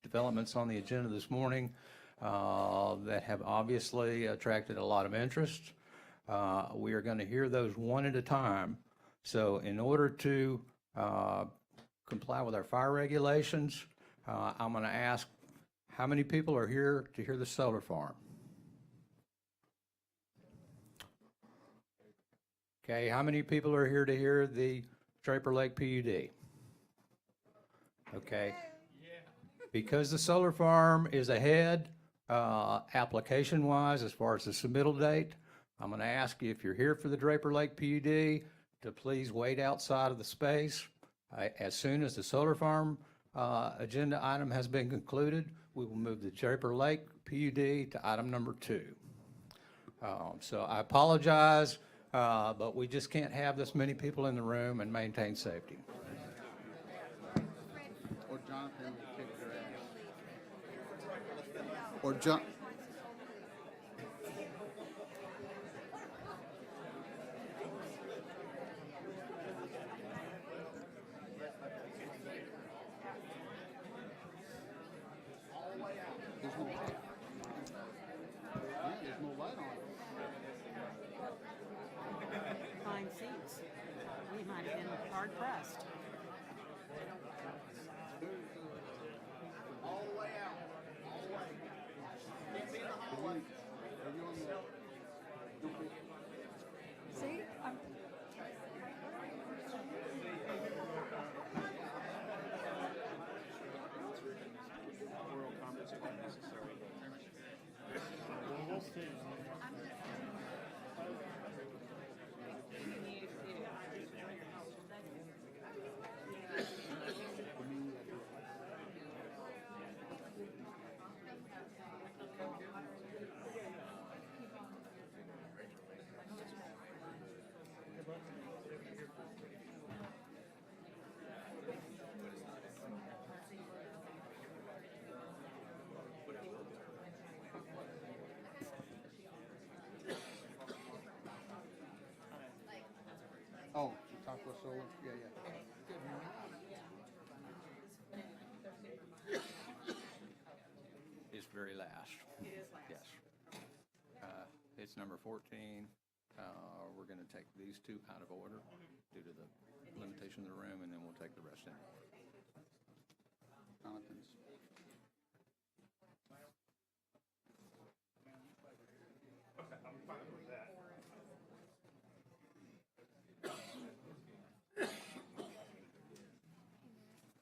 developments on the agenda this morning that have obviously attracted a lot of interest. We are going to hear those one at a time. So in order to comply with our fire regulations, I'm going to ask how many people are here to hear the solar farm? Okay, how many people are here to hear the Draper Lake PUD? Okay. Because the solar farm is ahead application-wise as far as the submittal date, I'm going to ask you, if you're here for the Draper Lake PUD, to please wait outside of the space. As soon as the solar farm agenda item has been concluded, we will move the Draper Lake PUD to item number 2. So I apologize, but we just can't have this many people in the room and maintain safety. Or Jonathan will kick your ass. Or John. There's no light on. Fine seats. We might have been hard pressed. All the way out. All the way. Can't be in the hallway. Are you on the... See, I'm Oh, Chautauqua Solar? Yeah, yeah. It's very last. It is last. Yes. It's number 14. We're going to take these two out of order due to the limitation of the room, and then we'll take the rest in. Jonathan's.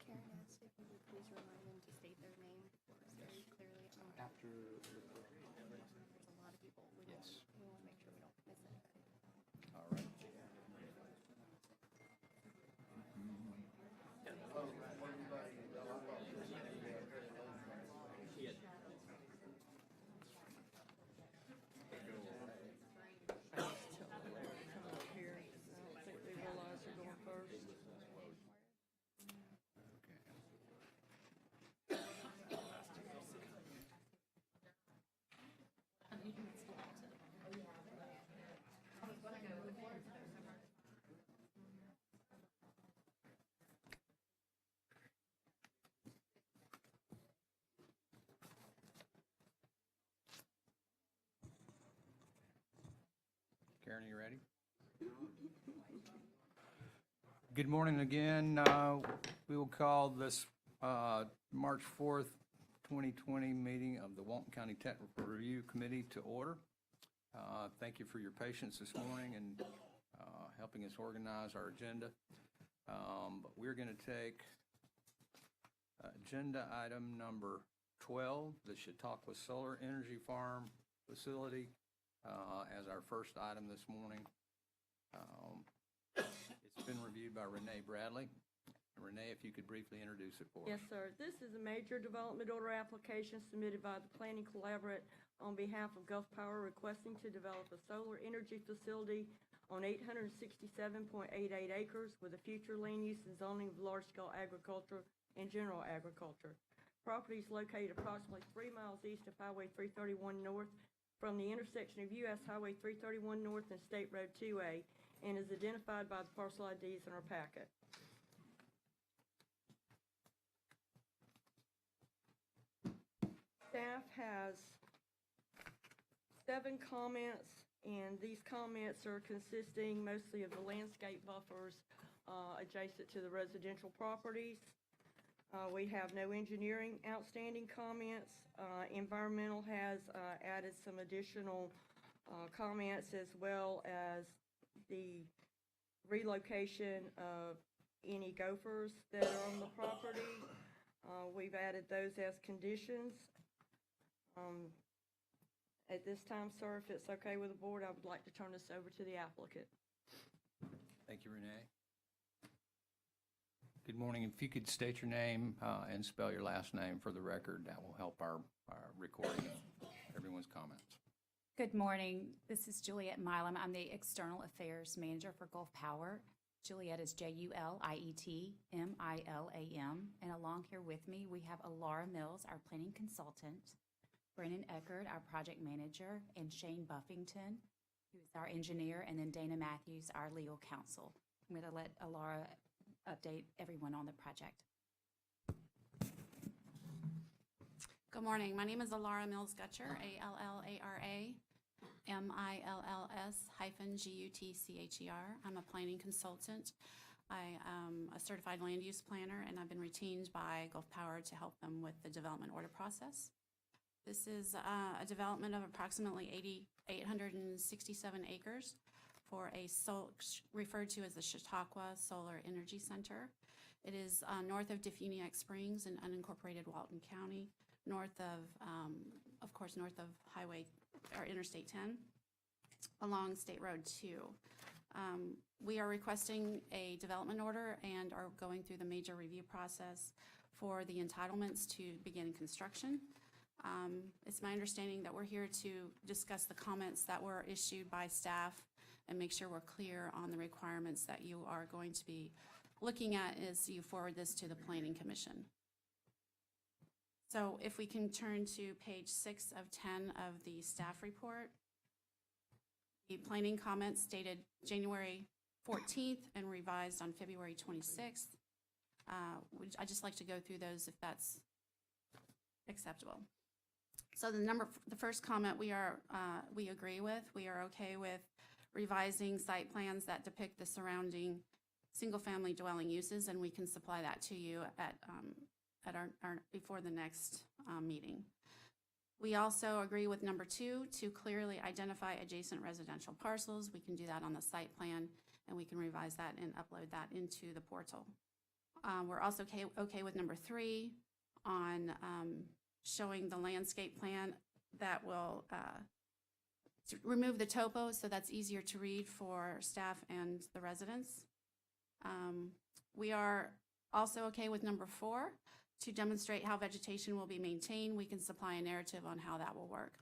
Karen asked if you would please remind them to state their name very clearly. After There's a lot of people. We want to make sure we don't miss it. All right. here. I don't think they realize they're going first. Karen, are you ready? Good morning again. We will call this March 4th, 2020 meeting of the Walton County Technical Review Committee to order. Thank you for your patience this morning and helping us organize our agenda. But we're going to take agenda item number 12, the Chautauqua Solar Energy Farm Facility, as our first item this morning. It's been reviewed by Renee Bradley. Renee, if you could briefly introduce it for us. Yes, sir. This is a major development order application submitted by the Planning Collaborate on behalf of Gulf Power requesting to develop a solar energy facility on 867.88 acres with a future land use and zoning of large-scale agriculture and general agriculture. Property is located approximately 3 miles east of Highway 331 North from the intersection of U.S. Highway 331 North and State Road 2A and is identified by the parcel IDs in our packet. staff has 7 comments, and these comments are consisting mostly of the landscape buffers adjacent to the residential properties. We have no engineering outstanding comments. Environmental has added some additional comments, as well as the relocation of any gophers that are on the property. We've added those as conditions. At this time, sir, if it's okay with the board, I would like to turn this over to the applicant. Thank you, Renee. Good morning. If you could state your name and spell your last name for the record, that will help our recording of everyone's comments. Good morning. This is Juliet Milam. I'm the External Affairs Manager for Gulf Power. Juliet is JULIETMILAM. And along here with me, we have Alara Mills, our planning consultant, Brennan Eckert, our project manager, and Shane Buffington, who is our engineer, and then Dana Matthews, our legal counsel. I'm going to let Alara update everyone on the project. Good morning. My name is Alara Mills-Gutcher, ALLARA MILLS-GUTCHER. I'm a planning consultant. I am a certified land use planner, and I've been retained by Gulf Power to help them with the development order process. This is a development of approximately 867 acres for a referred to as the Chautauqua Solar Energy Center. It is north of Defuniak Springs in unincorporated Walton County, north of course, north of Highway or Interstate 10, along State Road 2. We are requesting a development order and are going through the major review process for the entitlements to begin construction. It's my understanding that we're here to discuss the comments that were issued by staff and make sure we're clear on the requirements that you are going to be looking at as you forward this to the Planning Commission. So if we can turn to page 6 of 10 of the staff report. The planning comments dated January 14th and revised on February 26th. I'd just like to go through those if that's acceptable. So the first comment we agree with. We are okay with revising site plans that depict the surrounding single-family dwelling uses, and we can supply that to you at our before the next meeting. We also agree with number 2 to clearly identify adjacent residential parcels. We can do that on the site plan, and we can revise that and upload that into the portal. We're also okay with number 3 on showing the landscape plan that will remove the topo, so that's easier to read for staff and the residents. We are also okay with number 4 to demonstrate how vegetation will be maintained. We can supply a narrative on how that will work.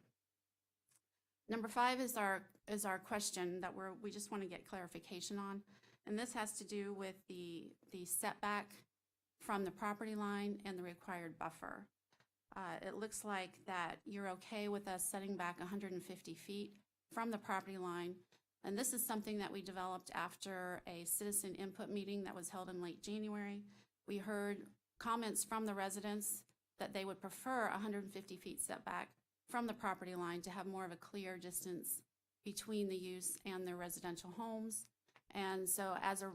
Number 5 is our question that we just want to get clarification on, and this has to do with the setback from the property line and the required buffer. It looks like that you're okay with us setting back 150 feet from the property line, and this is something that we developed after a citizen input meeting that was held in late January. We heard comments from the residents that they would prefer 150 feet setback from the property line to have more of a clear distance between the use and their residential homes. And so as a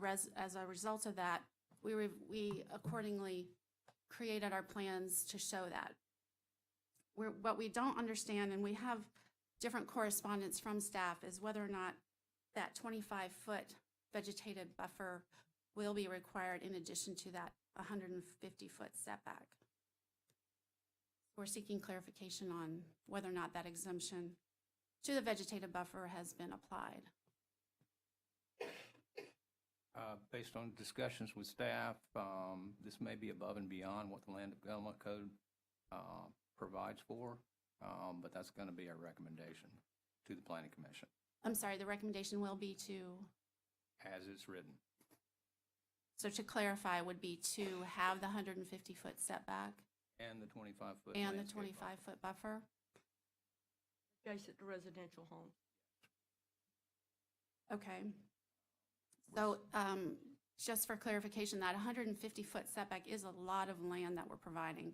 result of that, we accordingly created our plans to show that. What we don't understand, and we have different correspondence from staff, is whether or not that 25-foot vegetated buffer will be required in addition to that 150-foot setback. We're seeking clarification on whether or not that exemption to the vegetative buffer has been applied. Based on discussions with staff, this may be above and beyond what the Land Development Code provides for, but that's going to be our recommendation to the Planning Commission. I'm sorry, the recommendation will be to? As it's written. So to clarify, would be to have the 150-foot setback And the 25-foot. and the 25-foot buffer? Adjacent to residential homes. Okay. So just for clarification, that 150-foot setback is a lot of land that we're providing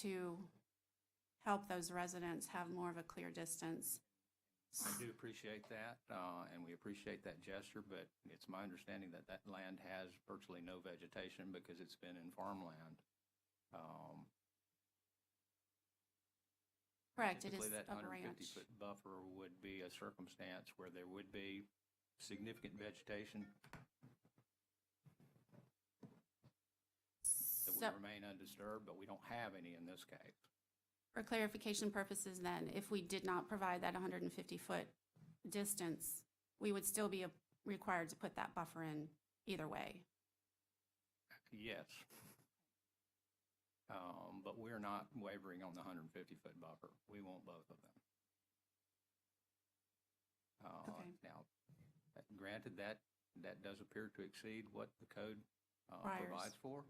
to help those residents have more of a clear distance. I do appreciate that, and we appreciate that gesture, but it's my understanding that that land has virtually no vegetation because it's been in farmland. Correct, it is Typically, that a 150 ranch. foot buffer would be a circumstance where there would be significant vegetation that So, would remain undisturbed, but we don't have any in this case. for clarification purposes then, if we did not provide that 150-foot distance, we would still be required to put that buffer in either way. Yes. But we're not wavering on the 150-foot buffer. We want both of them. Okay. Now, granted, that does appear to exceed what the code Requires. provides for.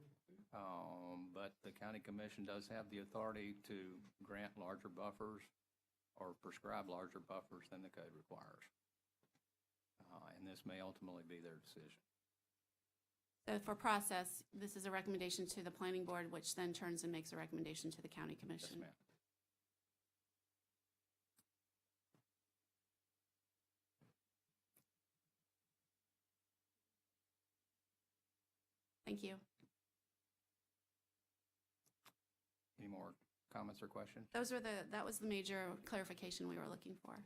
But the county commission does have the authority to grant larger buffers or prescribe larger buffers than the code requires. And this may ultimately be their decision. So for process, this is a recommendation to the planning board, which then turns and makes a recommendation to the county Yes, commission. ma'am. Thank you. Any more comments or questions? That was the major clarification we were looking for.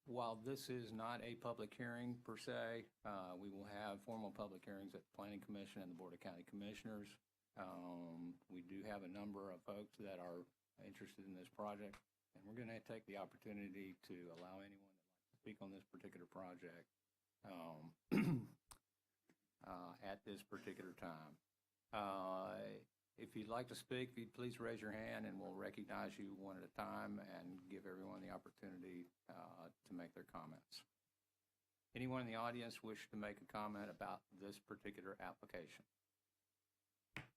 While this is not a public hearing per se, we will have formal public hearings at the Planning Commission and the Board of County Commissioners. We do have a number of folks that are interested in this project, and we're going to take the opportunity to allow anyone that wants to speak on this particular project at this particular time. If you'd like to speak, if you'd please raise your hand and we'll recognize you one at a time and give everyone the opportunity to make their comments. Anyone in the audience wish to make a comment about this particular application?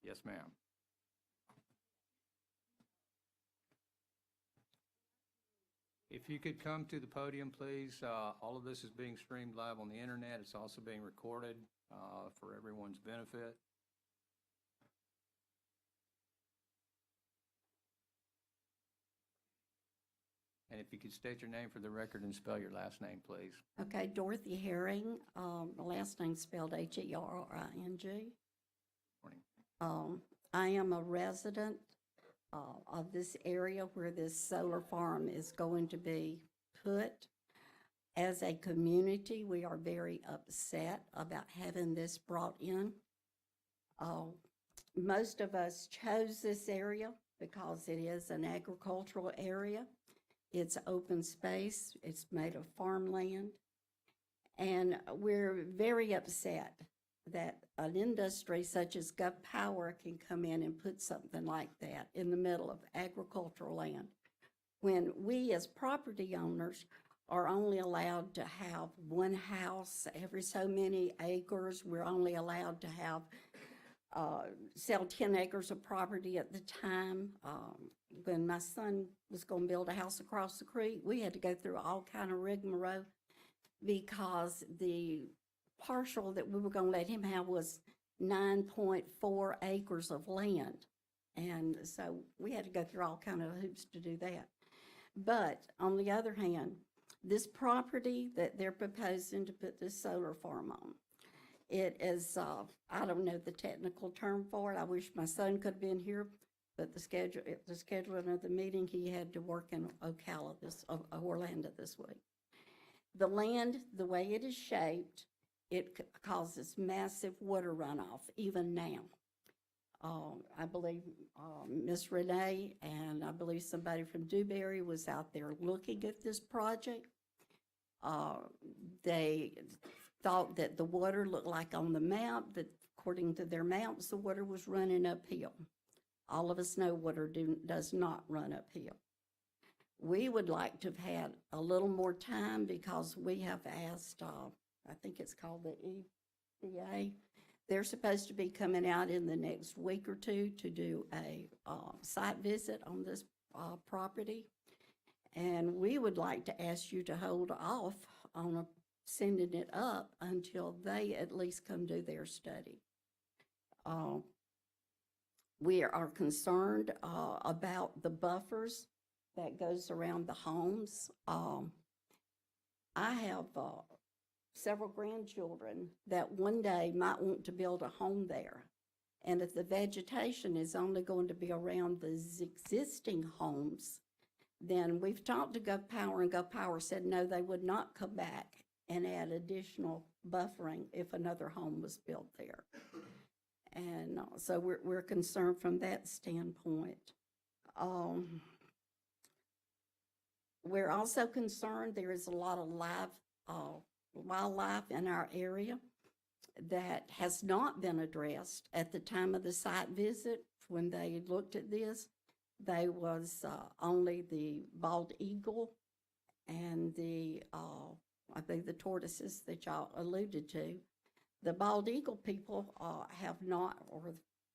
Yes, ma'am. If you could come to the podium, please. All of this is being streamed live on the internet. It's also being recorded for everyone's benefit. And if you could state your name for the record and spell your last name, please. Okay, Dorothy Herring, my last name's spelled Herring. Morning. I am a resident of this area where this solar farm is going to be put. As a community, we are very upset about having this brought in. Most of us chose this area because it is an agricultural area. It's open space, it's made of farmland, and we're very upset that an industry such as Gulf Power can come in and put something like that in the middle of agricultural land, when we as property owners are only allowed to have one house every so many acres. We're only allowed to have sell 10 acres of property at the time. When my son was going to build a house across the creek, we had to go through all kind of rigmarole because the parcel that we were going to let him have was 9.4 acres of land. And so we had to go through all kind of hoops to do that. But on the other hand, this property that they're proposing to put this solar farm on, it is, I don't know the technical term for it. I wish my son could have been here, but the scheduling of the meeting, he had to work in Orlando this week. The land, the way it is shaped, it causes massive water runoff, even now. I believe Miss Renee and I believe somebody from Dewberry was out there looking at this project. They thought that the water looked like on the map, that according to their maps, the water was running uphill. All of us know water does not run uphill. We would like to have had a little more time because we have asked, I think it's called the EPA. They're supposed to be coming out in the next week or two to do a site visit on this property. And we would like to ask you to hold off on sending it up until they at least come do their study. We are concerned about the buffers that goes around the homes. I have several grandchildren that one day might want to build a home there. And if the vegetation is only going to be around the existing homes, then we've talked to GovPower, and GovPower said no, they would not come back and add additional buffering if another home was built there. And so we're concerned from that standpoint. We're also concerned there is a lot of wildlife in our area that has not been addressed. At the time of the site visit, when they looked at this, there was only the bald eagle and the, I think the tortoises that y'all alluded to. The bald eagle people have not, or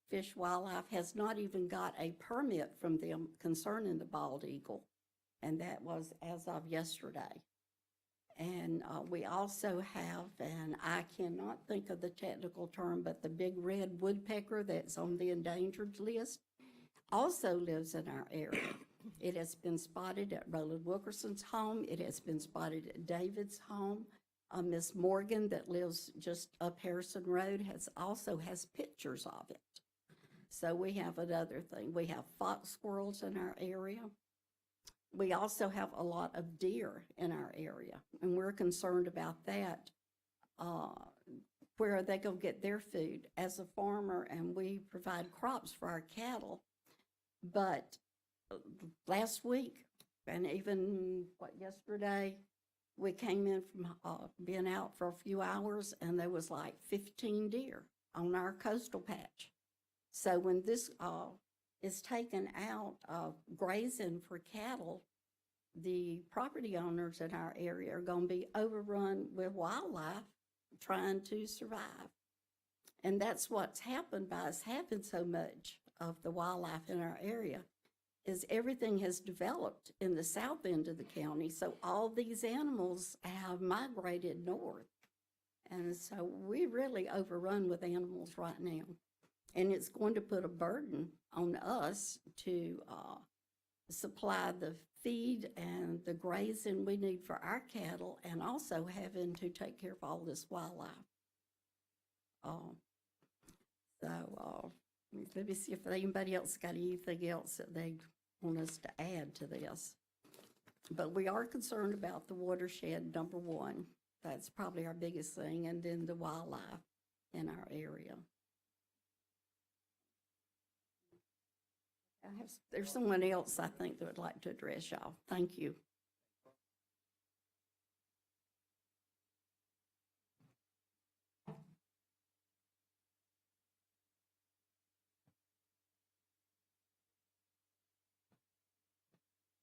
fish wildlife has not even got a permit from them concerning the bald eagle. And that was as of yesterday. And we also have, and I cannot think of the technical term, but the big red woodpecker that's on the endangered list also lives in our area. It has been spotted at Roland Wilkerson's home. It has been spotted at David's home. Miss Morgan that lives just up Harrison Road also has pictures of it. So we have another thing. We have fox squirrels in our area. We also have a lot of deer in our area, and we're concerned about that. Where are they going to get their food? As a farmer, and we provide crops for our cattle, but last week, and even yesterday, we came in from being out for a few hours, and there was like 15 deer on our coastal patch. So when this is taken out of grazing for cattle, the property owners in our area are going to be overrun with wildlife trying to survive. And that's what's happened by us having so much of the wildlife in our area, is everything has developed in the south end of the county. So all these animals have migrated north. And so we're really overrun with animals right now. And it's going to put a burden on us to supply the feed and the grazing we need for our cattle, and also having to take care of all this wildlife. Let me see if anybody else got anything else that they want us to add to this. But we are concerned about the watershed, number one. That's probably our biggest thing, and then the wildlife in our area. There's someone else I think that would like to address y'all. Thank you.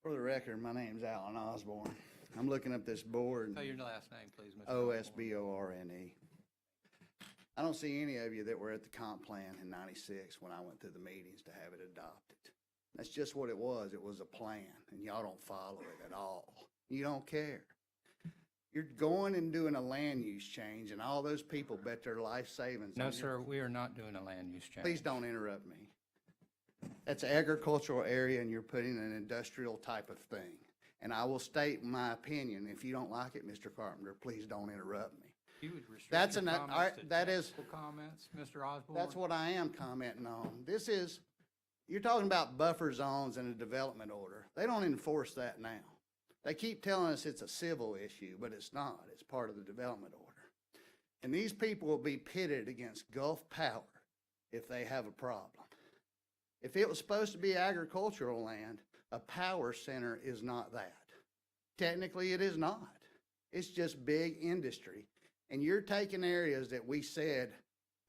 For the record, my name's Alan Osborne. I'm looking up this board, Tell your last name, please, Mr. Osborne. OSBORNE. I don't see any of you that were at the comp plan in '96 when I went to the meetings to have it adopted. That's just what it was. It was a plan, and y'all don't follow it at all. You don't care. You're going and doing a land use change, and all those people bet their life savings. No, on it. sir, we are not doing a land use change. Please don't interrupt me. That's an agricultural area, and you're putting an industrial type of thing. And I will state my opinion. If you don't like it, Mr. Carpenter, please don't interrupt me. You would restrict That's your an- comments to that is- technical comments, Mr. Osborne? That's what I am commenting on. You're talking about buffer zones and a development order. They don't enforce that now. They keep telling us it's a civil issue, but it's not. It's part of the development order. And these people will be pitted against Gulf Power if they have a problem. If it was supposed to be agricultural land, a power center is not that. Technically, it is not. It's just big industry. And you're taking areas that we said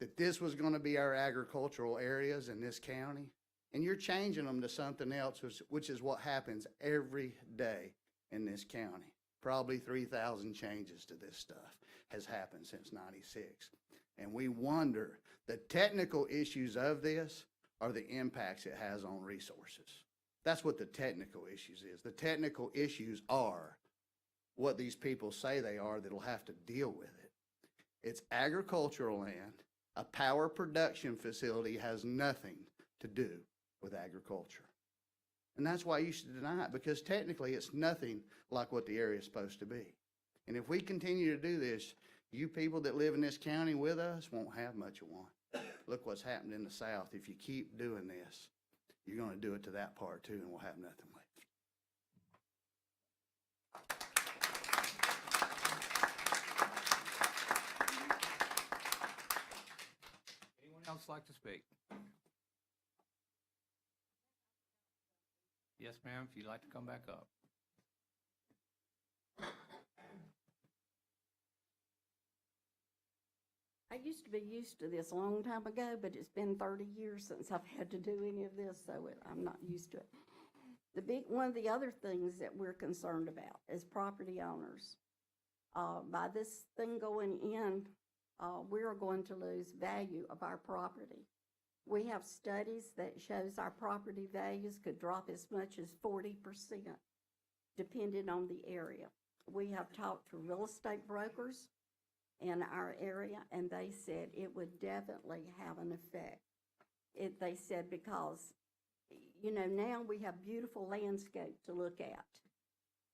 that this was going to be our agricultural areas in this county, and you're changing them to something else, which is what happens every day in this county. Probably 3,000 changes to this stuff has happened since '96. And we wonder, the technical issues of this are the impacts it has on resources. That's what the technical issues is. The technical issues are what these people say they are that'll have to deal with it. It's agricultural land. A power production facility has nothing to do with agriculture. And that's why you should deny it, because technically it's nothing like what the area is supposed to be. And if we continue to do this, you people that live in this county with us won't have much of one. Look what's happened in the South. If you keep doing this, you're going to do it to that part too, and we'll have nothing left. Anyone else like to speak? Yes, ma'am, if you'd like to come back up. I used to be used to this a long time ago, but it's been 30 years since I've had to do any of this, so I'm not used to it. One of the other things that we're concerned about is property owners. By this thing going in, we are going to lose value of our property. We have studies that shows our property values could drop as much as 40%, depending on the area. We have talked to real estate brokers in our area, and they said it would definitely have an effect. They said because, now we have beautiful landscape to look at.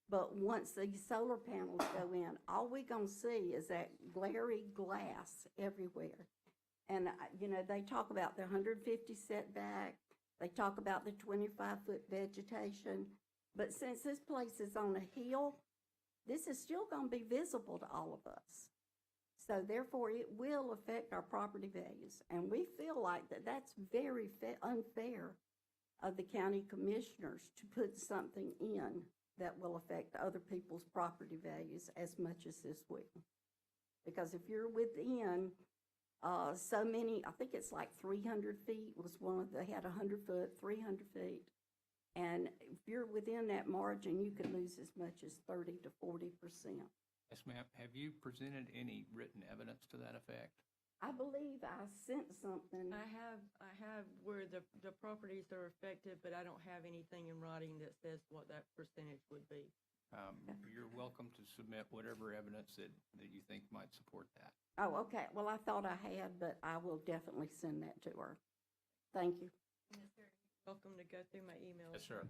But once these solar panels go in, all we're going to see is that glary glass everywhere. And, they talk about the 150 setback. They talk about the 25-foot vegetation. But since this place is on a hill, this is still going to be visible to all of us. So therefore, it will affect our property values. And we feel like that's very unfair of the county commissioners to put something in that will affect other people's property values as much as this will. Because if you're within so many, I think it's like 300 feet was they had 100 foot, 300 feet. And if you're within that margin, you could lose as much as 30 to 40%. Yes, ma'am. Have you presented any written evidence to that effect? I believe I sent something. I have where the properties are affected, but I don't have anything in writing that says what that percentage would be. You're welcome to submit whatever evidence that you think might support that. Oh, okay. Well, I thought I had, but I will definitely send that to her. Thank you. Welcome to go through my emails. Yes, sir.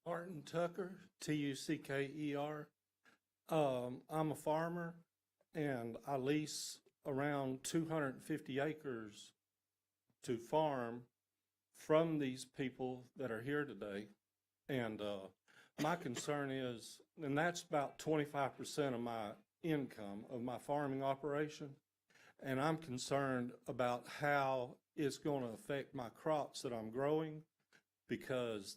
Martin Tucker, Tucker. I'm a farmer, and I lease around 250 acres to farm from these people that are here today. And my concern is, and that's about 25% of my income of my farming operation, and I'm concerned about how it's going to affect my crops that I'm growing, because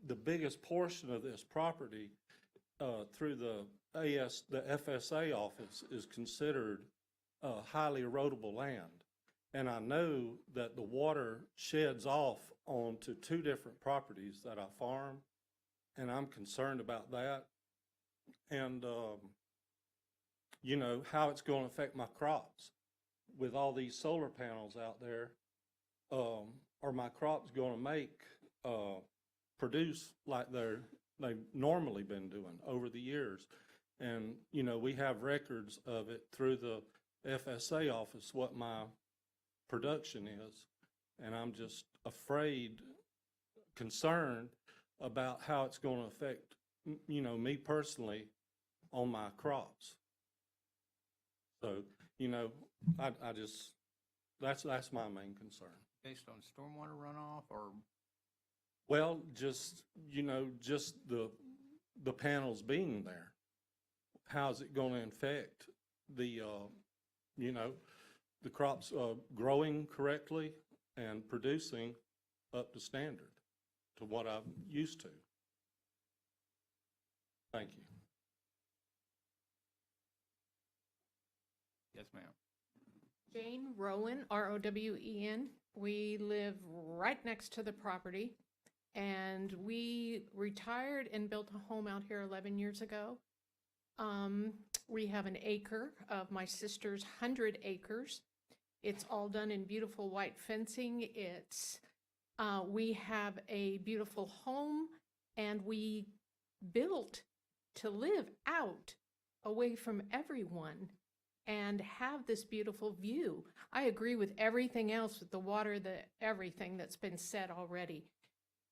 the biggest portion of this property through the FSA office is considered highly erodible land. And I know that the water sheds off onto two different properties that I farm, and I'm concerned about that. And, how it's going to affect my crops. With all these solar panels out there, are my crops going to produce like they've normally been doing over the years? And, we have records of it through the FSA office, what my production is. And I'm just concerned about how it's going to affect, me personally on my crops. So, that's my main concern. Based on stormwater runoff or? Well, just the panels being there. How's it going to affect the crops growing correctly and producing up to standard to what I'm used to? Thank you. Yes, ma'am. Jane Rowan, Rowen. We live right next to the property, and we retired and built a home out here 11 years ago. We have an acre of my sister's 100 acres. It's all done in beautiful white fencing. We have a beautiful home and we built to live out away from everyone and have this beautiful view. I agree with everything else, with the water, everything that's been said already.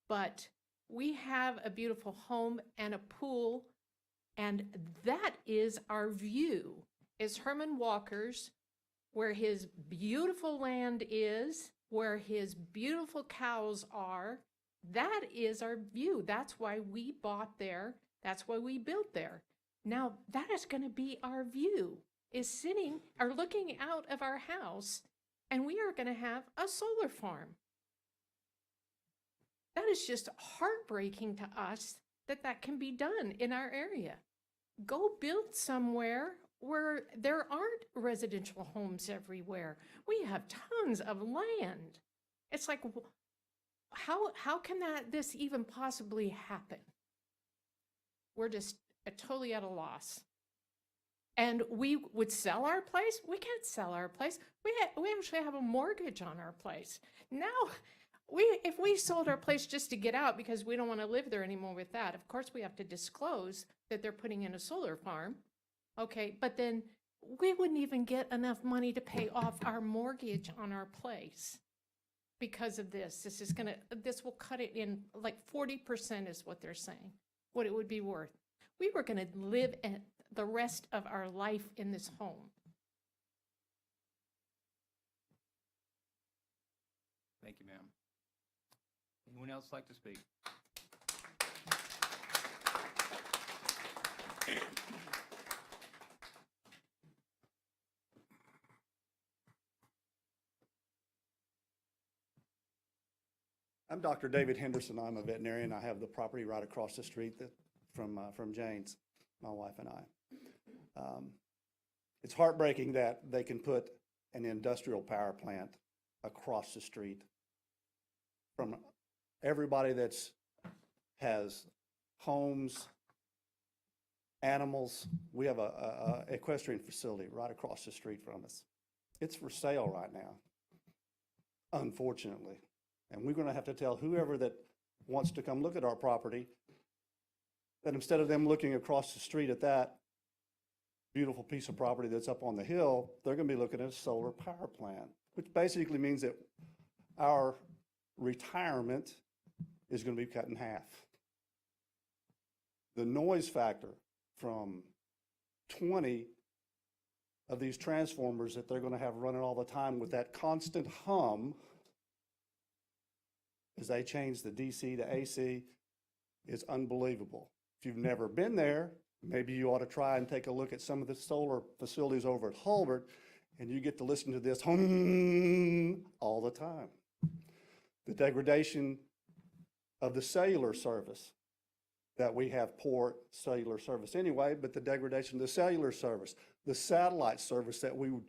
But we have a beautiful home and a pool, and that is our view, is Herman Walker's, where his beautiful land is, where his beautiful cows are. That is our view. That's why we bought there. That's why we built there. Now, that is going to be our view, is sitting or looking out of our house, and we are going to have a solar farm. That is just heartbreaking to us that that can be done in our area. Go build somewhere where there aren't residential homes everywhere. We have tons of land. It's like, how can this even possibly happen? We're just totally at a loss. And we would sell our place? We can't sell our place. We actually have a mortgage on our place. Now, if we sold our place just to get out because we don't want to live there anymore with that, of course we have to disclose that they're putting in a solar farm. Okay, but then we wouldn't even get enough money to pay off our mortgage on our place because of this. This will cut it in like 40% is what they're saying, what it would be worth. We were going to live the rest of our life in this home. Thank you, ma'am. Anyone else like to speak? I'm Dr. David Henderson. I'm a veterinarian. I have the property right across the street from Jane's, my wife and I. It's heartbreaking that they can put an industrial power plant across the street from everybody has homes, animals. We have a equestrian facility right across the street from us. It's for sale right now, unfortunately. And we're going to have to tell whoever that wants to come look at our property that instead of them looking across the street at that beautiful piece of property that's up on the hill, they're going to be looking at a solar power plant, which basically means that our retirement is going to be cut in half. The noise factor from 20 of these transformers that they're going to have running all the time with that constant hum as they change the DC to AC is unbelievable. If you've never been there, maybe you ought to try and take a look at some of the solar facilities over at Hulbert, and you get to listen to this hum all the time. The degradation of the cellular service, that we have poor cellular service anyway, but the degradation of the cellular service, the satellite service that we would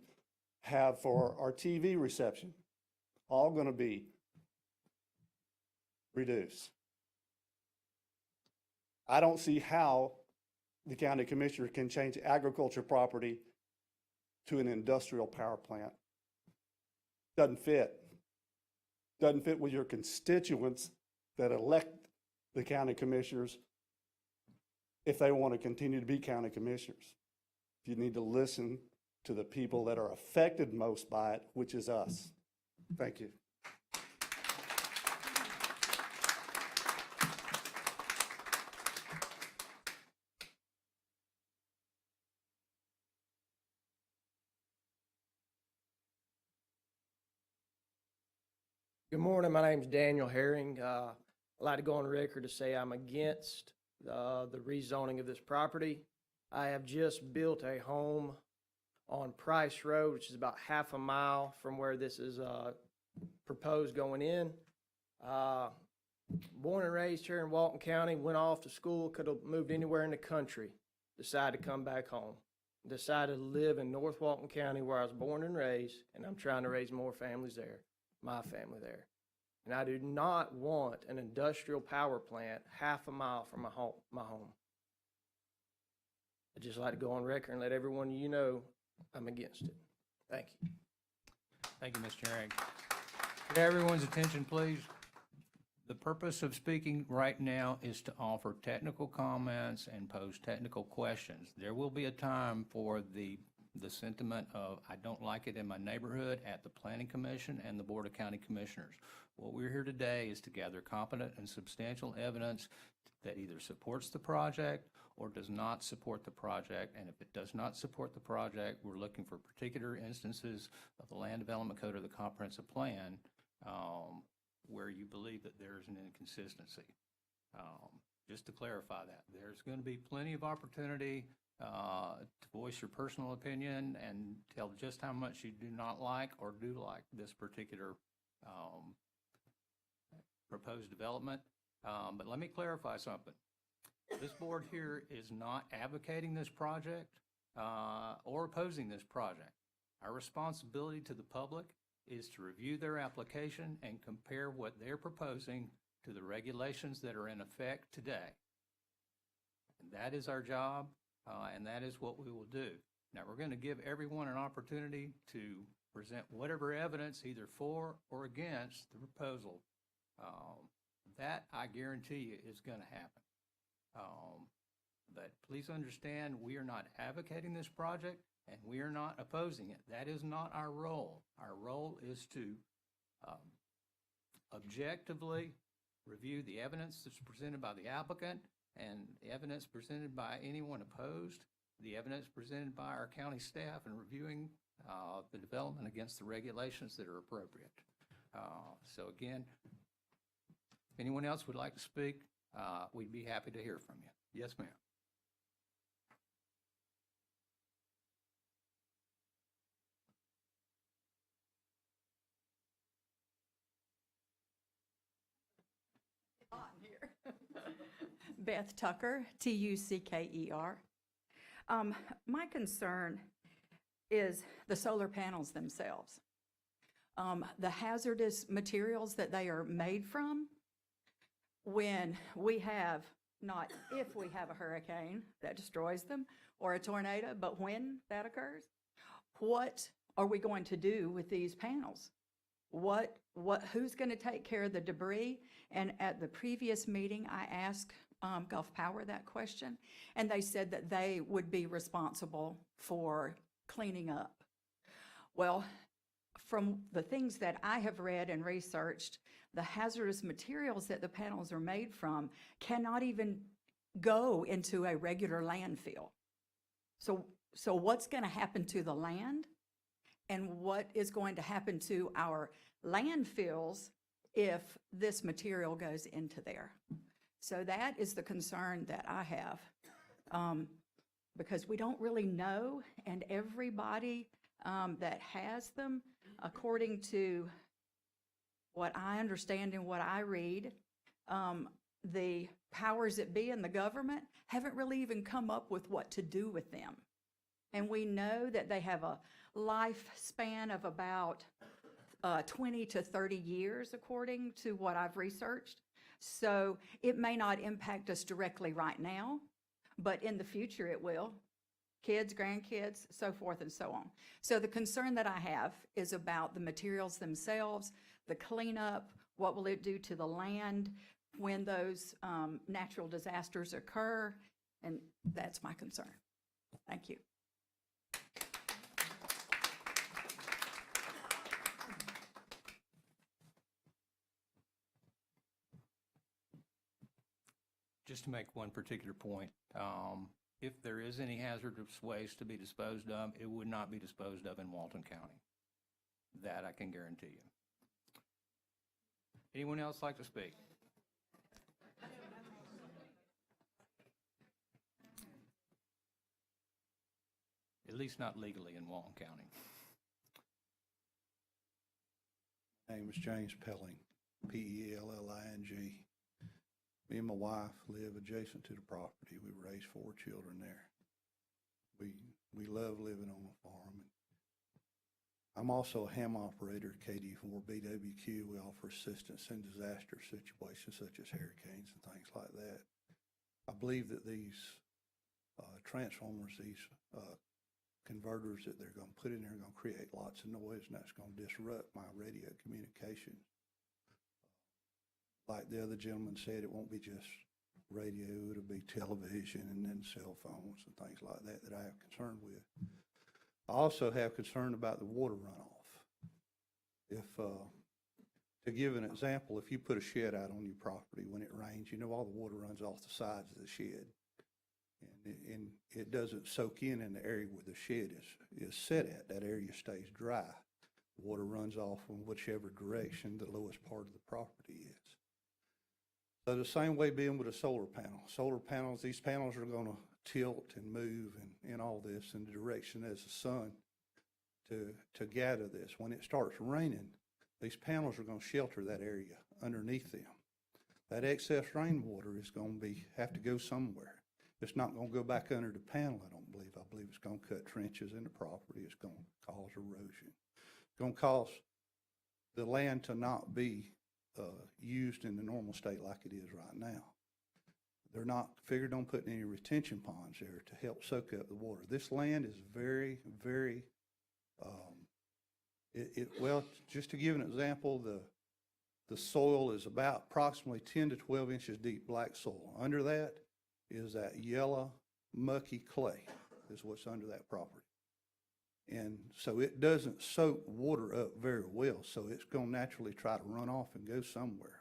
have for our TV reception, all going to be reduced. I don't see how the county commissioner can change agriculture property to an industrial power plant. Doesn't fit. Doesn't fit with your constituents that elect the county commissioners if they want to continue to be county commissioners. You need to listen to the people that are affected most by it, which is us. Thank you. Good morning. My name is Daniel Herring. I'd like to go on record to say I'm against the rezoning of this property. I have just built a home on Price Road, which is about half a mile from where this is proposed going in. Born and raised here in Walton County, went off to school, could have moved anywhere in the country, decided to come back home. Decided to live in North Walton County where I was born and raised, and I'm trying to raise more families there. My family there. And I do not want an industrial power plant half a mile from my home. I'd just like to go on record and let everyone you know I'm against it. Thank you. Thank you, Mr. Herring. Could everyone's attention, please? The purpose of speaking right now is to offer technical comments and pose technical questions. There will be a time for the sentiment of, I don't like it in my neighborhood, at the Planning Commission and the Board of County Commissioners. What we're here today is to gather competent and substantial evidence that either supports the project or does not support the project. And if it does not support the project, we're looking for particular instances of the Land Development Code or the Comprehensive Plan where you believe that there's an inconsistency. Just to clarify that, there's going to be plenty of opportunity to voice your personal opinion and tell just how much you do not like or do like this particular proposed development. But let me clarify something. This board here is not advocating this project or opposing this project. Our responsibility to the public is to review their application and compare what they're proposing to the regulations that are in effect today. And that is our job, and that is what we will do. Now, we're going to give everyone an opportunity to present whatever evidence either for or against the proposal. That, I guarantee you, is going to happen. But please understand, we are not advocating this project, and we are not opposing it. That is not our role. Our role is to objectively review the evidence that's presented by the applicant and the evidence presented by anyone opposed, the evidence presented by our county staff, and reviewing the development against the regulations that are appropriate. So again, if anyone else would like to speak, we'd be happy to hear from you. Yes, ma'am. Beth Tucker, Tucker. My concern is the solar panels themselves. The hazardous materials that they are made from, when we have, not if we have a hurricane that destroys them or a tornado, but when that occurs, what are we going to do with these panels? Who's going to take care of the debris? And at the previous meeting, I asked Gulf Power that question, and they said that they would be responsible for cleaning up. Well, from the things that I have read and researched, the hazardous materials that the panels are made from cannot even go into a regular landfill. So what's going to happen to the land? And what is going to happen to our landfills if this material goes into there? So that is the concern that I have, because we don't really know, and everybody that has them, according to what I understand and what I read, the powers that be in the government haven't really even come up with what to do with them. And we know that they have a lifespan of about 20 to 30 years, according to what I've researched. So it may not impact us directly right now, but in the future it will. Kids, grandkids, so forth and so on. So the concern that I have is about the materials themselves, the cleanup, what will it do to the land when those natural disasters occur, and that's my concern. Thank you. Just to make one particular point, if there is any hazardous waste to be disposed of, it would not be disposed of in Walton County. That I can guarantee you. Anyone else like to speak? At least not legally in Walton County. My name is Jamespelling, Pelling. Me and my wife live adjacent to the property. We raised 4 children there. We love living on a farm. I'm also a ham operator at KD4BWQ. We offer assistance in disaster situations such as hurricanes and things like that. I believe that these transformers, these converters that they're going to put in there are going to create lots of noise, and that's going to disrupt my radio communications. like the other gentleman said, it won't be just radio, it'll be television and then cell phones and things like that that I have concern with. I also have concern about the water runoff. If, to give an example, if you put a shed out on your property when it rains, you know all the water runs off the sides of the shed. And it doesn't soak in the area where the shed is set at. That area stays dry. Water runs off in whichever direction the lowest part of the property is. So the same way being with a solar panel. Solar panels, these panels are going to tilt and move and all this in the direction as the sun to gather this. When it starts raining, these panels are going to shelter that area underneath them. That excess rainwater is going to have to go somewhere. It's not going to go back under the panel, I don't believe. I believe it's going to cut trenches in the property. It's going to cause erosion. It's going to cause the land to not be used in the normal state like it is right now. They're not figured on putting any retention ponds there to help soak up the water. This land is very, very, well, just to give an example, the soil is about approximately 10 to 12 inches deep black soil. Under that is that yellow, mucky clay is what's under that property. And so it doesn't soak water up very well, so it's going to naturally try to run off and go somewhere.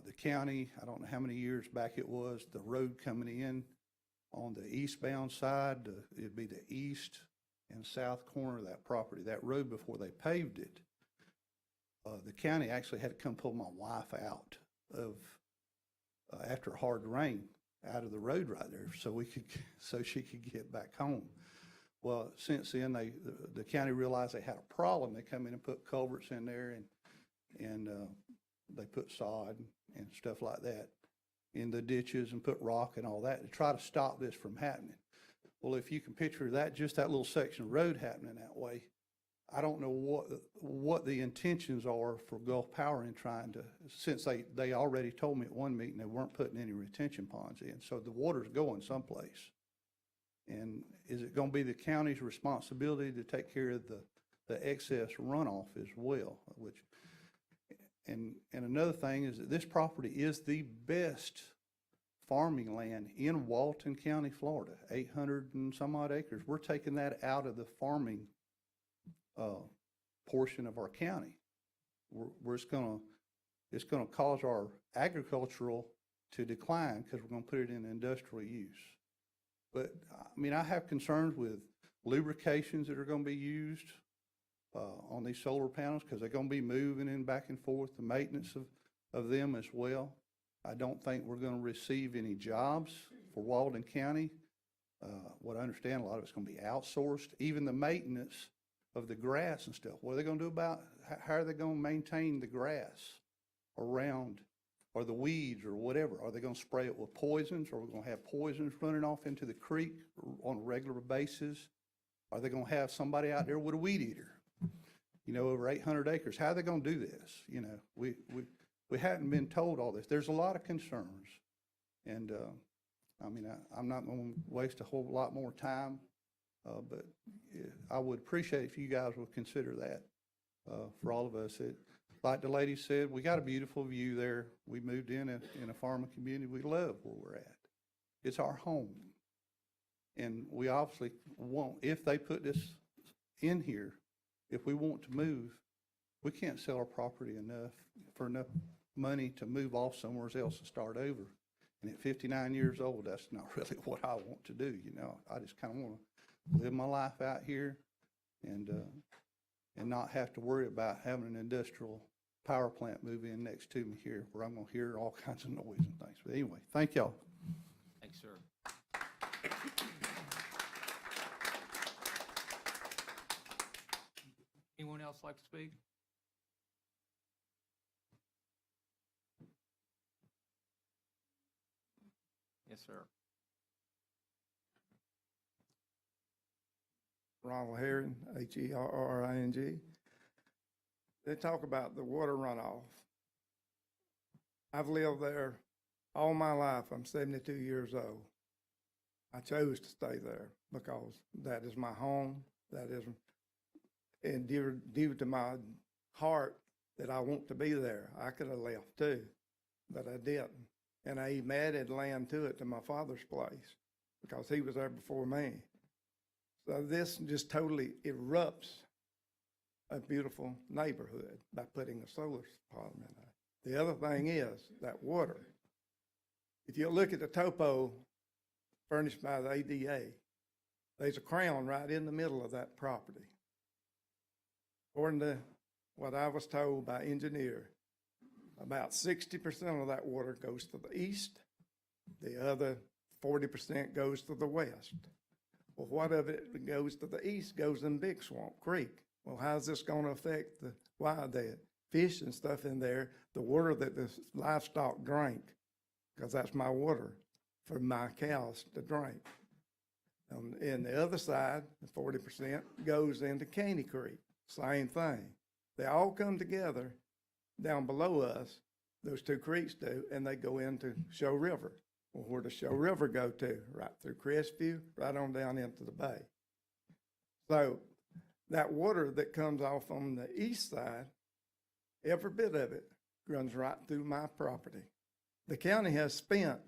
The county, I don't know how many years back it was, the road coming in on the eastbound side, it'd be the east and south corner of that property, that road before they paved it, the county actually had to come pull my wife out of, after hard rain, out of the road right there so she could get back home. Well, since then, the county realized they had a problem. They come in and put culverts in there and they put sod and stuff like that in the ditches and put rock and all that to try to stop this from happening. Well, if you can picture that, just that little section of road happening that way, I don't know what the intentions are for Gulf Power in trying to, since they already told me at one meeting they weren't putting any retention ponds in. So the water's going someplace. And is it going to be the county's responsibility to take care of the excess runoff as well? And another thing is that this property is the best farming land in Walton County, Florida, 800 and some odd acres. We're taking that out of the farming portion of our county. It's going to cause our agricultural to decline because we're going to put it in industrial use. But I mean, I have concerns with lubrications that are going to be used on these solar panels because they're going to be moving in back and forth, the maintenance of them as well. I don't think we're going to receive any jobs for Walton County. What I understand, a lot of it's going to be outsourced. Even the maintenance of the grass and stuff. What are they going to do about, how are they going to maintain the grass around, or the weeds or whatever? Are they going to spray it with poisons? Or are we going to have poisons running off into the creek on a regular basis? Are they going to have somebody out there with a weed eater? You know, over 800 acres. How are they going to do this? You know, we hadn't been told all this. There's a lot of concerns. And, I mean, I'm not going to waste a whole lot more time, but I would appreciate if you guys would consider that for all of us. Like the lady said, we got a beautiful view there. We moved in a farming community. We love where we're at. It's our home. And we obviously want, if they put this in here, if we want to move, we can't sell our property for enough money to move off somewhere else and start over. And at 59 years old, that's not really what I want to do. You know, I just kind of want to live my life out here and not have to worry about having an industrial power plant move in next to me here where I'm going to hear all kinds of noise and things. But anyway, thank y'all. Thanks, sir. Anyone else like to speak? Yes, sir. Ronald Heron, Herring. They talk about the water runoff. I've lived there all my life. I'm 72 years old. I chose to stay there because that is my home. That is, and due to my heart that I want to be there. I could have left too, but I didn't. And I even added land to it to my father's place because he was there before me. So this just totally erupts a beautiful neighborhood by putting a solar farm in there. The other thing is that water. If you look at the topo furnished by the ADA, there's a crown right in the middle of that property. According to what I was told by engineer, about 60% of that water goes to the east. The other 40% goes to the west. Well, what of it that goes to the east goes in Big Swamp Creek. Well, how's this going to affect the fish and stuff in there, the water that the livestock drink? Because that's my water for my cows to drink. And the other side, the 40%, goes into Caney Creek. Same thing. They all come together down below us, those two creeks do, and they go into Show River. Well, where does Show River go to? Right through Crestview, right on down into the bay. So that water that comes off on the east side, every bit of it runs right through my property. The county has spent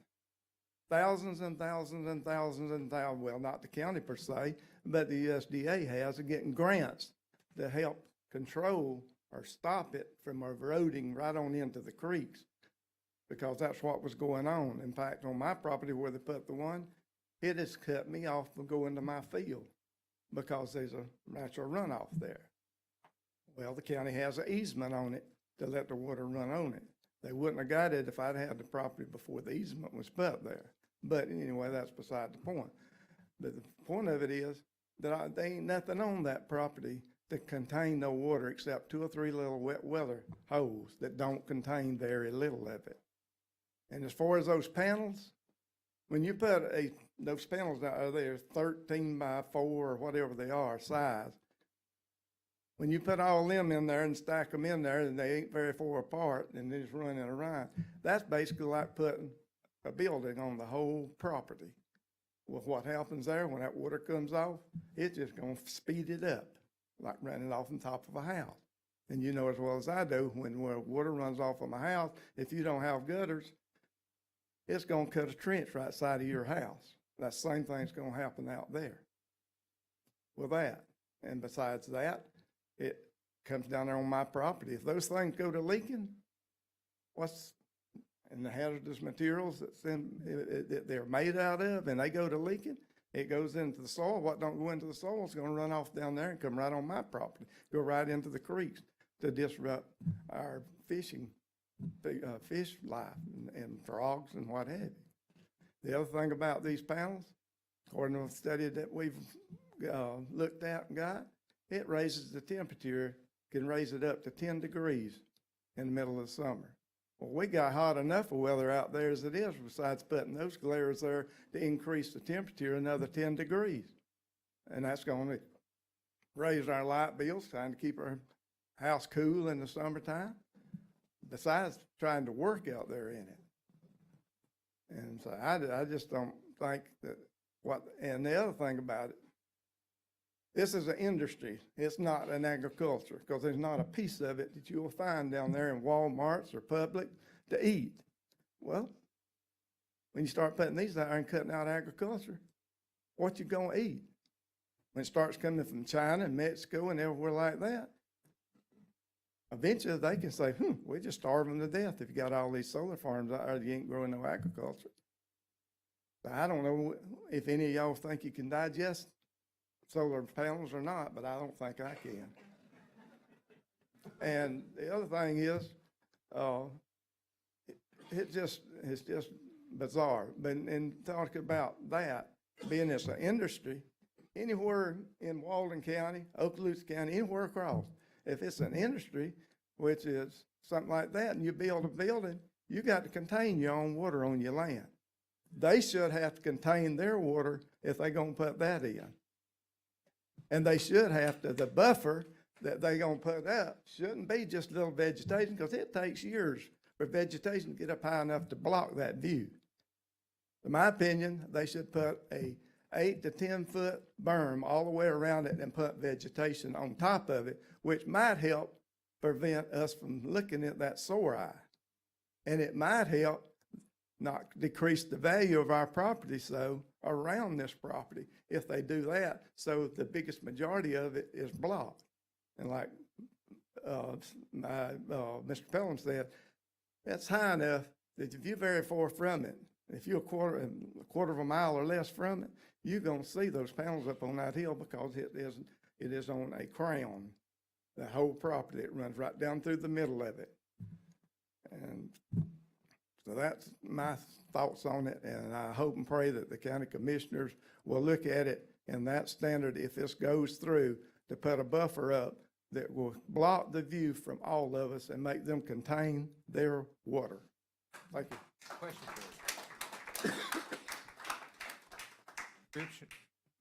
thousands and thousands and thousands and thousands, well, not the county per se, but the USDA has, of getting grants to help control or stop it from eroding right on into the creeks, because that's what was going on. In fact, on my property where they put the one, it has cut me off from going to my field because there's a natural runoff there. Well, the county has an easement on it to let the water run on it. They wouldn't have got it if I'd had the property before the easement was put there. But anyway, that's beside the point. But the point of it is that there ain't nothing on that property that contain no water except 2 or 3 little wet weather holes that don't contain very little of it. And as far as those panels, when you put those panels out there, 13 by 4 or whatever they are, size, when you put all them in there and stack them in there and they ain't very far apart and they're just running around, that's basically like putting a building on the whole property. Well, what happens there when that water comes off, it's just going to speed it up, like running off on top of a house. And you know as well as I do, when water runs off of my house, if you don't have gutters, it's going to cut a trench right side of your house. That same thing's going to happen out there with that. And besides that, it comes down there on my property. If those things go to leaking, and the hazardous materials that they're made out of, and they go to leaking, it goes into the soil. What don't go into the soil is going to run off down there and come right on my property, go right into the creeks to disrupt our fish life and frogs and what have you. The other thing about these panels, according to a study that we've looked at and got, it raises the temperature, can raise it up to 10 degrees in the middle of the summer. Well, we got hot enough of weather out there as it is, besides putting those glares there to increase the temperature another 10 degrees. And that's going to raise our light bills, trying to keep our house cool in the summertime, besides trying to work out there in it. And so I just don't think that and the other thing about it, this is an industry. It's not an agriculture, because there's not a piece of it that you will find down there in Walmarts or Publix to eat. Well, when you start putting these out there and cutting out agriculture, what you gonna eat? When it starts coming from China and Mexico and everywhere like that, eventually they can say, we're just starving to death if you got all these solar farms out there that you ain't growing no agriculture. So I don't know if any of y'all think you can digest solar panels or not, but I don't think I can. And the other thing is, it's just bizarre. But in talking about that, being it's an industry, anywhere in Walden County, Okaloosa County, anywhere across, if it's an industry, which is something like that, and you build a building, you got to contain your own water on your land. They should have to contain their water if they're going to put that in. And they should have to, the buffer that they're going to put up shouldn't be just little vegetation, because it takes years for vegetation to get up high enough to block that view. In my opinion, they should put a 8 to 10 foot berm all the way around it and put vegetation on top of it, which might help prevent us from looking at that sore eye. And it might help not decrease the value of our property so around this property if they do that. So the biggest majority of it is blocked. And like Mr. Pelham said, that's high enough that if you're very far from it, if you're a quarter of a mile or less from it, you're going to see those panels up on that hill because it is on a crown. The whole property, it runs right down through the middle of it. And so that's my thoughts on it, and I hope and pray that the county commissioners will look at it in that standard if this goes through, to put a buffer up that will block the view from all of us and make them contain their water. Thank you. Question for you. Description.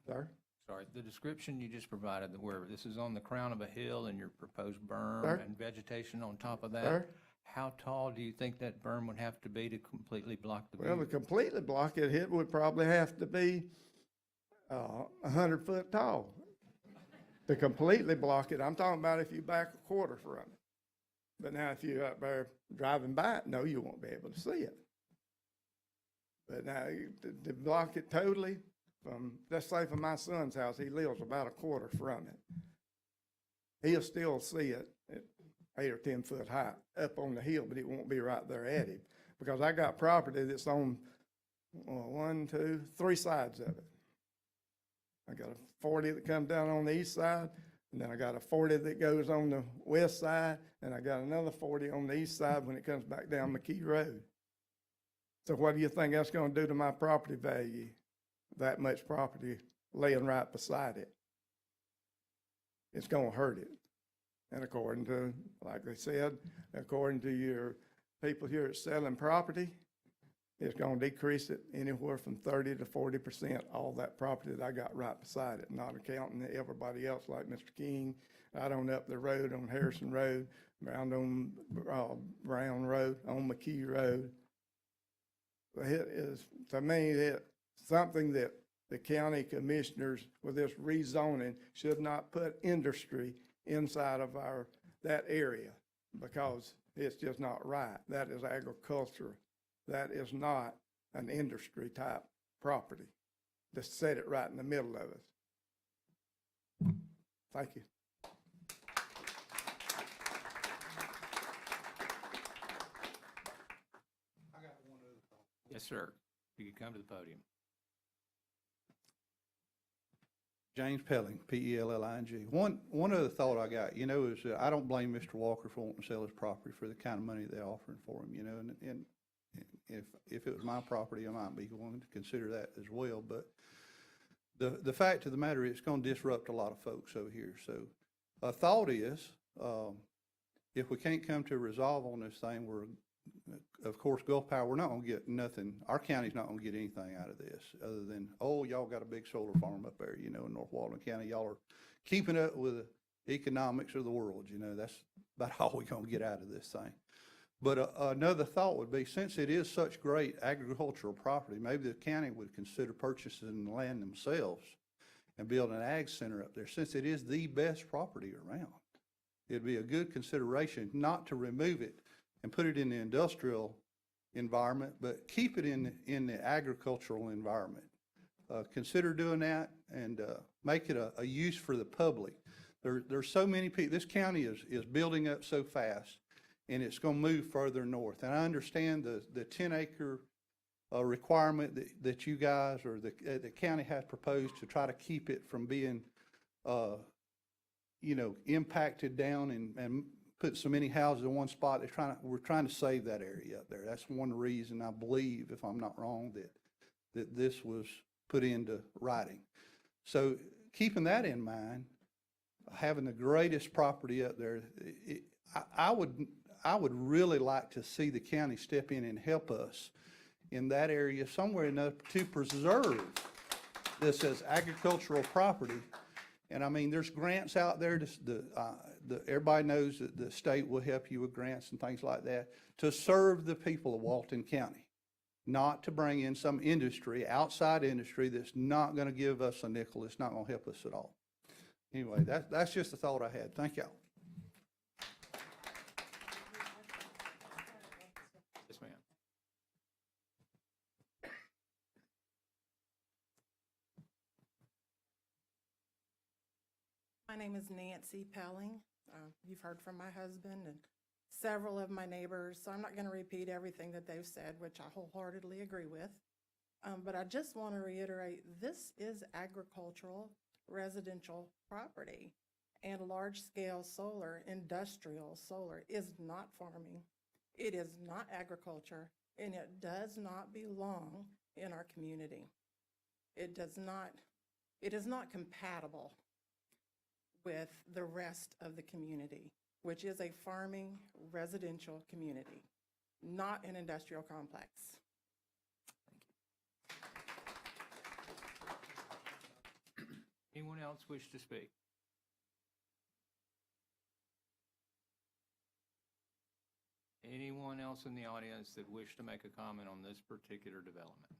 Sir? Sorry, the description you just provided, where this is on the crown of a hill and your proposed berm Sir? and vegetation on top of that. Sir? How tall do you think that berm would have to be to completely block the Well, to view? completely block it, it would probably have to be 100 foot tall. To completely block it, I'm talking about if you back a quarter from it. But now if you're up there driving by it, no, you won't be able to see it. But now, to block it totally, from, let's say from my son's house, he lives about a quarter from it. He'll still see it at 8 or 10 foot high up on the hill, but it won't be right there at him. Because I got property that's on 1, 2, 3 sides of it. I got a 40 that comes down on the east side, and then I got a 40 that goes on the west side, and I got another 40 on the east side when it comes back down McKee Road. So what do you think that's going to do to my property value? That much property laying right beside it. It's going to hurt it. And according to, like they said, according to your people here at selling property, it's going to decrease it anywhere from 30 to 40%, all that property that I got right beside it, not accounting everybody else like Mr. King, out on up the road on Harrison Road, around on Brown Road, on McKee Road. It is, to me, it's something that the county commissioners with this rezoning should not put industry inside of that area because it's just not right. That is agriculture. That is not an industry type property. Just set it right in the middle of us. Thank you. Yes, sir. You can come to the podium. Jamespelling, Pelling. One other thought I got, is I don't blame Mr. Walker for wanting to sell his property for the kind of money they're offering for him, and if it was my property, I might be willing to consider that as well. But the fact of the matter is, it's going to disrupt a lot of folks over here. So a thought is, if we can't come to a resolve on this thing, of course, Gulf Power, we're not going to get nothing. Our county's not going to get anything out of this other than, y'all got a big solar farm up there, in North Walton County. Y'all are keeping up with the economics of the world. That's about all we're going to get out of this thing. But another thought would be, since it is such great agricultural property, maybe the county would consider purchasing the land themselves and building an ag center up there, since it is the best property around. It'd be a good consideration not to remove it and put it in the industrial environment, but keep it in the agricultural environment. Consider doing that and make it a use for the public. There's so many people. This county is building up so fast, and it's going to move further north. And I understand the 10-acre requirement that you guys or the county has proposed to try to keep it from being, impacted down and put so many houses in one spot. We're trying to save that area up there. That's one reason I believe, if I'm not wrong, that this was put into writing. So keeping that in mind, having the greatest property up there, I would really like to see the county step in and help us in that area somewhere enough to preserve this as agricultural property. And I mean, there's grants out there. Everybody knows that the state will help you with grants and things like that to serve the people of Walton County, not to bring in some industry, outside industry that's not going to give us a nickel. It's not going to help us at all. Anyway, that's just a thought I had. Thank y'all. My name is Nancypelling. You've heard from my husband and several of my neighbors, so I'm not going to repeat everything that they've said, which I wholeheartedly agree with. But I just want to reiterate, this is agricultural residential property, and large-scale solar, industrial solar, is not farming. It is not agriculture, and it does not belong in our community. It is not compatible with the rest of the community, which is a farming residential community, not an industrial complex. Anyone else wish to speak? Anyone else in the audience that wish to make a comment on this particular development?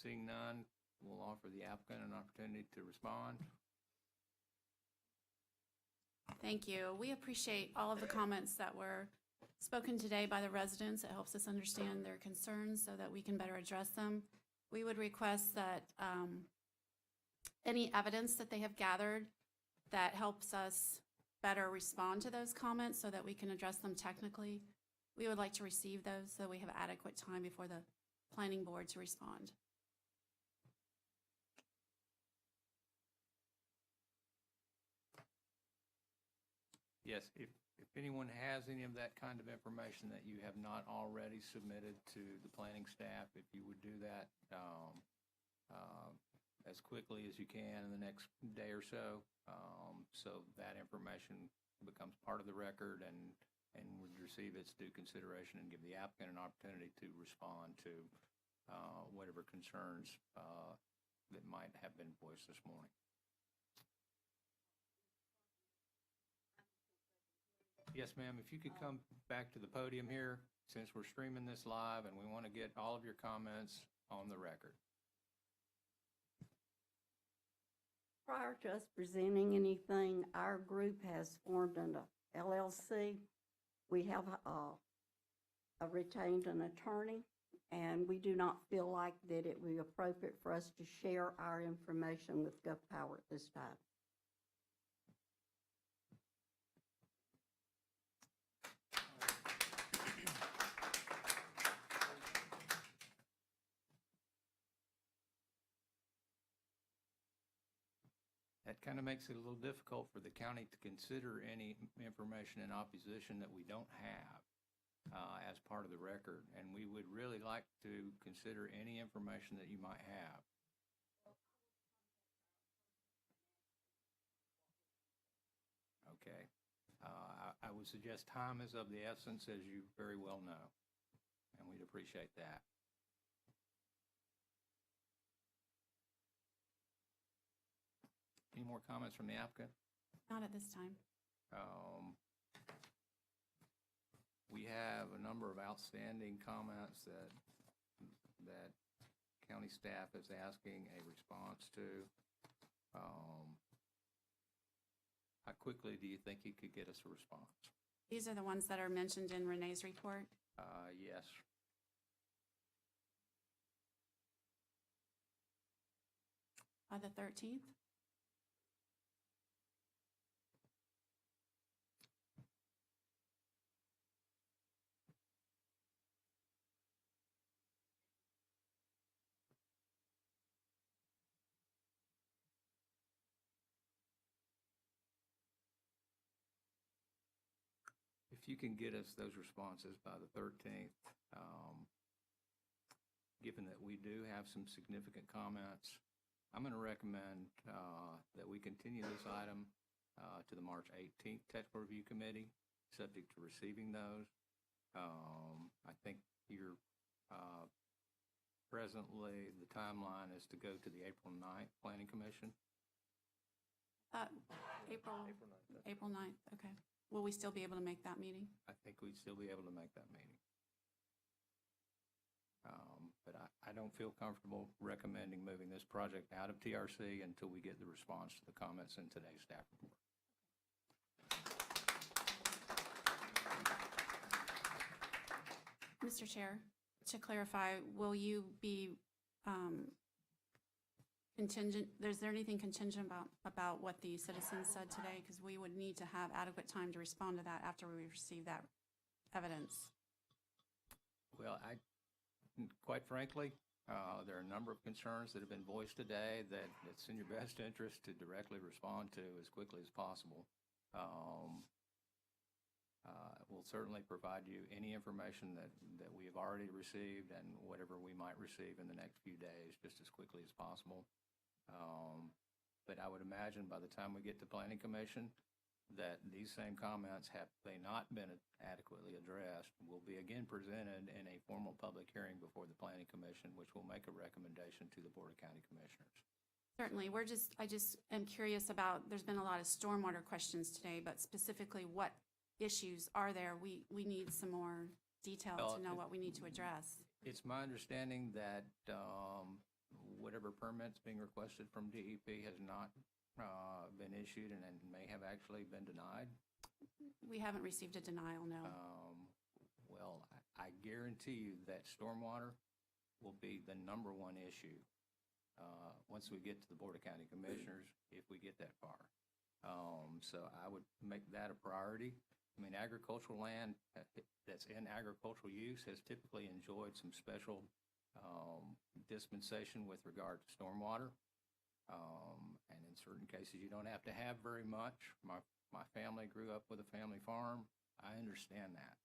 Seeing none, we'll offer the applicant an opportunity to respond. Thank you. We appreciate all of the comments that were spoken today by the residents. It helps us understand their concerns so that we can better address them. We would request that any evidence that they have gathered that helps us better respond to those comments so that we can address them technically, we would like to receive those so we have adequate time before the planning board to respond. Yes, if anyone has any of that kind of information that you have not already submitted to the planning staff, if you would do that as quickly as you can in the next day or so, so that information becomes part of the record and would receive its due consideration and give the applicant an opportunity to respond to whatever concerns that might have been voiced this morning. Yes, ma'am, if you could come back to the podium here, since we're streaming this live and we want to get all of your comments on the record. Prior to us presenting anything, our group has formed an LLC. We have retained an attorney, and we do not feel like that it would be appropriate for us to share our information with GovPower at this time. That kind of makes it a little difficult for the county to consider any information in opposition that we don't have as part of the record. And we would really like to consider any information that you might have. Okay. I would suggest time is of the essence, as you very well know, and we'd appreciate that. Any more comments from the applicant? Not at this time. We have a number of outstanding comments that county staff is asking a response to. How quickly do you think you could get us a response? These are the ones that are mentioned in Renee's report. Yes. By the 13th? If you can get us those responses by the 13th, given that we do have some significant comments, I'm going to recommend that we continue this item to the March 18th Technical Review Committee, subject to receiving those. I think you're presently, the timeline is to go to the April 9th Planning Commission. April 9th, okay. Will we still be able to make that meeting? I think we'd still be able to make that meeting. But I don't feel comfortable recommending moving this project out of TRC until we get the response to the comments in today's staff report. Mr. Chair, to clarify, will you be contingent, is there anything contingent about what the citizens said today? Because we would need to have adequate time to respond to that after we receive that evidence. Well, quite frankly, there are a number of concerns that have been voiced today that it's in your best interest to directly respond to as quickly as possible. We'll certainly provide you any information that we have already received and whatever we might receive in the next few days, just as quickly as possible. But I would imagine by the time we get to Planning Commission, that these same comments, have they not been adequately addressed, will be again presented in a formal public hearing before the Planning Commission, which will make a recommendation to the Board of County Commissioners. Certainly, I just am curious about, there's been a lot of stormwater questions today, but specifically what issues are there? We need some more detail to know what we need to address. It's my understanding that whatever permits being requested from DEP has not been issued and may have actually been denied. We haven't received a denial, no. Well, I guarantee you that stormwater will be the number one issue once we get to the Board of County Commissioners, if we get that far. So I would make that a priority. I mean, agricultural land that's in agricultural use has typically enjoyed some special dispensation with regard to stormwater. And in certain cases, you don't have to have very much. My family grew up with a family farm. I understand that.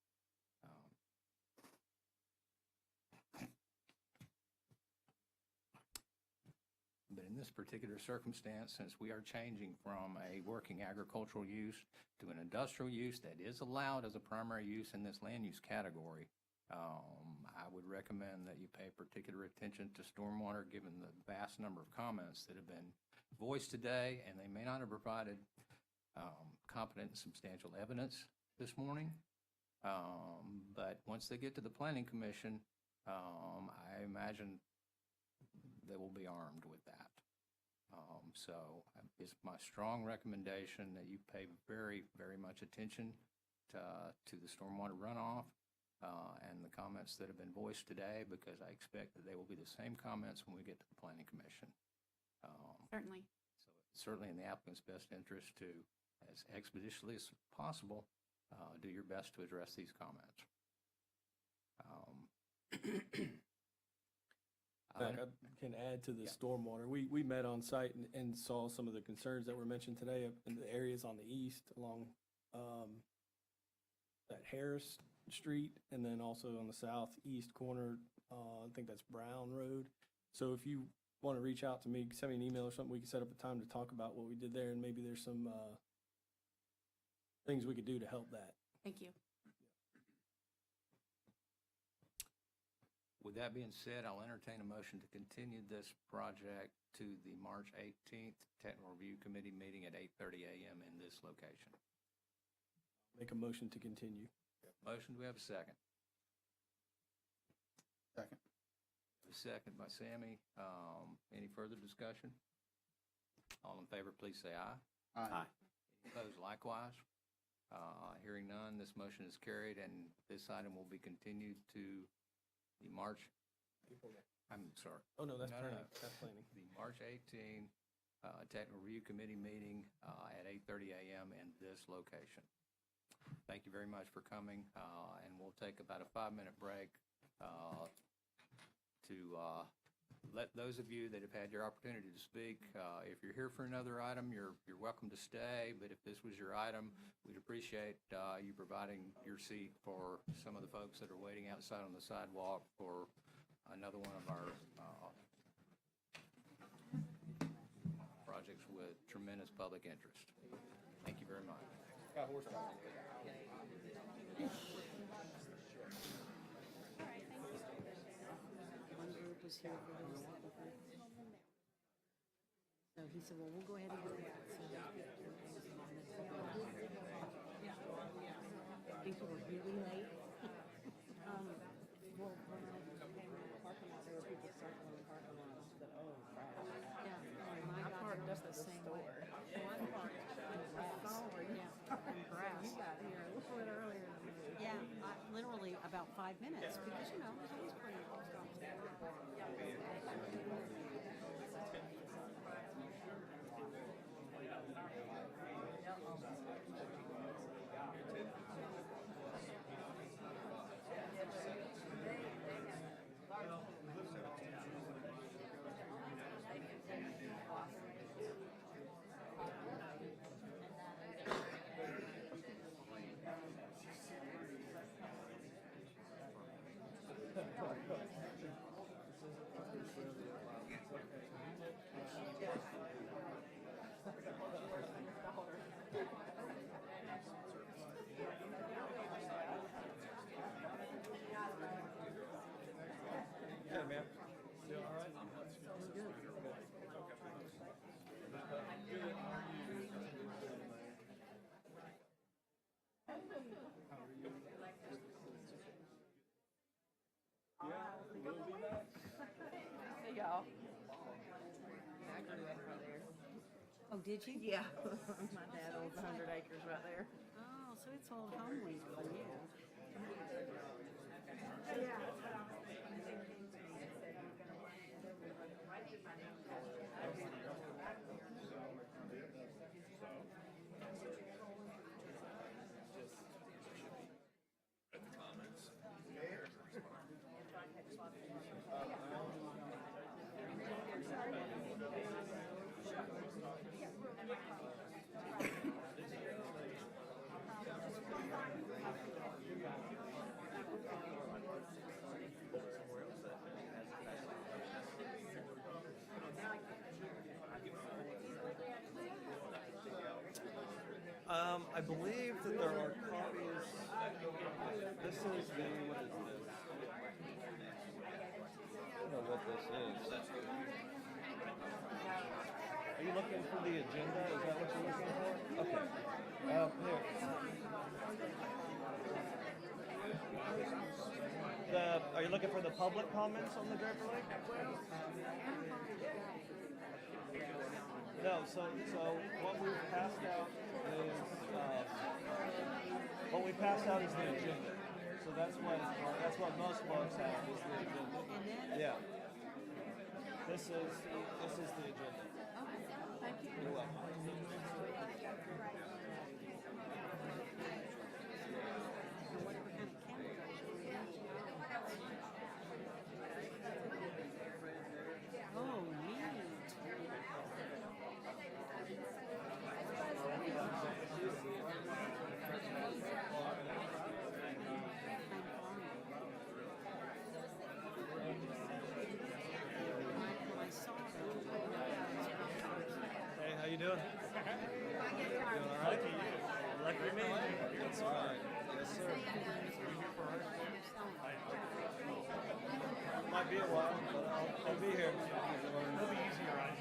But in this particular circumstance, since we are changing from a working agricultural use to an industrial use that is allowed as a primary use in this land use category, I would recommend that you pay particular attention to stormwater, given the vast number of comments that have been voiced today, and they may not have provided competent and substantial evidence this morning. But once they get to the Planning Commission, I imagine they will be armed with that. So it's my strong recommendation that you pay very, very much attention to the stormwater runoff and the comments that have been voiced today, because I expect that they will be the same comments when we get to the Planning Commission. Certainly. So it's certainly in the applicant's best interest to, as expeditiously as possible, do your best to address these comments. I can add to the stormwater. We met on site and saw some of the concerns that were mentioned today in the areas on the east along that Harris Street, and then also on the southeast corner, I think that's Brown Road. So if you want to reach out to me, send me an email or something, we can set up a time to talk about what we did there, and maybe there's some things we could do to help that. Thank you. With that being said, I'll entertain a motion to continue this project to the March 18th Technical Review Committee meeting at 8:30 a.m. in this location. Make a motion to continue. Motion, do we have a second? Second. A second by Sammy. Any further discussion? All in favor, please say aye. Aye. Any opposed likewise? Hearing none, this motion is carried, and this item will be continued to the March, I'm sorry. Oh, no, that's No, planning. no. That's planning. The March 18 Technical Review Committee meeting at 8:30 a.m. in this location. Thank you very much for coming, and we'll take about a 5-minute break to let those of you that have had your opportunity to speak, if you're here for another item, you're welcome to stay, but if this was your item, we'd appreciate you providing your seat for some of the folks that are waiting outside on the sidewalk for another one of our projects with tremendous public interest. Thank you very much. So he said, well, we'll go ahead and do that. So people were really late. Well, when I came in the parking lot, there were people circling the parking lot. I said, oh, crap. Yeah, I parked up the same way. One parked in grass. Yeah, in grass. You got here a little bit earlier than me. Yeah, literally about 5 minutes, because, you know, it was always pretty Yeah, man. You all right? Hey, y'all. I grew up right there. Oh, did you? Yeah. My dad owns 100 acres right there. Oh, so it's old homeland for you. I believe that there are copies. This is the, what is this? I don't know what this is. Are you looking for the agenda? Is that what you're looking for? Okay. Here. Are you looking for the public comments on the Draper Lake? No, so what we've passed out is the agenda. So that's what most folks have is the agenda. Yeah. This is the agenda. Okay, thank you. You're welcome. Oh, neat. Hey, how you doing? Doing all right? Lucky me. That's right. Yes, sir. Might be a while, but I'll be here. It'll be easier, right?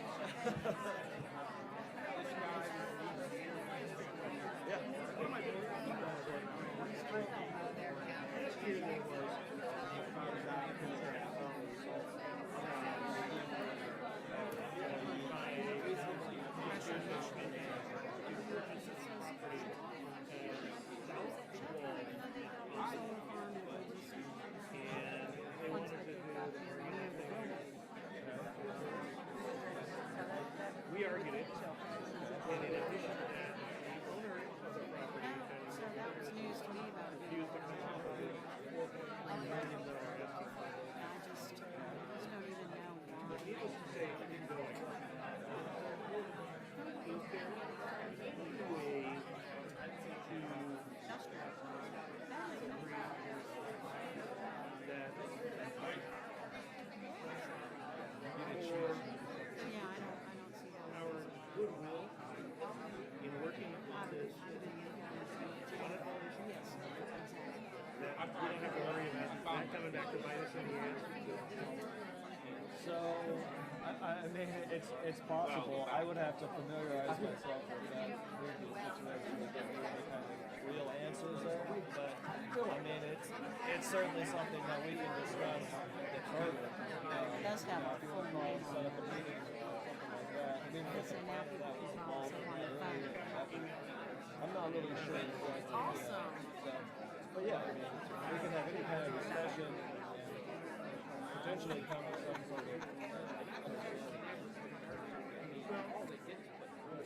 Yeah. What am I doing? We argued it, and in addition to that, the owner of the property So that was news to me about it. refused to come out with $4.9 million estimate. I just don't even know why. But needless to say, it didn't go anywhere. There's been two ways Yeah, I don't see that. our goodwill in working on this audit violation, Yes, exactly. that we don't have to worry about that coming back to bite us in the ass. So, I mean, it's possible. I would have to familiarize myself with that previous situation to get any kind of real answers there. But I mean, it's certainly something that we can discuss further. It does have a full name Set on up a it. meeting or something like that. I mean, It's a now that was involved in someone to find it. I'm not really sure exactly. Awesome. So, but yeah, I mean, we can have any kind of discussion and potentially come to some sort of.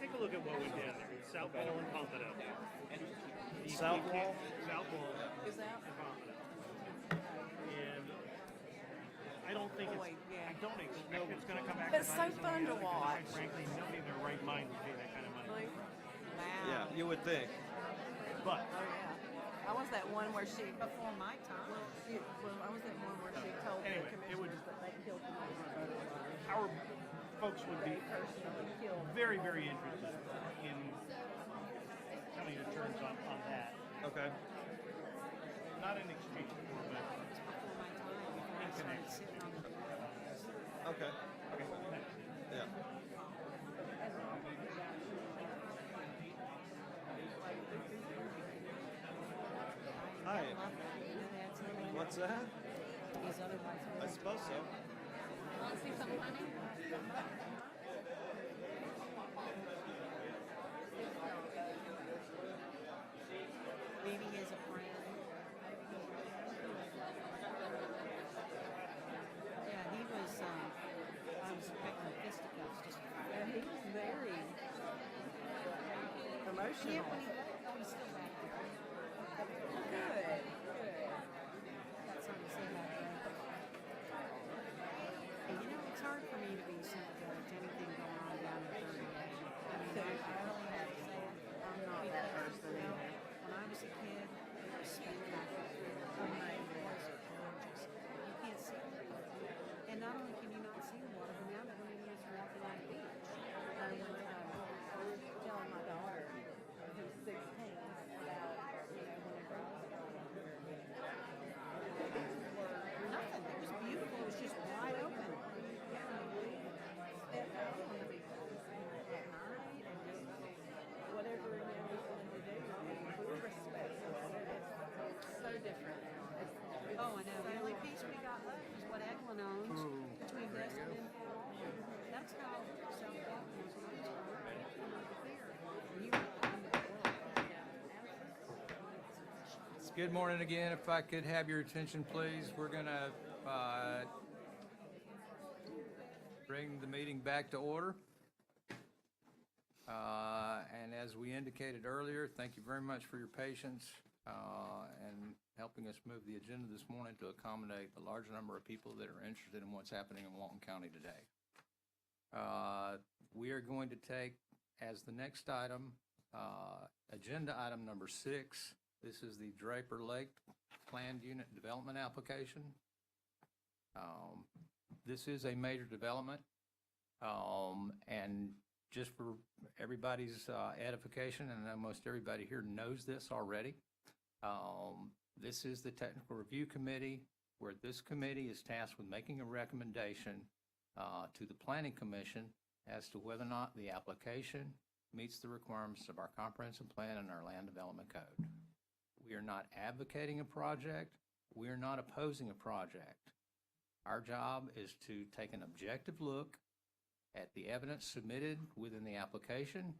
Take a look at what we did there, South Wall and Pompano. South Wall? South Wall Is that? and Pompano. And I don't think Boy, yeah. I don't expect it's gonna come back. It's to so bite us in fun the to ass, because watch. quite frankly, nobody in their right mind would pay that kind of money. Wow. Yeah, you would think. But Oh, yeah. I was that one where she, Before my time. well, I was that one where she told me our folks would be very, very interested in coming to terms on that. Okay. Not in exchange, but in connection. Okay. Yeah. Hi. What's that? I suppose so. Want to see something funny? Maybe he has a friend. Yeah, he was, I was expecting fisticuffs just. Yeah, he was very emotional. Yeah, when he was still back there. Good. Got something to say about that. And you know, it's hard for me to be sympathetic to anything going on down at 38. I mean, I really have to say it. I'm not that person either. When I was a kid, it was spectacular. Oh my boys are gorgeous. You can't see them. And not only can you not see the water, but now they're going to use walking on the beach. I was telling my daughter, who's 16, about, you know, when the girls got on here. Nothing. It was beautiful. It was just wide open. Stepped out on the beach at night and just whatever you know we wanted to do. We were respectful of it. It's so different now. Oh, I know. The only piece we got left is what Eglin owns between this and Behal. That's how South Boston was when I was growing up. And you were in the world. Good morning again. If I could have your attention, please. We're going to bring the meeting back to order. And as we indicated earlier, thank you very much for your patience and helping us move the agenda this morning to accommodate the large number of people that are interested in what's happening in Walton County today. We are going to take as the next item, agenda item number 6. This is the Draper Lake Planned Unit Development Application. This is a major development, and just for everybody's edification, and almost everybody here knows this already, this is the Technical Review Committee, where this committee is tasked with making a recommendation to the Planning Commission as to whether or not the application meets the requirements of our comprehensive plan and our land development code. We are not advocating a project. We are not opposing a project. Our job is to take an objective look at the evidence submitted within the application,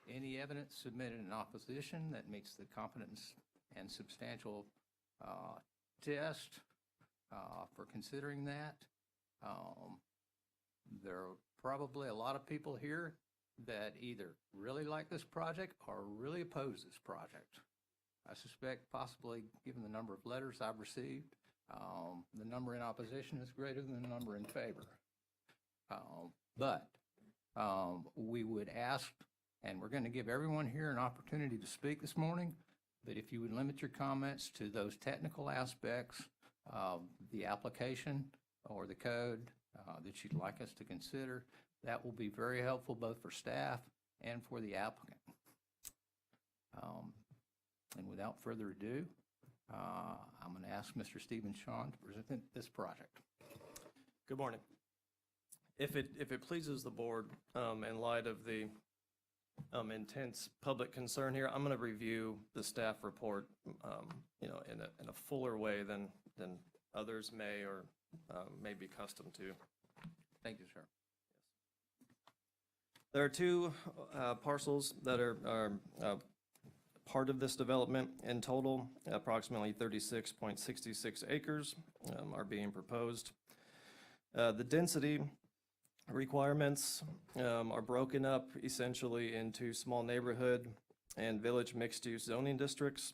any evidence submitted in opposition that meets the competence and substantial test for considering that. There are probably a lot of people here that either really like this project or really oppose this project. I suspect possibly, given the number of letters I've received, the number in opposition is greater than the number in favor. But we would ask, and we're going to give everyone here an opportunity to speak this morning, but if you would limit your comments to those technical aspects of the application or the code that you'd like us to consider, that will be very helpful both for staff and for the applicant. And without further ado, I'm going to ask Mr. Stephen Shawn to present this project. Good morning. If it pleases the board, in light of the intense public concern here, I'm going to review the staff report, in a fuller way than others may or may be accustomed to. Thank you, sir. There are two parcels that are part of this development. In total, approximately 36.66 acres are being proposed. The density requirements are broken up essentially into small neighborhood and village mixed-use zoning districts.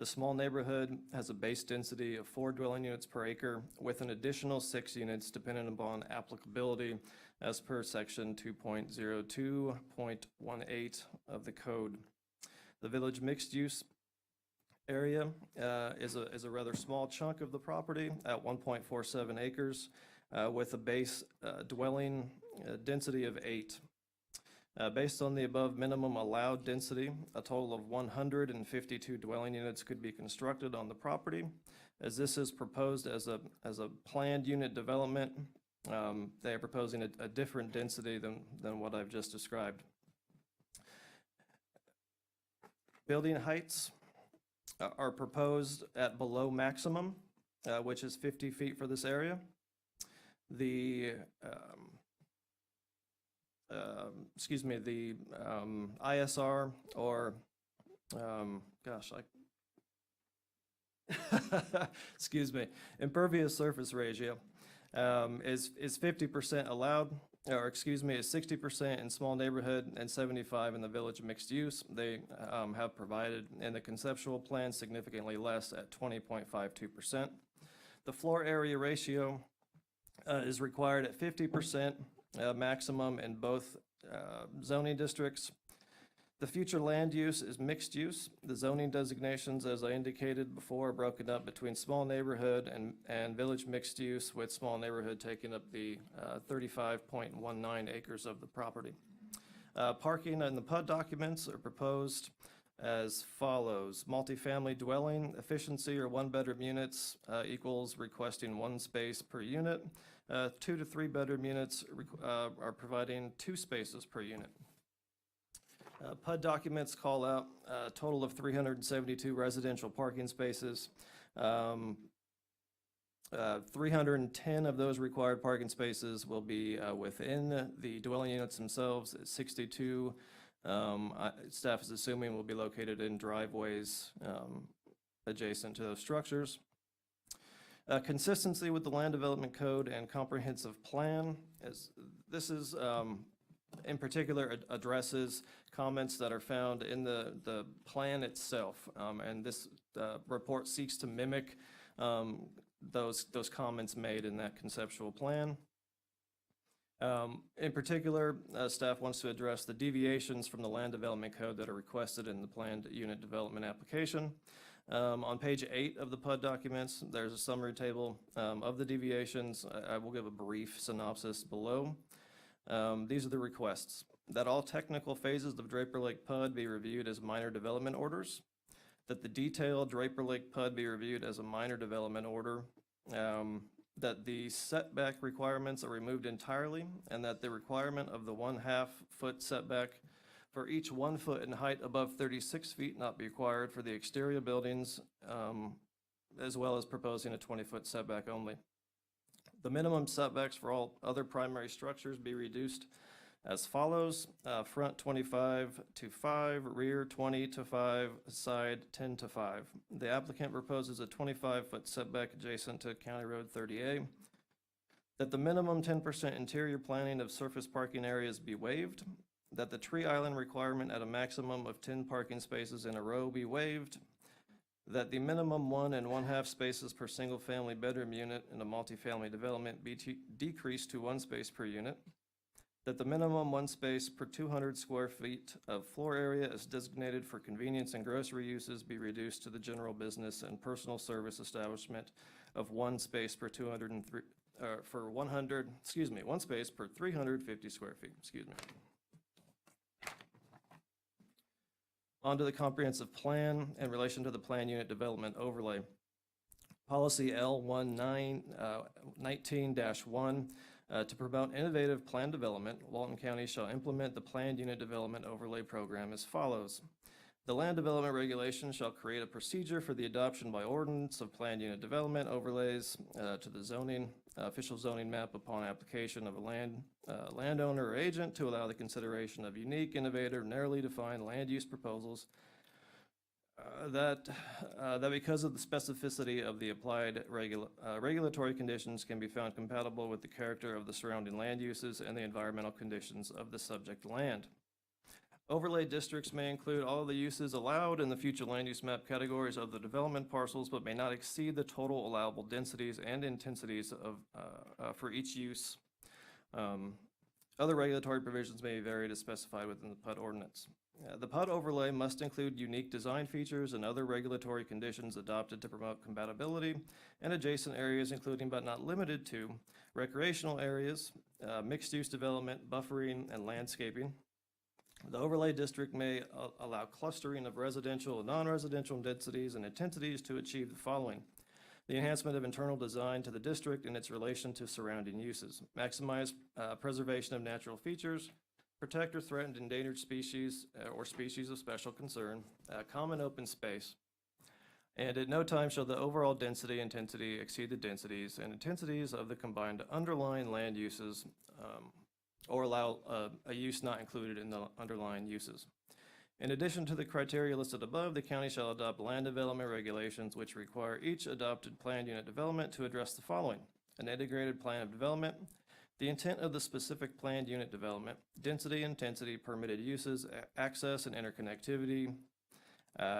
The small neighborhood has a base density of 4 dwelling units per acre with an additional 6 units dependent upon applicability as per section 2.02.18 of the code. The village mixed-use area is a rather small chunk of the property at 1.47 acres with a base dwelling density of 8. Based on the above minimum allowed density, a total of 152 dwelling units could be constructed on the property. As this is proposed as a planned unit development, they are proposing a different density than what I've just described. Building heights are proposed at below maximum, which is 50 feet for this area. The ISR, or impervious surface ratio is 50% allowed, or is 60% in small neighborhood and 75 in the village mixed use. They have provided in the conceptual plan significantly less at 20.52%. The floor area ratio is required at 50% maximum in both zoning districts. The future land use is mixed use. The zoning designations, as I indicated before, are broken up between small neighborhood and village mixed use, with small neighborhood taking up the 35.19 acres of the property. Parking in the PUD documents are proposed as follows. Multifamily dwelling efficiency, or 1-bedroom units, equals requesting 1 space per unit. 2 to 3 bedroom units are providing 2 spaces per unit. PUD documents call out a total of 372 residential parking spaces. 310 of those required parking spaces will be within the dwelling units themselves. 62, staff is assuming, will be located in driveways adjacent to those structures. Consistency with the Land Development Code and Comprehensive Plan. This is in particular addresses comments that are found in the plan itself, and this report seeks to mimic those comments made in that conceptual plan. In particular, staff wants to address the deviations from the Land Development Code that are requested in the planned unit development application. On page 8 of the PUD documents, there's a summary table of the deviations. I will give a brief synopsis below. These are the requests: that all technical phases of Draper Lake PUD be reviewed as minor development orders, that the detailed Draper Lake PUD be reviewed as a minor development order, that the setback requirements are removed entirely, and that the requirement of the 1/2 foot setback for each 1 foot in height above 36 feet not be required for the exterior buildings, as well as proposing a 20-foot setback only. The minimum setbacks for all other primary structures be reduced as follows: front 25 to 5, rear 20 to 5, side 10 to 5. The applicant proposes a 25-foot setback adjacent to County Road 30A. That the minimum 10% interior planning of surface parking areas be waived. That the tree island requirement at a maximum of 10 parking spaces in a row be waived. That the minimum 1 1/2 spaces per single-family bedroom unit in a multifamily development be decreased to 1 space per unit. That the minimum 1 space per 200 square feet of floor area as designated for convenience and grocery uses be reduced to the general business and personal service establishment of 1 space per 1 space per 350 square feet. On to the comprehensive plan in relation to the plan unit development overlay. Policy L19-1, to promote innovative plan development, Walton County shall implement the planned unit development overlay program as follows. The land development regulation shall create a procedure for the adoption by ordinance of planned unit development overlays to the official zoning map upon application of a landowner or agent to allow the consideration of unique, innovative, narrowly defined land use proposals that because of the specificity of the applied regulatory conditions can be found compatible with the character of the surrounding land uses and the environmental conditions of the subject land. Overlay districts may include all of the uses allowed in the future land use map categories of the development parcels, but may not exceed the total allowable densities and intensities of for each use Other regulatory provisions may be varied as specified within the PUD ordinance. The PUD overlay must include unique design features and other regulatory conditions adopted to promote compatibility and adjacent areas, including but not limited to recreational areas, mixed-use development, buffering, and landscaping. The overlay district may allow clustering of residential and non-residential densities and intensities to achieve the following: the enhancement of internal design to the district and its relation to surrounding uses, maximize preservation of natural features, protect or threatened endangered species or species of special concern, common open space, and at no time shall the overall density intensity exceed the densities and intensities of the combined underlying land uses or allow a use not included in the underlying uses. In addition to the criteria listed above, the county shall adopt land development regulations which require each adopted planned unit development to address the following: an integrated plan of development, the intent of the specific planned unit development, density, intensity, permitted uses, access and interconnectivity,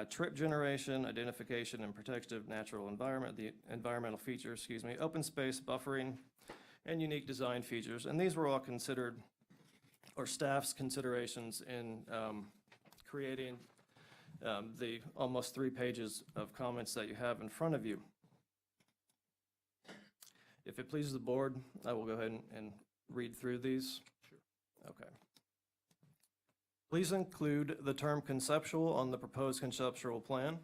trip generation, identification and protection of natural environment, the environmental features, open space, buffering, and unique design features. And these were all considered, or staff's considerations in creating the almost 3 pages of comments that you have in front of you. If it pleases the board, I will go ahead and read through these. Sure. Okay. Please include the term conceptual on the proposed conceptual plan.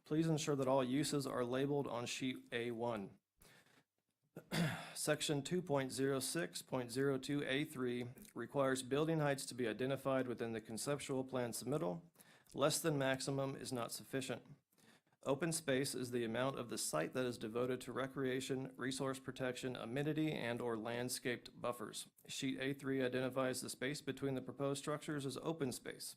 Please ensure that all uses are labeled on sheet A1. Section 2.06.02A3 requires building heights to be identified within the conceptual plan submittal. Less than maximum is not sufficient. Open space is the amount of the site that is devoted to recreation, resource protection, amenity, and/or landscaped buffers. Sheet A3 identifies the space between the proposed structures as open space.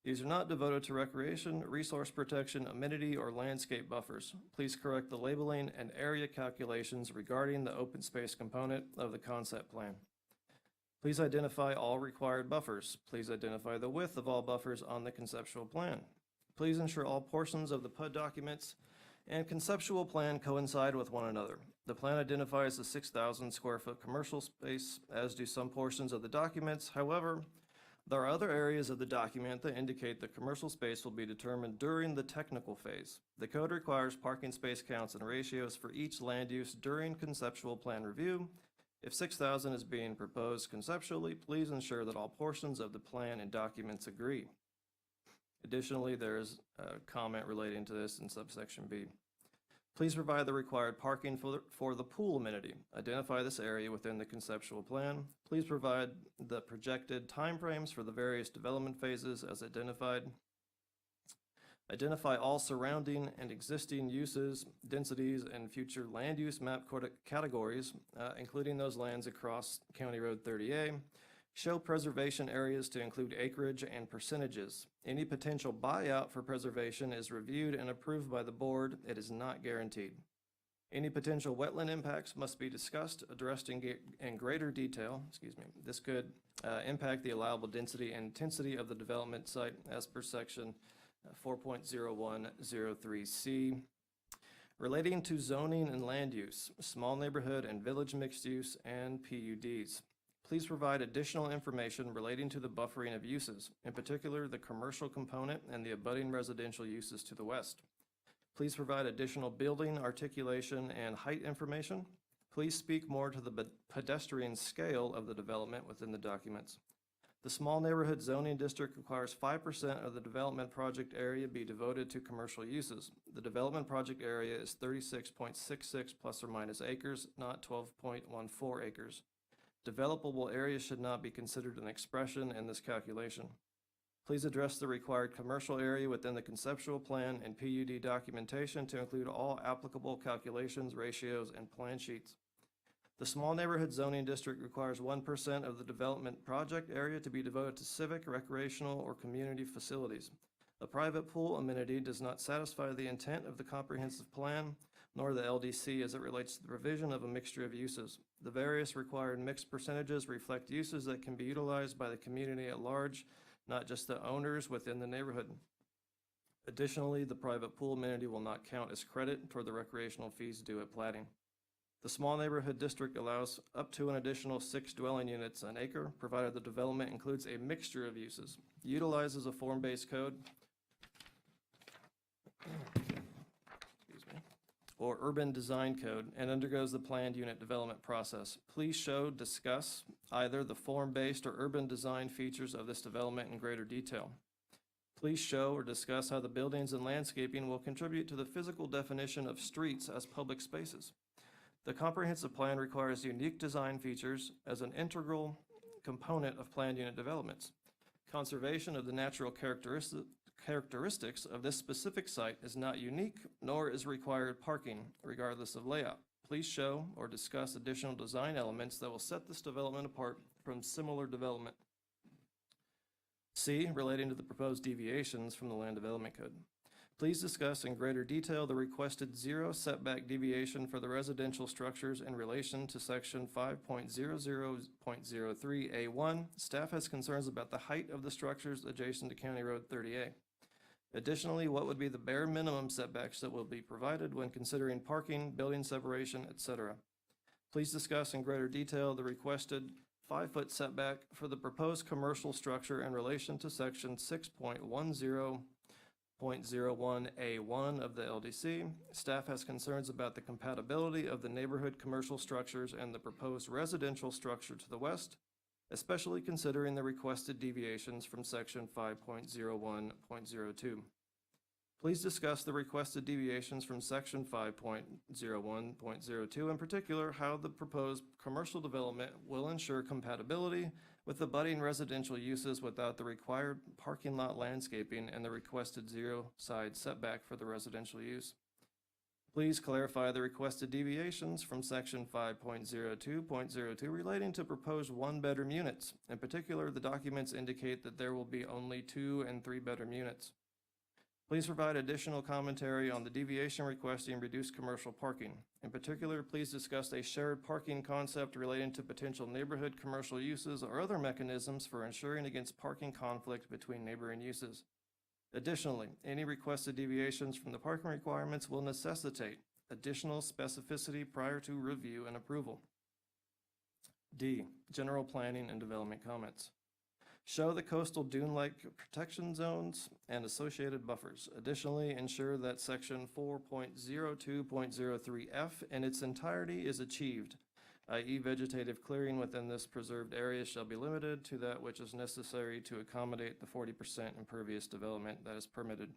These are not devoted to recreation, resource protection, amenity, or landscape buffers. Please correct the labeling and area calculations regarding the open space component of the concept plan. Please identify all required buffers. Please identify the width of all buffers on the conceptual plan. Please ensure all portions of the PUD documents and conceptual plan coincide with one another. The plan identifies the 6,000 square foot commercial space, as do some portions of the documents. However, there are other areas of the document that indicate the commercial space will be determined during the technical phase. The code requires parking space counts and ratios for each land use during conceptual plan review. If 6,000 is being proposed conceptually, please ensure that all portions of the plan and documents agree. Additionally, there is a comment relating to this in subsection B. Please provide the required parking for the pool amenity. Identify this area within the conceptual plan. Please provide the projected timeframes for the various development phases as identified. Identify all surrounding and existing uses, densities, and future land use map categories, including those lands across County Road 30A. Show preservation areas to include acreage and percentages. Any potential buyout for preservation is reviewed and approved by the board. It is not guaranteed. Any potential wetland impacts must be discussed, addressed in greater detail. This could impact the allowable density and intensity of the development site as per section 4.0103C. Relating to zoning and land use, small neighborhood and village mixed use, and PUDs. Please provide additional information relating to the buffering of uses, in particular the commercial component and the abutting residential uses to the west. Please provide additional building, articulation, and height information. Please speak more to the pedestrian scale of the development within the documents. The small neighborhood zoning district requires 5% of the development project area be devoted to commercial uses. The development project area is 36.66 plus or minus acres, not 12.14 acres. Developable areas should not be considered an expression in this calculation. Please address the required commercial area within the conceptual plan and PUD documentation to include all applicable calculations, ratios, and plan sheets. The small neighborhood zoning district requires 1% of the development project area to be devoted to civic, recreational, or community facilities. A private pool amenity does not satisfy the intent of the comprehensive plan, nor the LDC as it relates to the provision of a mixture of uses. The various required mixed percentages reflect uses that can be utilized by the community at large, not just the owners within the neighborhood. Additionally, the private pool amenity will not count as credit toward the recreational fees due at platting. The small neighborhood district allows up to an additional 6 dwelling units an acre, provided the development includes a mixture of uses, utilizes a form-based code, or urban design code, and undergoes the planned unit development process. Please discuss either the form-based or urban design features of this development in greater detail. Please show or discuss how the buildings and landscaping will contribute to the physical definition of streets as public spaces. The comprehensive plan requires unique design features as an integral component of planned unit developments. Conservation of the natural characteristics of this specific site is not unique, nor is required parking, regardless of layout. Please show or discuss additional design elements that will set this development apart from similar development. C, relating to the proposed deviations from the Land Development Code. Please discuss in greater detail the requested 0 setback deviation for the residential structures in relation to section 5.00.03A1. Staff has concerns about the height of the structures adjacent to County Road 30A. Additionally, what would be the bare minimum setbacks that will be provided when considering parking, building separation, etc. Please discuss in greater detail the requested 5-foot setback for the proposed commercial structure in relation to section 6.10.01A1 of the LDC. Staff has concerns about the compatibility of the neighborhood commercial structures and the proposed residential structure to the west, especially considering the requested deviations from section 5.01.02. Please discuss the requested deviations from section 5.01.02, in particular, how the proposed commercial development will ensure compatibility with the budding residential uses without the required parking lot landscaping and the requested 0 side setback for the residential use. Please clarify the requested deviations from section 5.02.02 relating to proposed 1-bedroom units. In particular, the documents indicate that there will be only 2 and 3-bedroom units. Please provide additional commentary on the deviation requesting reduced commercial parking. In particular, please discuss a shared parking concept relating to potential neighborhood commercial uses or other mechanisms for ensuring against parking conflict between neighboring uses. Additionally, any requested deviations from the parking requirements will necessitate additional specificity prior to review and approval. D, general planning and development comments. Show the coastal dune-like protection zones and associated buffers. Additionally, ensure that section 4.02.03F in its entirety is achieved, i.e. vegetative clearing within this preserved area shall be limited to that which is necessary to accommodate the 40% impervious development that is permitted.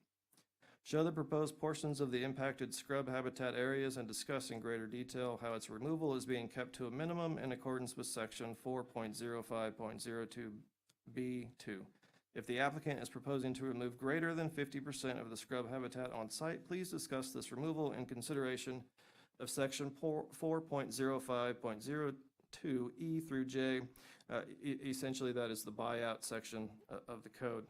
Show the proposed portions of the impacted scrub habitat areas and discuss in greater detail how its removal is being kept to a minimum in accordance with section 4.05.02B2. If the applicant is proposing to remove greater than 50% of the scrub habitat on site, please discuss this removal in consideration of section 4.05.02E through J. Essentially, that is the buyout section of the code.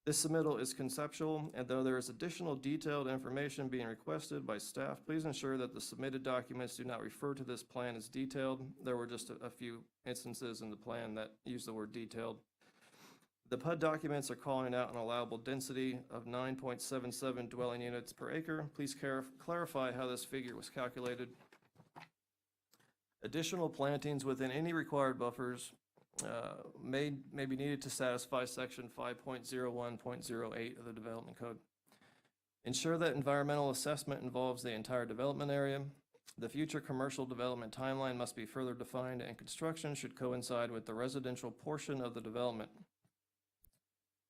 This submittal is conceptual, and though there is additional detailed information being requested by staff, please ensure that the submitted documents do not refer to this plan as detailed. There were just a few instances in the plan that use the word detailed. The PUD documents are calling out an allowable density of 9.77 dwelling units per acre. Please clarify how this figure was calculated. Additional plantings within any required buffers may be needed to satisfy section 5.01.08 of the Development Code. Ensure that environmental assessment involves the entire development area. The future commercial development timeline must be further defined, and construction should coincide with the residential portion of the development.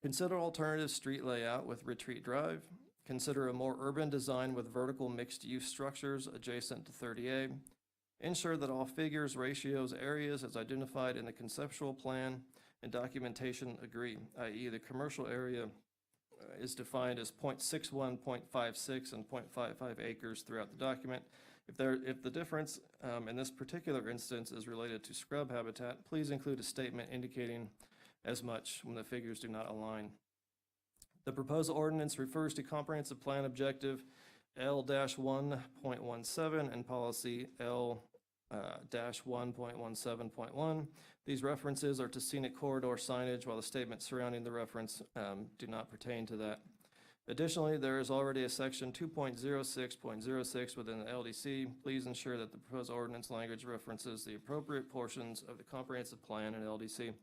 Consider alternative street layout with Retreat Drive. Consider a more urban design with vertical mixed-use structures adjacent to 30A. Ensure that all figures, ratios, areas as identified in the conceptual plan and documentation agree, i.e. the commercial area is defined as 0.61, 0.56, and 0.55 acres throughout the document. If the difference in this particular instance is related to scrub habitat, please include a statement indicating as much when the figures do not align. The proposed ordinance refers to comprehensive plan objective L-1.17 and policy L-1.17.1. These references are to scenic corridor signage, while the statements surrounding the reference do not pertain to that. Additionally, there is already a section 2.06.06 within the LDC. Please ensure that the proposed ordinance language references the appropriate portions of the comprehensive plan and LDC.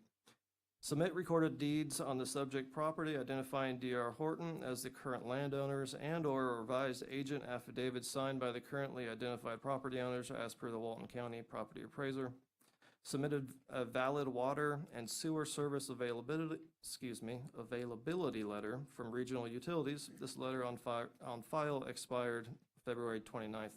Submit recorded deeds on the subject property identifying D.R. Horton as the current landowners and/or a revised agent affidavit signed by the currently identified property owners as per the Walton County property appraiser. Submitted a valid water and sewer service availability letter from Regional Utilities. This letter on file expired February 29th.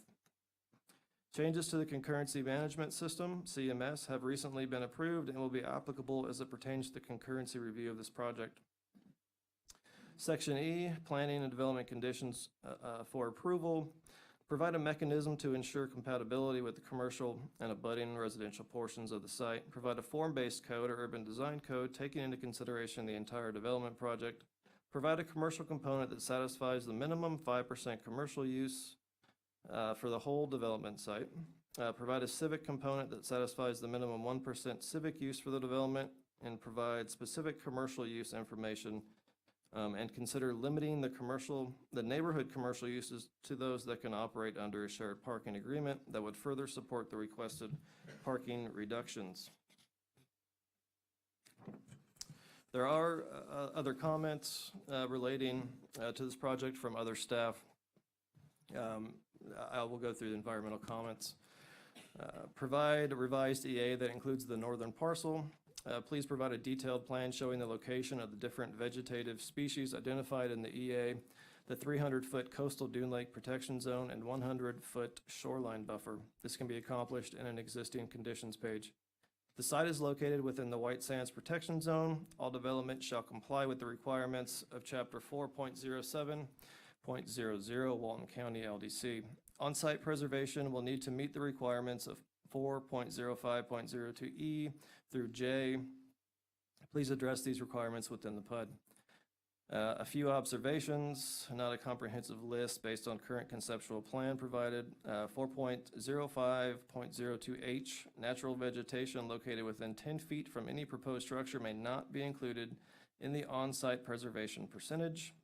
Changes to the concurrency management system, CMS, have recently been approved and will be applicable as it pertains to the concurrency review of this project. Section E, planning and development conditions for approval. Provide a mechanism to ensure compatibility with the commercial and abutting residential portions of the site. Provide a form-based code or urban design code taking into consideration the entire development project. Provide a commercial component that satisfies the minimum 5% commercial use for the whole development site. Provide a civic component that satisfies the minimum 1% civic use for the development, and provide specific commercial use information, and consider limiting the neighborhood commercial uses to those that can operate under a shared parking agreement that would further support the requested parking reductions. There are other comments relating to this project from other staff. I will go through the environmental comments. Provide a revised EA that includes the northern parcel. Please provide a detailed plan showing the location of the different vegetative species identified in the EA, the 300-foot coastal dune lake protection zone, and 100-foot shoreline buffer. This can be accomplished in an existing conditions page. The site is located within the White Sands Protection Zone. All development shall comply with the requirements of Chapter 4.07.00 Walton County LDC. On-site preservation will need to meet the requirements of 4.05.02E through J. Please address these requirements within the PUD. A few observations, not a comprehensive list based on current conceptual plan provided. 4.05.02H, natural vegetation located within 10 feet from any proposed structure may not be included in the on-site preservation percentage.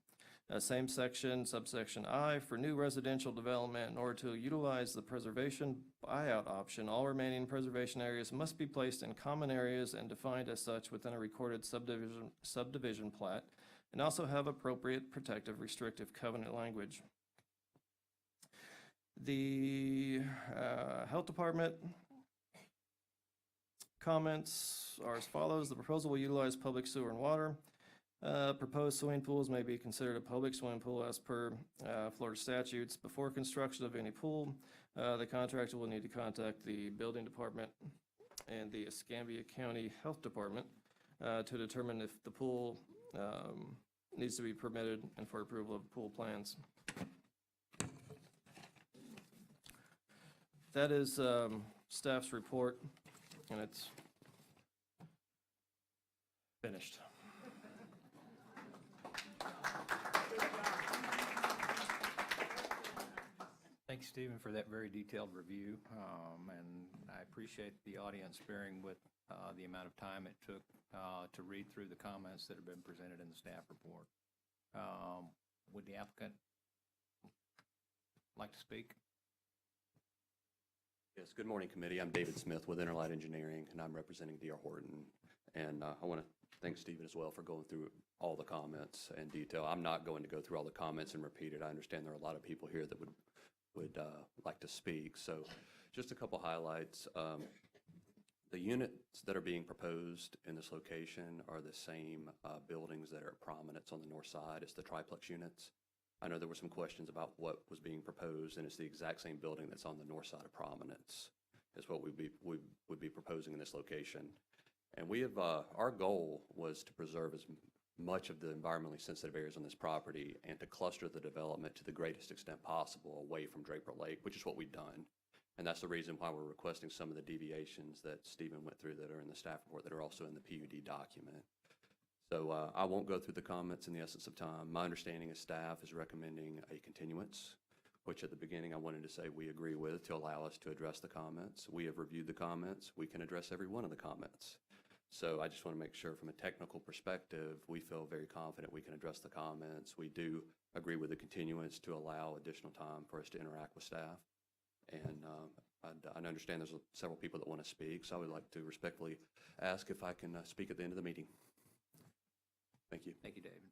Same section, subsection I, for new residential development, in order to utilize the preservation buyout option, all remaining preservation areas must be placed in common areas and defined as such within a recorded subdivision plat, and also have appropriate protective restrictive covenant language. The Health Department comments are as follows. The proposal will utilize public sewer and water. Proposed swimming pools may be considered a public swimming pool as per Florida statutes. Before construction of any pool, the contractor will need to contact the building department and the Escambia County Health Department to determine if the pool needs to be permitted and for approval of pool plans. That is staff's report, and it's finished. Thanks, Stephen, for that very detailed review, and I appreciate the audience bearing with the amount of time it took to read through the comments that have been presented in the staff report. Would the applicant like to speak? Yes, good morning, committee. I'm David Smith with Interlight Engineering, and I'm representing D.R. Horton. And I want to thank Stephen as well for going through all the comments in detail. I'm not going to go through all the comments and repeat it. I understand there are a lot of people here that would like to speak. So just a couple highlights. The units that are being proposed in this location are the same buildings that are at Prominence on the north side. It's the triplex units. I know there were some questions about what was being proposed, and it's the exact same building that's on the north side of Prominence is what we would be proposing in this location. And we have, our goal was to preserve as much of the environmentally sensitive areas on this property and to cluster the development to the greatest extent possible away from Draper Lake, which is what we've done. And that's the reason why we're requesting some of the deviations that Stephen went through that are in the staff report that are also in the PUD document. So I won't go through the comments in the essence of time. My understanding is staff is recommending a continuance, which at the beginning I wanted to say we agree with to allow us to address the comments. We have reviewed the comments. We can address every one of the comments. So I just want to make sure from a technical perspective, we feel very confident we can address the comments. We do agree with the continuance to allow additional time for us to interact with staff. And I understand there's several people that want to speak, so I would like to respectfully ask if I can speak at the end of the meeting. Thank you. Thank you, David.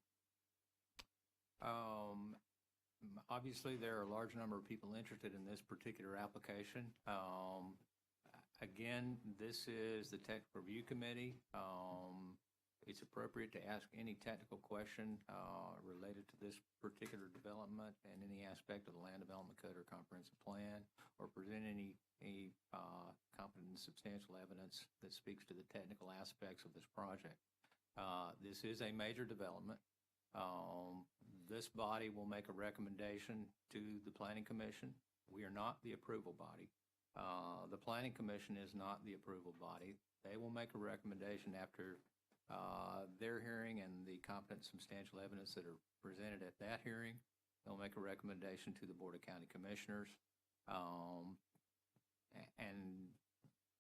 Obviously, there are a large number of people interested in this particular application. Again, this is the Technical Review Committee. It's appropriate to ask any technical question related to this particular development and any aspect of the Land Development Code or Comprehensive Plan, or present any competent and substantial evidence that speaks to the technical aspects of this project. This is a major development. This body will make a recommendation to the Planning Commission. We are not the approval body. The Planning Commission is not the approval body. They will make a recommendation after their hearing and the competent substantial evidence that are presented at that hearing. They'll make a recommendation to the Board of County Commissioners. And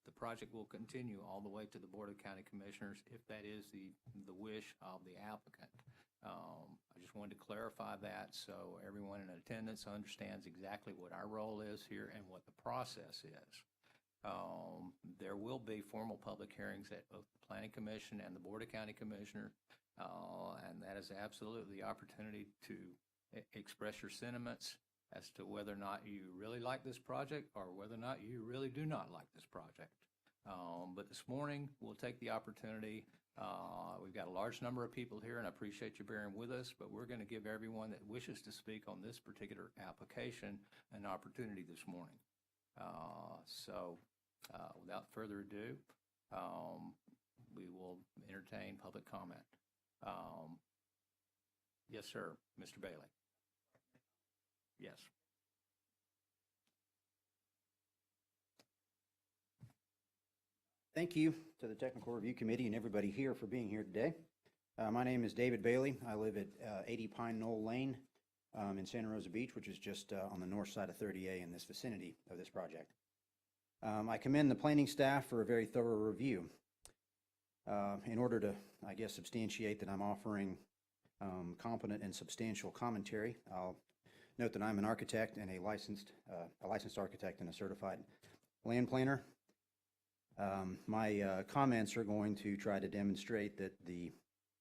the project will continue all the way to the Board of County Commissioners if that is the wish of the applicant. I just wanted to clarify that so everyone in attendance understands exactly what our role is here and what the process is. There will be formal public hearings at both the Planning Commission and the Board of County Commissioners, and that is absolutely the opportunity to express your sentiments as to whether or not you really like this project or whether or not you really do not like this project. But this morning, we'll take the opportunity. We've got a large number of people here, and I appreciate you bearing with us, but we're going to give everyone that wishes to speak on this particular application an opportunity this morning. So without further ado, we will entertain public comment. Yes, sir, Mr. Bailey. Yes. Thank you to the Technical Review Committee and everybody here for being here today. My name is David Bailey. I live at 80 Pine Knoll Lane in Santa Rosa Beach, which is just on the north side of 30A in this vicinity of this project. I commend the planning staff for a very thorough review. In order to, I guess, substantiate that I'm offering competent and substantial commentary, I'll note that I'm an architect and a licensed architect and a certified land planner. My comments are going to try to demonstrate that the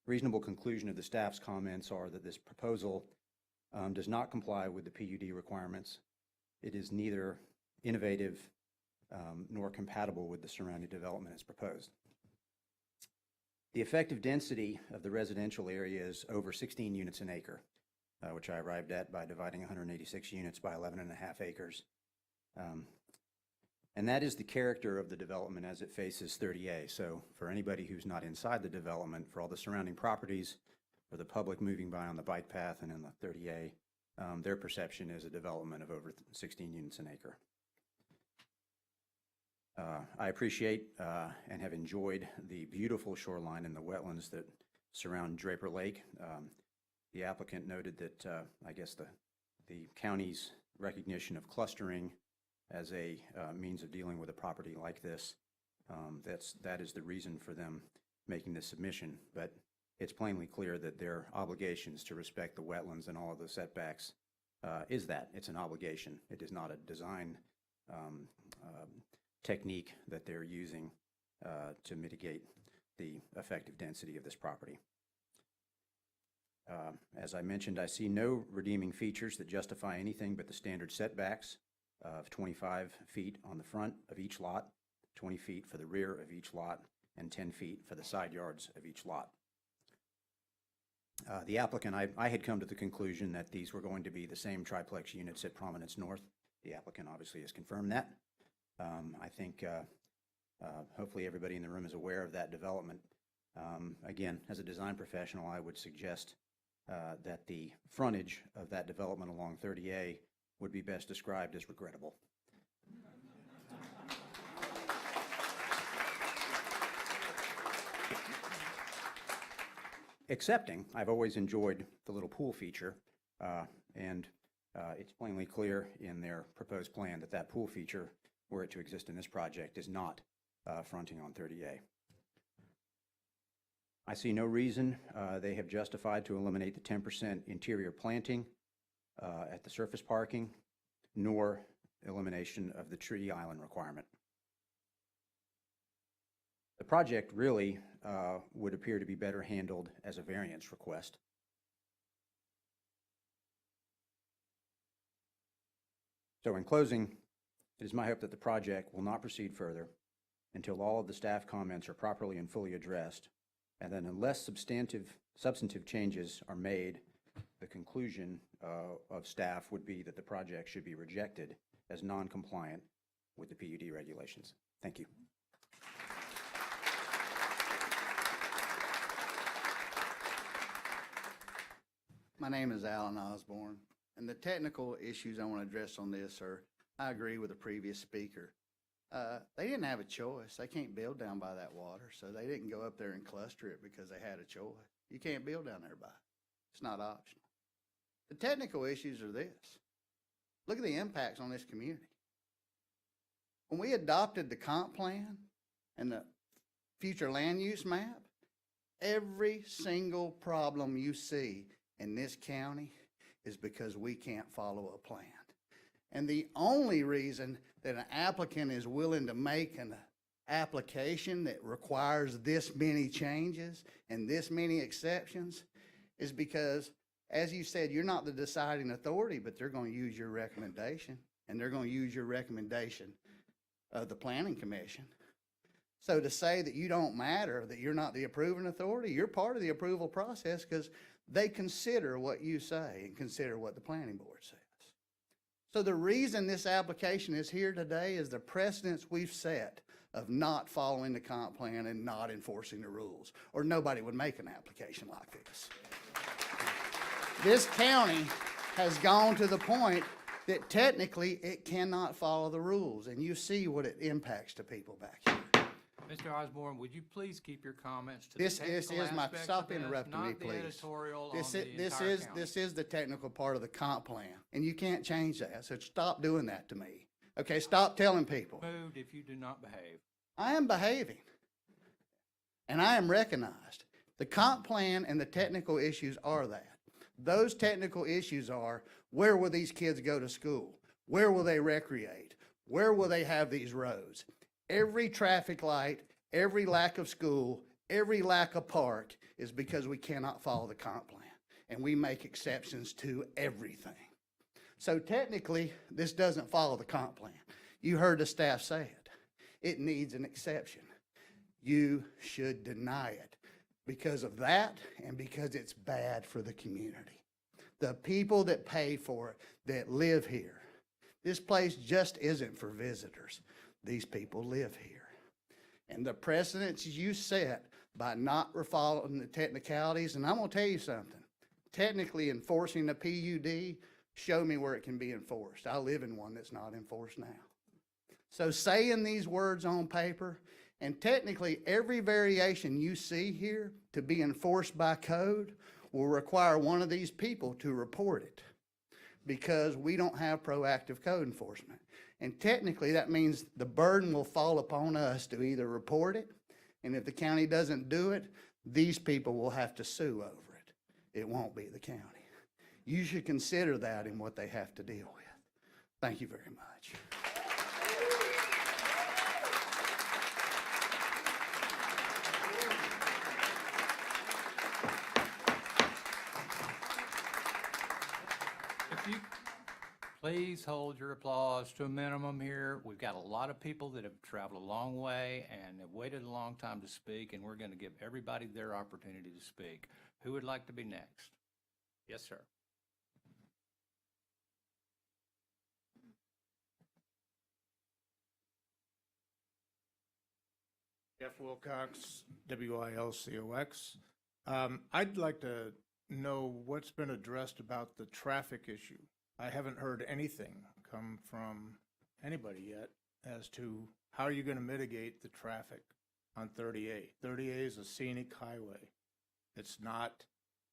reasonable conclusion of the staff's comments are that this proposal does not comply with the PUD requirements. It is neither innovative nor compatible with the surrounding development as proposed. The effective density of the residential area is over 16 units an acre, which I arrived at by dividing 186 units by 11.5 acres. And that is the character of the development as it faces 30A. So for anybody who's not inside the development, for all the surrounding properties, for the public moving by on the bike path and in the 30A, their perception is a development of over 16 units an acre. I appreciate and have enjoyed the beautiful shoreline and the wetlands that surround Draper Lake. The applicant noted that, I guess, the county's recognition of clustering as a means of dealing with a property like this, that is the reason for them making this submission. But it's plainly clear that their obligations to respect the wetlands and all of the setbacks is that. It's an obligation. It is not a design technique that they're using to mitigate the effective density of this property. As I mentioned, I see no redeeming features that justify anything but the standard setbacks of 25 feet on the front of each lot, 20 feet for the rear of each lot, and 10 feet for the side yards of each lot. The applicant, I had come to the conclusion that these were going to be the same triplex units at Prominence North. The applicant obviously has confirmed that. I think hopefully everybody in the room is aware of that development. Again, as a design professional, I would suggest that the frontage of that development along 30A would be best described as regrettable. Excepting, I've always enjoyed the little pool feature, and it's plainly clear in their proposed plan that that pool feature, were it to exist in this project, is not fronting on 30A. I see no reason they have justified to eliminate the 10% interior planting at the surface parking, nor elimination of the tree island requirement. The project really would appear to be better handled as a variance request. So in closing, it is my hope that the project will not proceed further until all of the staff comments are properly and fully addressed, and then unless substantive changes are made, the conclusion of staff would be that the project should be rejected as non-compliant with the PUD regulations. Thank you. My name is Alan Osborne, and the technical issues I want to address on this are, I agree with the previous speaker. They didn't have a choice. They can't build down by that water, so they didn't go up there and cluster it because they had a choice. You can't build down there by it. It's not optional. The technical issues are this. Look at the impacts on this community. When we adopted the comp plan and the future land use map, every single problem you see in this county is because we can't follow a plan. And the only reason that an applicant is willing to make an application that requires this many changes and this many exceptions is because, as you said, you're not the deciding authority, but they're going to use your recommendation, and they're going to use your recommendation of the Planning Commission. So to say that you don't matter, that you're not the approving authority, you're part of the approval process because they consider what you say and consider what the planning board says. So the reason this application is here today is the precedence we've set of not following the comp plan and not enforcing the rules, or nobody would make an application like this. This county has gone to the point that technically it cannot follow the rules, and you see what it impacts to people back here. Mr. Osborne, would you please keep your comments to the This technical is my, aspects stop of this, interrupting me, not the please. editorial on This the entire county? This is the technical part of the comp plan, and you can't change that, so stop doing that to me. Okay, stop telling people. Moved if you do not behave. I am behaving, and I am recognized. The comp plan and the technical issues are that. Those technical issues are, where will these kids go to school? Where will they recreate? Where will they have these roads? Every traffic light, every lack of school, every lack of park is because we cannot follow the comp plan, and we make exceptions to everything. So technically, this doesn't follow the comp plan. You heard the staff say it. It needs an exception. You should deny it because of that and because it's bad for the community. The people that pay for it, that live here. This place just isn't for visitors. These people live here. And the precedents you set by not following the technicalities, and I'm going to tell you something. Technically enforcing the PUD, show me where it can be enforced. I live in one that's not enforced now. So saying these words on paper, and technically every variation you see here to be enforced by code will require one of these people to report it because we don't have proactive code enforcement. And technically that means the burden will fall upon us to either report it, and if the county doesn't do it, these people will have to sue over it. It won't be the county. You should consider that in what they have to deal with. Thank you very much. If you please hold your applause to a minimum here. We've got a lot of people that have traveled a long way and have waited a long time to speak, and we're going to give everybody their opportunity to speak. Who would like to be next? Yes, sir. Jeff Wilcox, WILCOX. I'd like to know what's been addressed about the traffic issue. I haven't heard anything come from anybody yet as to how you're going to mitigate the traffic on 30A. 30A is a scenic highway. It's not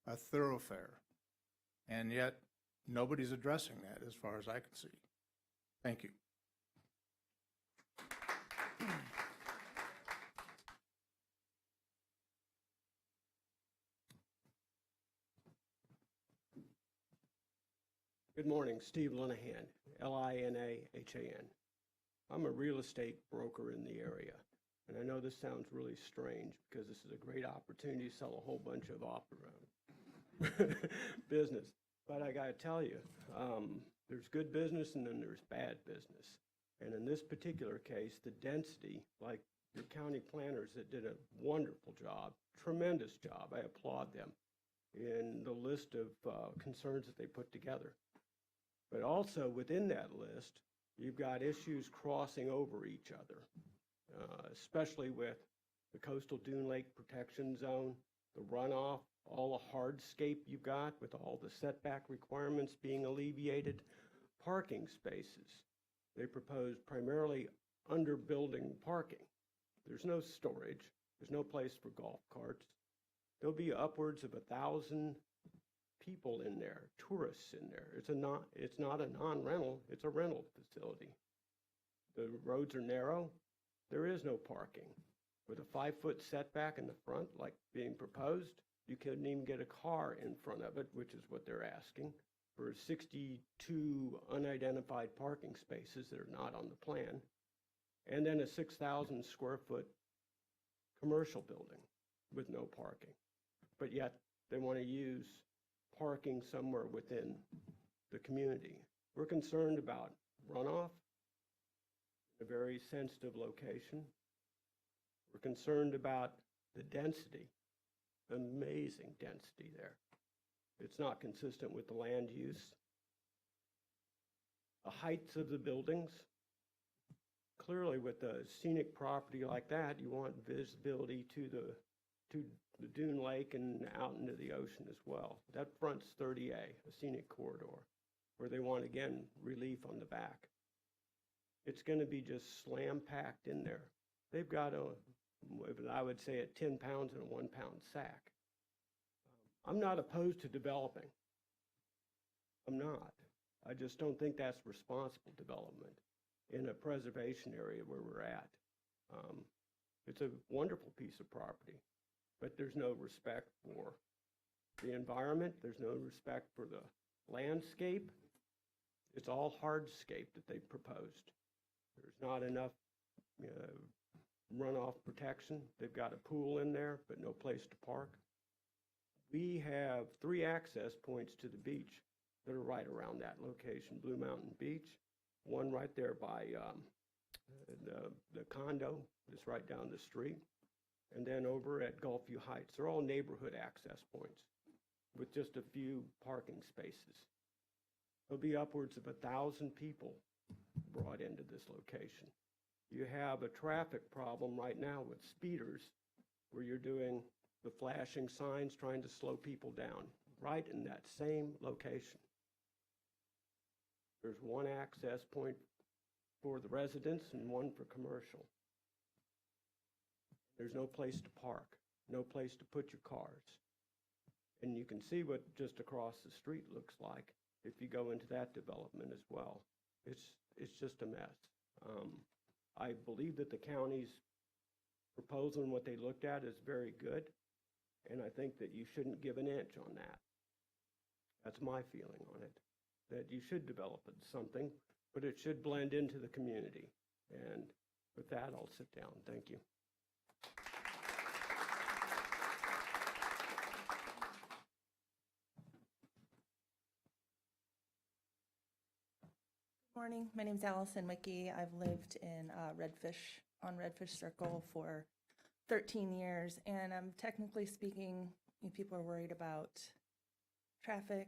a thoroughfare. And yet, nobody's addressing that as far as I can see. Thank you. Good morning, Steve Linehan, Linahan. I'm a real estate broker in the area, and I know this sounds really strange because this is a great opportunity to sell a whole bunch of business. But I gotta tell you, there's good business and then there's bad business. And in this particular case, the density, like your county planners that did a wonderful job, tremendous job, I applaud them in the list of concerns that they put together. But also within that list, you've got issues crossing over each other, especially with the coastal dune lake protection zone, the runoff, all the hardscape you've got with all the setback requirements being alleviated, parking spaces. They propose primarily under building parking. There's no storage. There's no place for golf carts. There'll be upwards of 1,000 people in there, tourists in there. It's not a non-rental, it's a rental facility. The roads are narrow. There is no parking. With a 5-foot setback in the front, like being proposed, you couldn't even get a car in front of it, which is what they're asking, for 62 unidentified parking spaces that are not on the plan, and then a 6,000 square foot commercial building with no parking. But yet they want to use parking somewhere within the community. We're concerned about runoff, a very sensitive location. We're concerned about the density, amazing density there. It's not consistent with the land use. The heights of the buildings, clearly with a scenic property like that, you want visibility to the dune lake and out into the ocean as well. That front's 30A, a scenic corridor, where they want, again, relief on the back. It's going to be just slam-packed in there. They've got I would say, 10 pounds in a 1-pound sack. I'm not opposed to developing. I'm not. I just don't think that's responsible development in a preservation area where we're at. It's a wonderful piece of property, but there's no respect for the environment. There's no respect for the landscape. It's all hardscape that they've proposed. There's not enough runoff protection. They've got a pool in there, but no place to park. We have 3 access points to the beach that are right around that location. Blue Mountain Beach, one right there by the condo that's right down the street, and then over at Gulfview Heights. They're all neighborhood access points with just a few parking spaces. There'll be upwards of 1,000 people brought into this location. You have a traffic problem right now with speeders where you're doing the flashing signs trying to slow people down right in that same location. There's one access point for the residents and one for commercial. There's no place to park, no place to put your cars. And you can see what just across the street looks like if you go into that development as well. It's just a mess. I believe that the county's proposal and what they looked at is very good, and I think that you shouldn't give an inch on that. That's my feeling on it, that you should develop something, but it should blend into the community. And with that, I'll sit down. Thank you. Morning, my name's Allison Wicke. I've lived in on Redfish Circle for 13 years, and technically speaking, people are worried about traffic.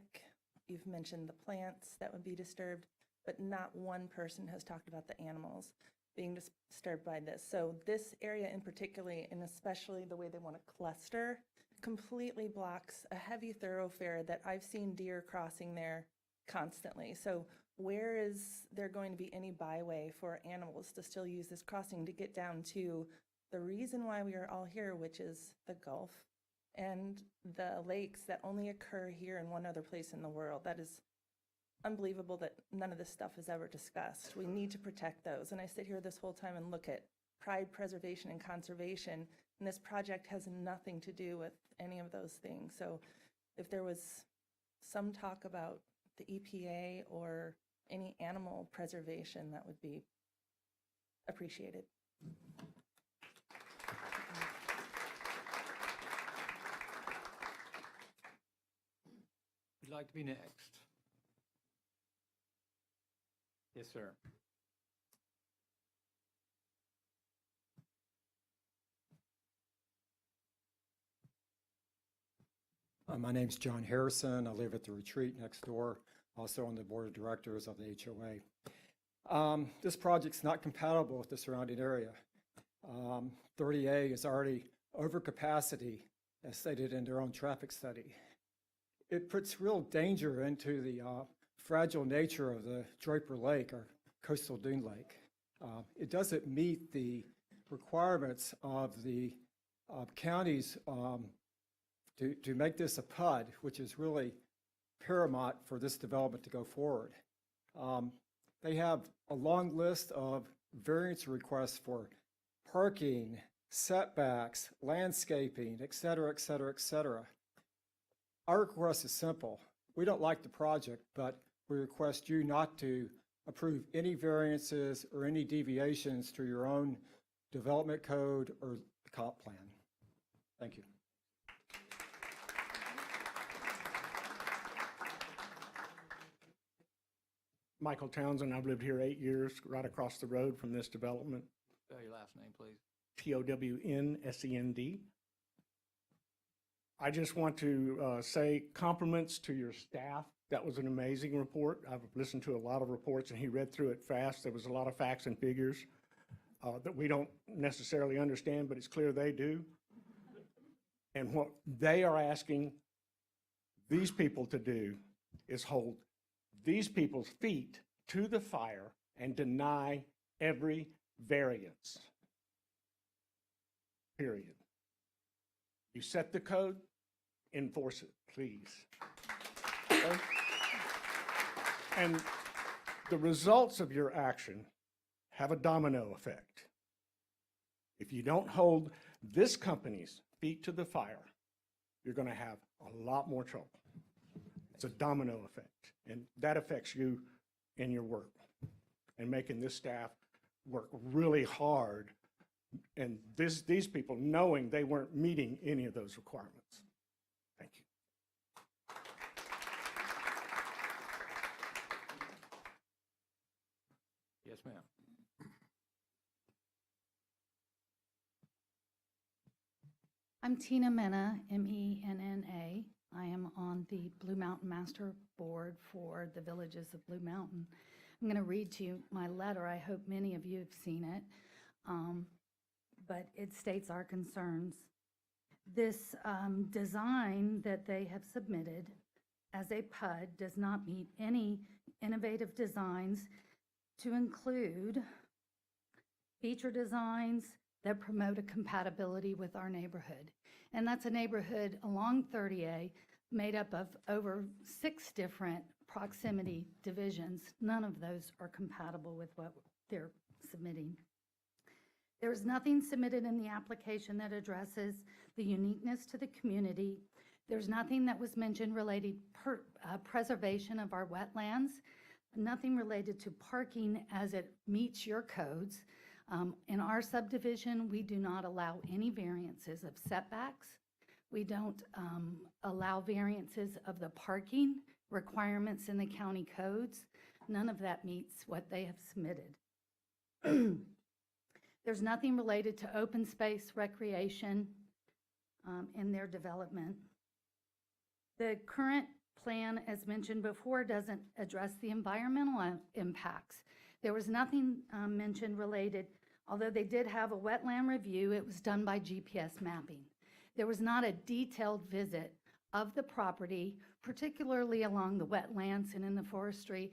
You've mentioned the plants that would be disturbed, but not one person has talked about the animals being disturbed by this. So this area in particular, and especially the way they want to cluster, completely blocks a heavy thoroughfare that I've seen deer crossing there constantly. So where is there going to be any byway for animals to still use this crossing to get down to the reason why we are all here, which is the Gulf and the lakes that only occur here in one other place in the world? That is unbelievable that none of this stuff is ever discussed. We need to protect those. And I sit here this whole time and look at pride, preservation, and conservation, and this project has nothing to do with any of those things. So if there was some talk about the EPA or any animal preservation, that would be appreciated. Would you like to be next? Yes, sir. My name's John Harrison. I live at the retreat next door, also on the board of directors of the HOA. This project's not compatible with the surrounding area. 30A is already over capacity, as stated in their own traffic study. It puts real danger into the fragile nature of the Draper Lake, or coastal dune lake. It doesn't meet the requirements of the counties to make this a PUD, which is really paramount for this development to go forward. They have a long list of variance requests for parking, setbacks, landscaping, et cetera, et cetera, et cetera. Our request is simple. We don't like the project, but we request you not to approve any variances or any deviations to your own development code or comp plan. Thank you. Michael Townsend, I've lived here 8 years, right across the road from this development. Spell your last name, please. Townsend. I just want to say compliments to your staff. That was an amazing report. I've listened to a lot of reports, and he read through it fast. There was a lot of facts and figures that we don't necessarily understand, but it's clear they do. And what they are asking these people to do is hold these people's feet to the fire and deny every variance. Period. You set the code, enforce it, please. Okay? And the results of your action have a domino effect. If you don't hold this company's feet to the fire, you're going to have a lot more trouble. It's a domino effect, and that affects you in your work and making this staff work really hard, and these people knowing they weren't meeting any of those requirements. Thank you. Yes, ma'am. I'm Tina Menna, M-E-N-N-A. I am on the Blue Mountain Master Board for the Villages of Blue Mountain. I'm going to read to you my letter. I hope many of you have seen it, but it states our concerns. This design that they have submitted as a PUD does not meet any innovative designs, to include feature designs that promote a compatibility with our neighborhood. And that's a neighborhood along 30A made up of over 6 different proximity divisions. None of those are compatible with what they're submitting. There is nothing submitted in the application that addresses the uniqueness to the community. There's nothing that was mentioned related preservation of our wetlands, nothing related to parking as it meets your codes. In our subdivision, we do not allow any variances of setbacks. We don't allow variances of the parking requirements in the county codes. None of that meets what they have submitted. There's nothing related to open space recreation in their development. The current plan, as mentioned before, doesn't address the environmental impacts. There was nothing mentioned related, although they did have a wetland review, it was done by GPS mapping. There was not a detailed visit of the property, particularly along the wetlands and in the forestry,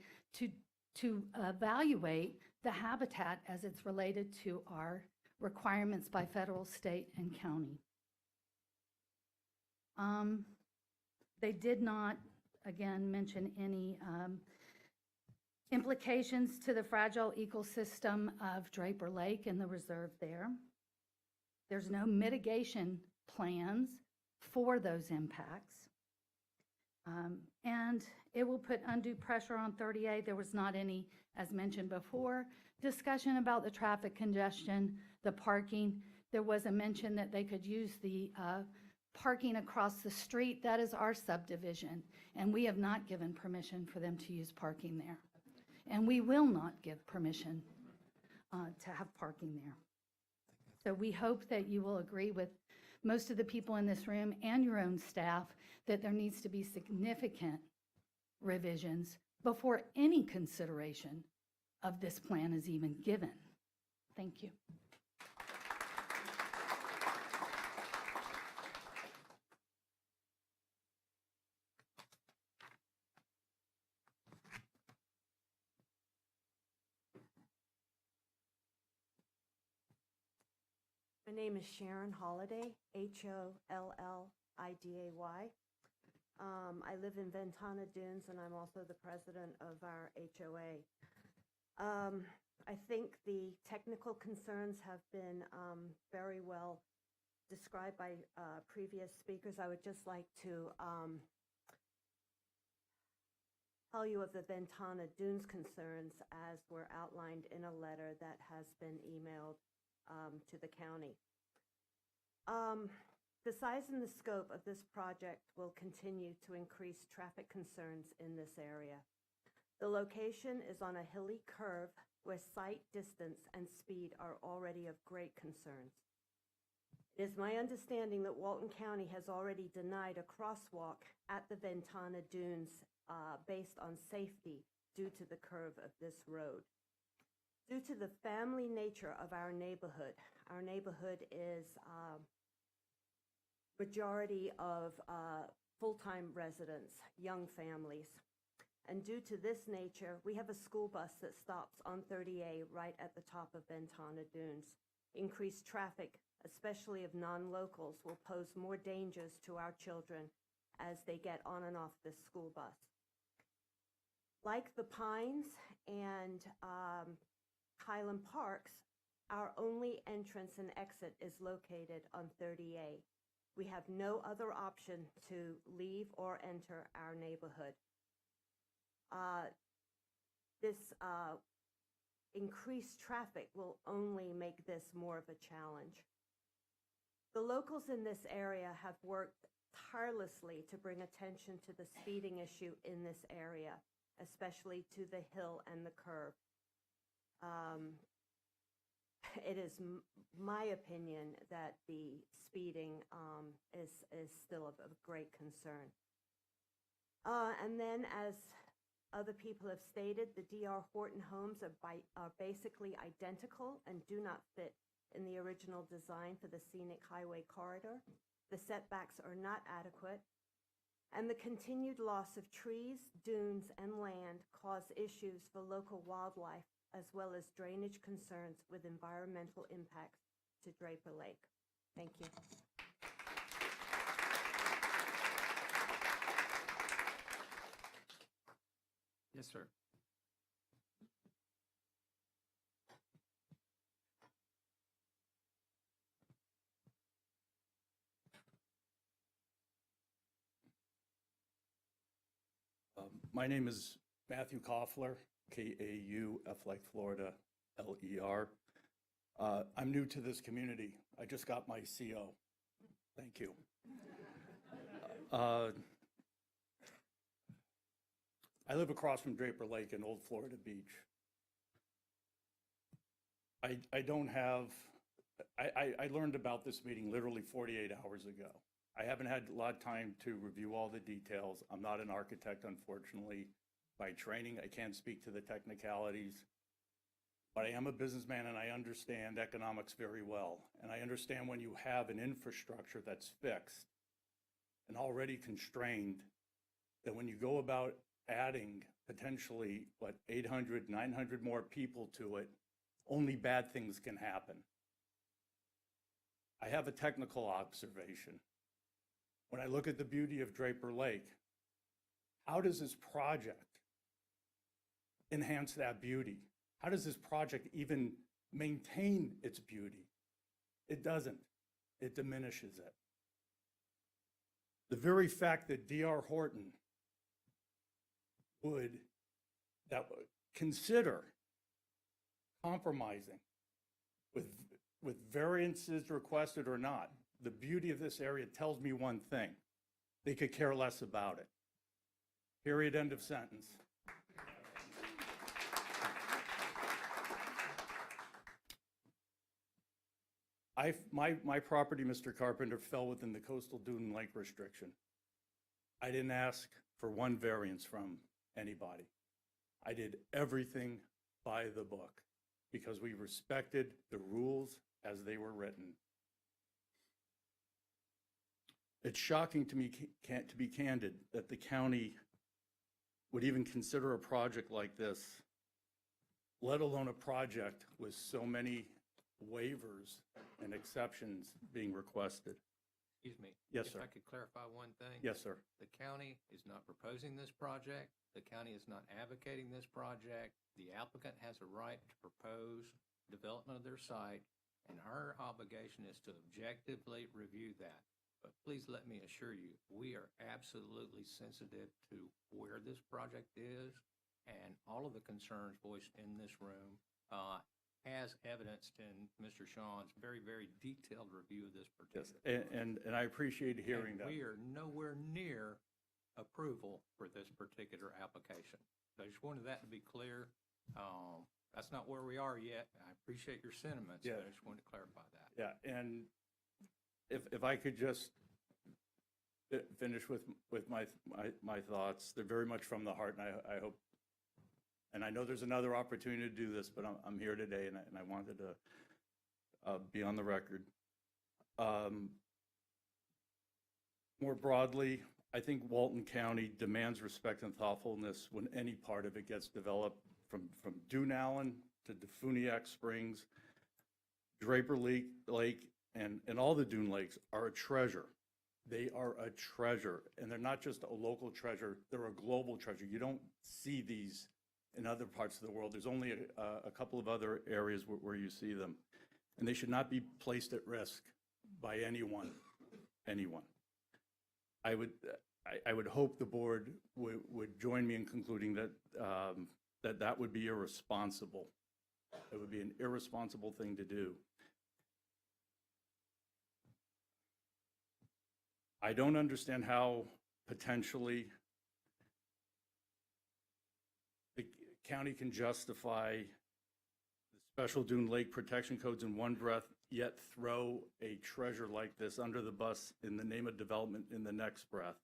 to evaluate the habitat as it's related to our requirements by federal, state, and county. They did not, again, mention any implications to the fragile ecosystem of Draper Lake and the reserve there. There's no mitigation plans for those impacts. And It will put undue pressure on 30A. There was not any, as mentioned before, discussion about the traffic congestion, the parking. There was a mention that they could use the parking across the street. That is our subdivision, and we have not given permission for them to use parking there. And we will not give permission to have parking there. So we hope that you will agree with most of the people in this room and your own staff that there needs to be significant revisions before any consideration of this plan is even given. Thank you. My name is Sharon Holliday, Holliday. I live in Ventana Dunes, and I'm also the president of our HOA. I think the technical concerns have been very well described by previous speakers. I would just like to tell you of the Ventana Dunes concerns as were outlined in a letter that has been emailed to the county. The size and the scope of this project will continue to increase traffic concerns in this area. The location is on a hilly curve where sight, distance, and speed are already of great concern. It is my understanding that Walton County has already denied a crosswalk at the Ventana Dunes based on safety due to the curve of this road. Due to the family nature of our neighborhood is majority of full-time residents, young families. And due to this nature, we have a school bus that stops on 30A right at the top of Ventana Dunes. Increased traffic, especially of non-locals, will pose more dangers to our children as they get on and off this school bus. Like the Pines and Highland Parks, our only entrance and exit is located on 30A. We have no other option to leave or enter our neighborhood. This increased traffic will only make this more of a challenge. The locals in this area have worked tirelessly to bring attention to the speeding issue in this area, especially to the hill and the curve. It is my opinion that the speeding is still of great concern. And then, as other people have stated, the D.R. Horton homes are basically identical and do not fit in the original design for the scenic highway corridor. The setbacks are not adequate, and the continued loss of trees, dunes, and land cause issues for local wildlife, as well as drainage concerns with environmental impacts to Draper Lake. Thank you. Yes, sir. My name is Matthew Koffler, K-A-U-F like Florida, L-E-R. I'm new to this community. I just got my CO. Thank you. I live across from Draper Lake in Old Florida Beach. I don't have, I learned about this meeting literally 48 hours ago. I haven't had a lot of time to review all the details. I'm not an architect, unfortunately. By training, I can't speak to the technicalities, but I am a businessman and I understand economics very well. And I understand when you have an infrastructure that's fixed and already constrained, that when you go about adding potentially, 800, 900 more people to it, only bad things can happen. I have a technical observation. When I look at the beauty of Draper Lake, how does this project enhance that beauty? How does this project even maintain its beauty? It doesn't. It diminishes it. The very fact that D.R. Horton would consider compromising with variances requested or not. The beauty of this area tells me one thing: they could care less about it. Period, end of sentence. My property, Mr. Carpenter, fell within the coastal dune lake restriction. I didn't ask for one variance from anybody. I did everything by the book because we respected the rules as they were written. It's shocking to me, to be candid, that the county would even consider a project like this, let alone a project with so many waivers and exceptions being requested. Excuse me. Yes, If sir. I could clarify one thing. Yes, sir. The county is not proposing this project. The county is not advocating this project. The applicant has a right to propose development of their site, and our obligation is to objectively review that. But please let me assure you, we are absolutely sensitive to where this project is and all of the concerns voiced in this room, as evidenced in Mr. Sean's very, very detailed review of this particular. And I appreciate hearing that. We are nowhere near approval for this particular application. So I just wanted that to be clear. That's not where we are yet. I appreciate your sentiments, but I just wanted to clarify that. Yeah, and if I could just finish with my thoughts, they're very much from the heart, and I hope, and I know there's another opportunity to do this, but I'm here today, and I wanted to be on the record. More broadly, I think Walton County demands respect and thoughtfulness when any part of it gets developed, from Dune Allen to Defuniak Springs, Draper Lake, and all the dune lakes are a treasure. They are a treasure, and they're not just a local treasure, they're a global treasure. You don't see these in other parts of the world. There's only a couple of other areas where you see them, and they should not be placed at risk by anyone. I would hope the board would join me in concluding that that would be irresponsible. It would be an irresponsible thing to do. I don't understand how potentially the county can justify the special dune lake protection codes in one breath, yet throw a treasure like this under the bus in the name of development in the next breath.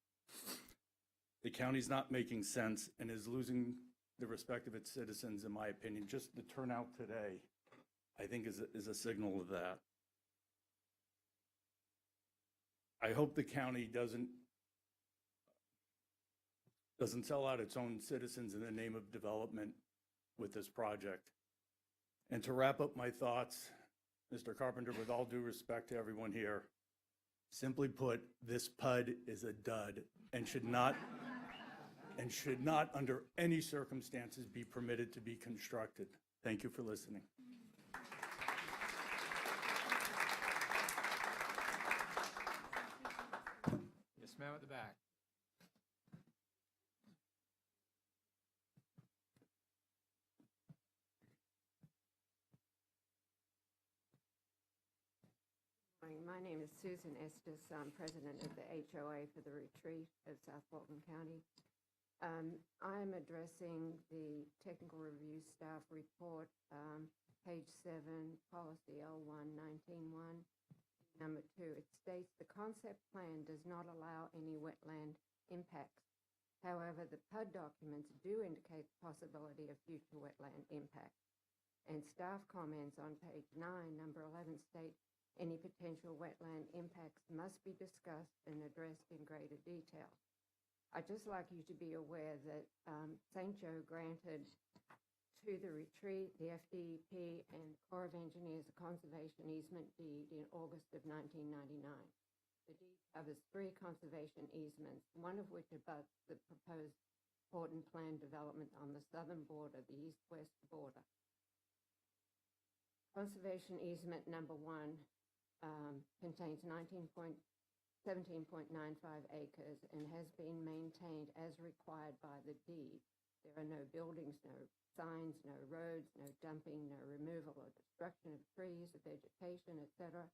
The county's not making sense and is losing the respect of its citizens, in my opinion. Just the turnout today, I think, is a signal of that. I hope the county doesn't sell out its own citizens in the name of development with this project. And to wrap up my thoughts, Mr. Carpenter, with all due respect to everyone here, simply put, this PUD is a dud and should not under any circumstances be permitted to be constructed. Thank you for listening. Yes, ma'am, at the back. My name is Susan Estes. I'm president of the HOA for the retreat of South Walton County. I'm addressing the technical review staff report, page 7, policy L1-19-1, number 2. It states the concept plan does not allow any wetland impacts. However, the PUD documents do indicate the possibility of future wetland impacts. And staff comments on page 9, number 11 state any potential wetland impacts must be discussed and addressed in greater detail. I'd just like you to be aware that St. Joe granted to the retreat, the FDEP, and Corps of Engineers a conservation easement deed in August of 1999. The deed covers 3 conservation easements, one of which abuts the proposed Horton Plan development on the southern border, the east-west border. Conservation easement number 1 contains 17.95 acres and has been maintained as required by the deed. There are no buildings, no signs, no roads, no dumping, no removal or destruction of trees, of vegetation, etc.,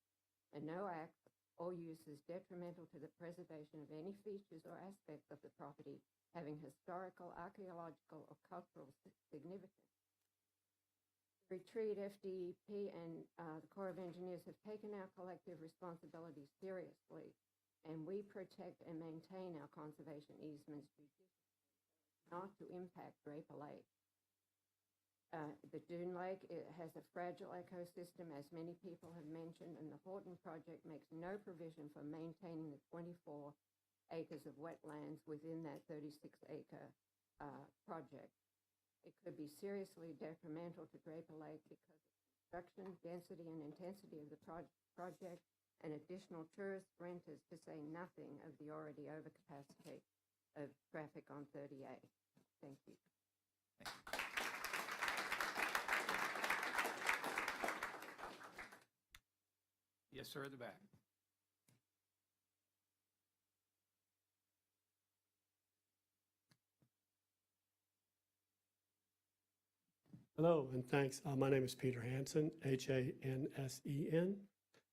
and no act or use is detrimental to the preservation of any features or aspects of the property having historical, archaeological, or cultural significance. The Retreat, FDEP, and the Corps of Engineers have taken our collective responsibility seriously, and we protect and maintain our conservation easements judiciously, not to impact Draper Lake. The Dune Lake, it has a fragile ecosystem, as many people have mentioned, and the Horton project makes no provision for maintaining the 24 acres of wetlands within that 36-acre project. It could be seriously detrimental to Draper Lake because of construction, density, and intensity of the project, and additional tourist renters, to say nothing of the already overcapacity of traffic on 38. Thank you. Yes, sir, at the back. Hello, and thanks. My name is Peter Hansen, Hansen,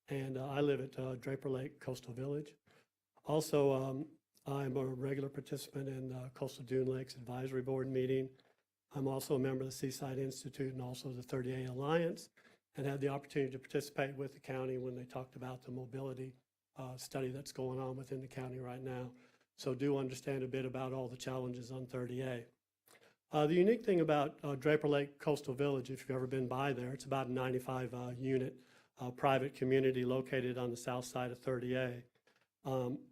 and I live at Draper Lake Coastal Village. Also, I'm a regular participant in the Coastal Dune Lakes Advisory Board meeting. I'm also a member of the Seaside Institute and also the 30A Alliance, and had the opportunity to participate with the county when they talked about the mobility study that's going on within the county right now. So do understand a bit about all the challenges on 30A. The unique thing about Draper Lake Coastal Village, if you've ever been by there, it's about a 95 unit private community located on the south side of 30A.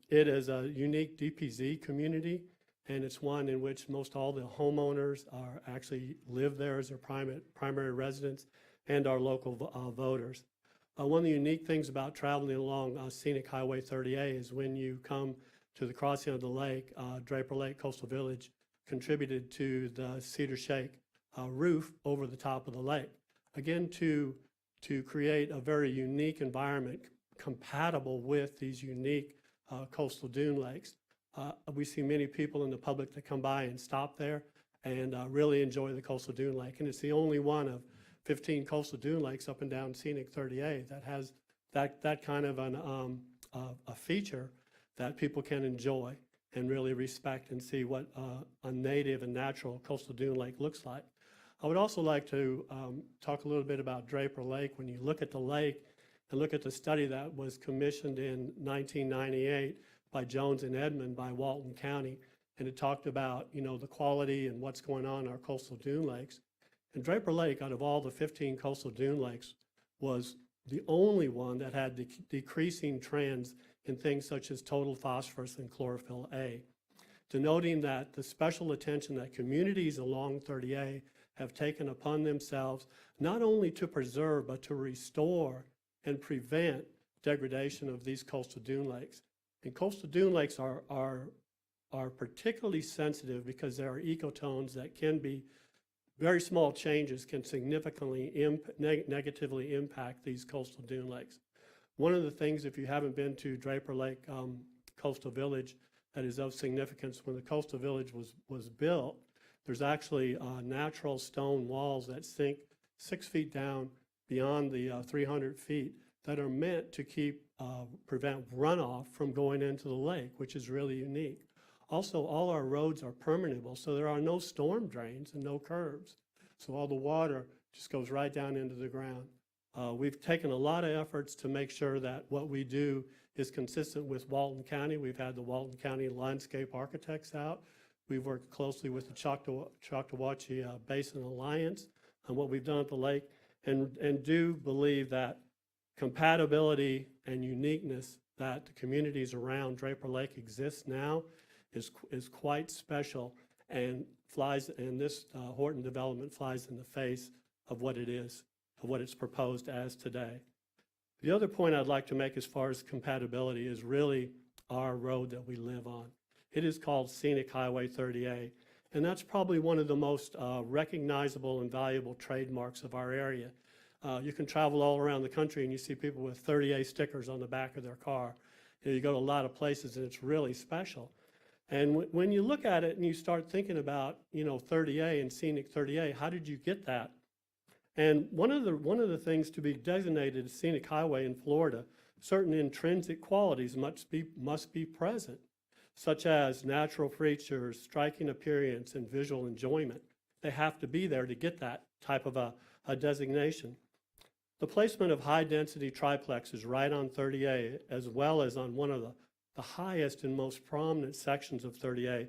It is a unique DPZ community, and it's one in which most all the homeowners are actually live there as their primary residence, and our local voters. One of the unique things about traveling along Scenic Highway 30A is when you come to the crossing of the lake, Draper Lake Coastal Village contributed to the cedar shake roof over the top of the lake. Again, to create a very unique environment compatible with these unique coastal dune lakes. We see many people in the public that come by and stop there and really enjoy the coastal dune lake. And it's the only one of 15 coastal dune lakes up and down Scenic 30A that has that kind of a feature that people can enjoy and really respect and see what a native and natural coastal dune lake looks like. I would also like to talk a little bit about Draper Lake. When you look at the lake and look at the study that was commissioned in 1998 by Jones and Edmond by Walton County, and it talked about, you know, the quality and what's going on in our coastal dune lakes. And Draper Lake, out of all the 15 coastal dune lakes, was the only one that had decreasing trends in things such as total phosphorus and chlorophyll A, denoting that the special attention that communities along 30A have taken upon themselves, not only to preserve, but to restore and prevent degradation of these coastal dune lakes. And coastal dune lakes are particularly sensitive because there are ecotones that can be very small changes can significantly negatively impact these coastal dune lakes. One of the things, if you haven't been to Draper Lake Coastal Village, that is of significance, when the coastal village was built, there's actually natural stone walls that sink 6 feet down beyond the 300 feet that are meant to prevent runoff from going into the lake, which is really unique. Also, all our roads are permeable, so there are no storm drains and no curbs. So all the water just goes right down into the ground. We've taken a lot of efforts to make sure that what we do is consistent with Walton County. We've had the Walton County landscape architects out. We've worked closely with the Chautauqua Basin Alliance on what we've done at the lake, and do believe that compatibility and uniqueness that the communities around Draper Lake exist now is quite special, and this Horton development flies in the face of what it is, of what it's proposed as today. The other point I'd like to make as far as compatibility is really our road that we live on. It is called Scenic Highway 30A, and that's probably one of the most recognizable and valuable trademarks of our area. You can travel all around the country and you see people with 30A stickers on the back of their car. You go to a lot of places and it's really special. And when you look at it and you start thinking about, 30A and scenic 30A, how did you get that? And one of the things to be designated a scenic highway in Florida, certain intrinsic qualities must be present, such as natural features, striking appearance, and visual enjoyment. They have to be there to get that type of a designation. The placement of high-density triplexes right on 30A, as well as on one of the highest and most prominent sections of 30A,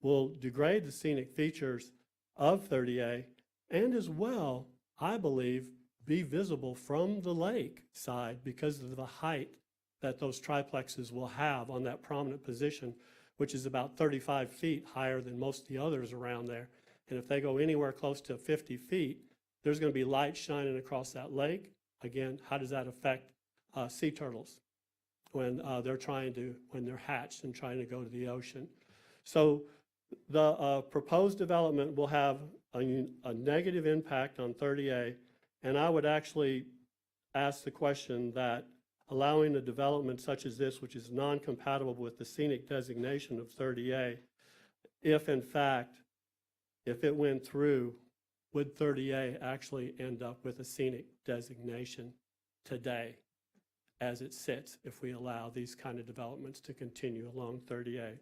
will degrade the scenic features of 30A, and as well, I believe, be visible from the lake side because of the height that those triplexes will have on that prominent position, which is about 35 feet higher than most of the others around there. And if they go anywhere close to 50 feet, there's going to be light shining across that lake. Again, how does that affect sea turtles when they're hatched and trying to go to the ocean? So the proposed development will have a negative impact on 30A, and I would actually ask the question that allowing a development such as this, which is non-compatible with the scenic designation of 30A, if in fact, if it went through, would 30A actually end up with a scenic designation today as it sits if we allow these kind of developments to continue along 30A?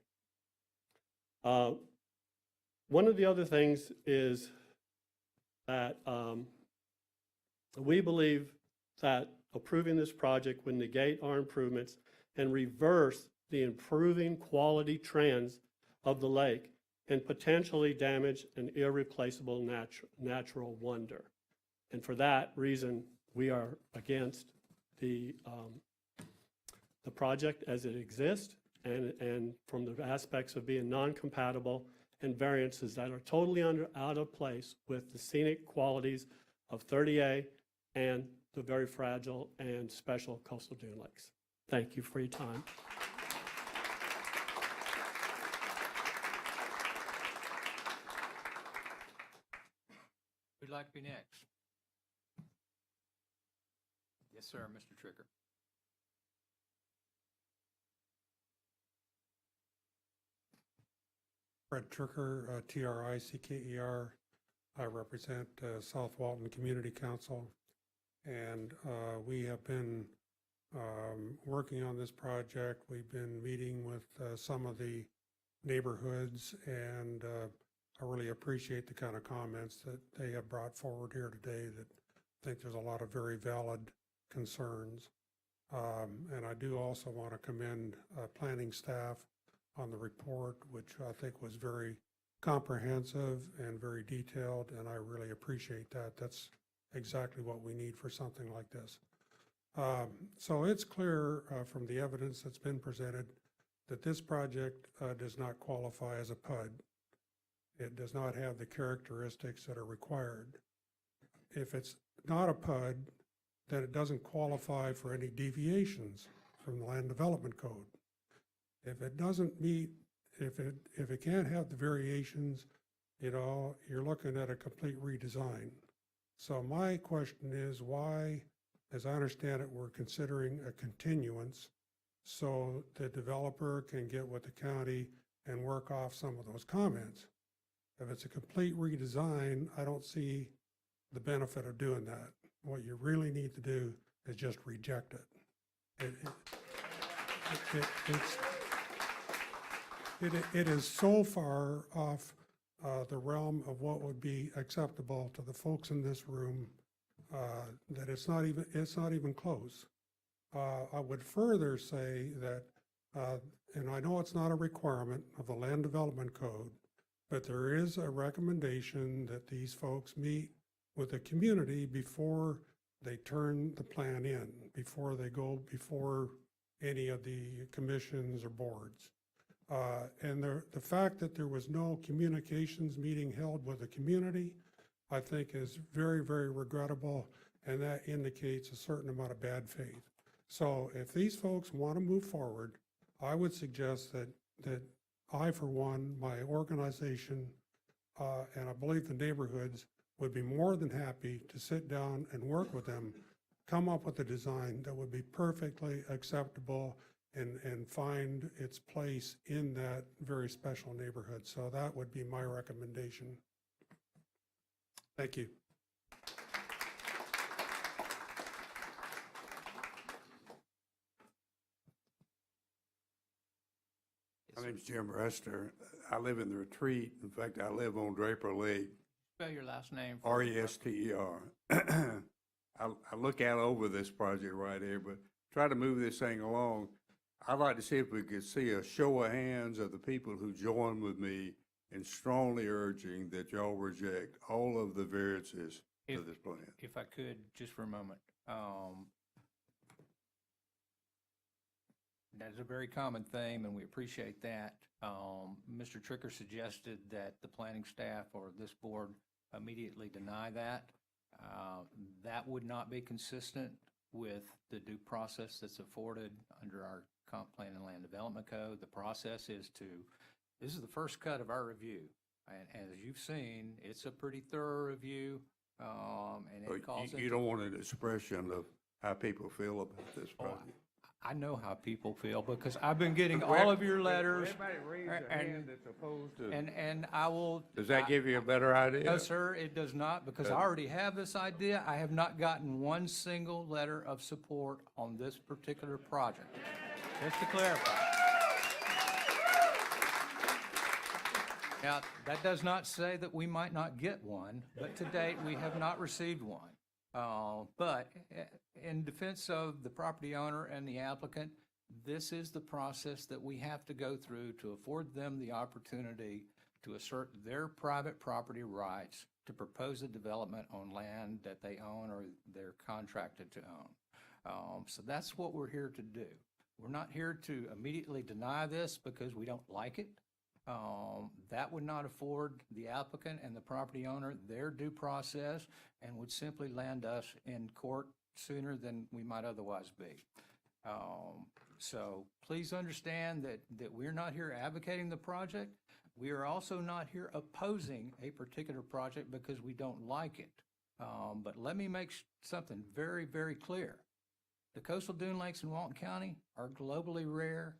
One of the other things is that we believe that approving this project would negate our improvements and reverse the improving quality trends of the lake and potentially damage an irreplaceable natural wonder. And for that reason, we are against the project as it exists, and from the aspects of being non-compatible and variances that are totally out of place with the scenic qualities of 30A and the very fragile and special coastal dune lakes. Thank you for your time. Who'd like to be next? Yes, sir, Mr. Tricker. Fred Tricker, Tricker. I represent South Walton Community Council, and we have been working on this project. We've been meeting with some of the neighborhoods, and I really appreciate the kind of comments that they have brought forward here today that I think there's a lot of very valid concerns. And I do also want to commend planning staff on the report, which I think was very comprehensive and very detailed, and I really appreciate that. That's exactly what we need for something like this. So it's clear from the evidence that's been presented that this project does not qualify as a PUD. It does not have the characteristics that are required. If it's not a PUD, then it doesn't qualify for any deviations from the Land Development Code. If it doesn't meet, if it can't have the variations, you're looking at a complete redesign. So my question is why, as I understand it, we're considering a continuance so the developer can get with the county and work off some of those comments. If it's a complete redesign, I don't see the benefit of doing that. What you really need to do is just reject it. It is so far off the realm of what would be acceptable to the folks in this room that it's not even close. I would further say that, and I know it's not a requirement of the Land Development Code, but there is a recommendation that these folks meet with the community before they turn the plan in, before they go before any of the commissions or boards. And the fact that there was no communications meeting held with the community, I think is very, very regrettable, and that indicates a certain amount of bad faith. So if these folks want to move forward, I would suggest that I, for one, my organization, and I believe the neighborhoods would be more than happy to sit down and work with them, come up with a design that would be perfectly acceptable and find its place in that very special neighborhood. So that would be my recommendation. Thank you. My name's Jim Rester. I live in the Retreat. In fact, I live on Draper Lake, Spell your last name. Rester. I look out over this project right here, but try to move this thing along. I'd like to see if we could see a show of hands of the people who join with me in strongly urging that y'all reject all of the variances to this plan. If I could, just for a moment. That is a very common theme, and we appreciate that. Mr. Tricker suggested that the planning staff or this board immediately deny that. That would not be consistent with the due process that's afforded under our Comp Plan and Land Development Code. The process is this is the first cut of our review. And as you've seen, it's a pretty thorough review. And it calls You don't want an expression of how people feel about this project. I know how people feel because I've been getting all of your letters. Everybody raise their hand that's opposed to. And I will. Does that give you a better idea? No, sir, it does not, because I already have this idea. I have not gotten one single letter of support on this particular project, just to clarify. Now, that does not say that we might not get one, but to date, we have not received one. But in defense of the property owner and the applicant, this is the process that we have to go through to afford them the opportunity to assert their private property rights to propose a development on land that they own or they're contracted to own. So that's what we're here to do. We're not here to immediately deny this because we don't like it. That would not afford the applicant and the property owner their due process and would simply land us in court sooner than we might otherwise be. So please understand that we're not here advocating the project. We are also not here opposing a particular project because we don't like it. But let me make something very, very clear. The coastal dune lakes in Walton County are globally rare.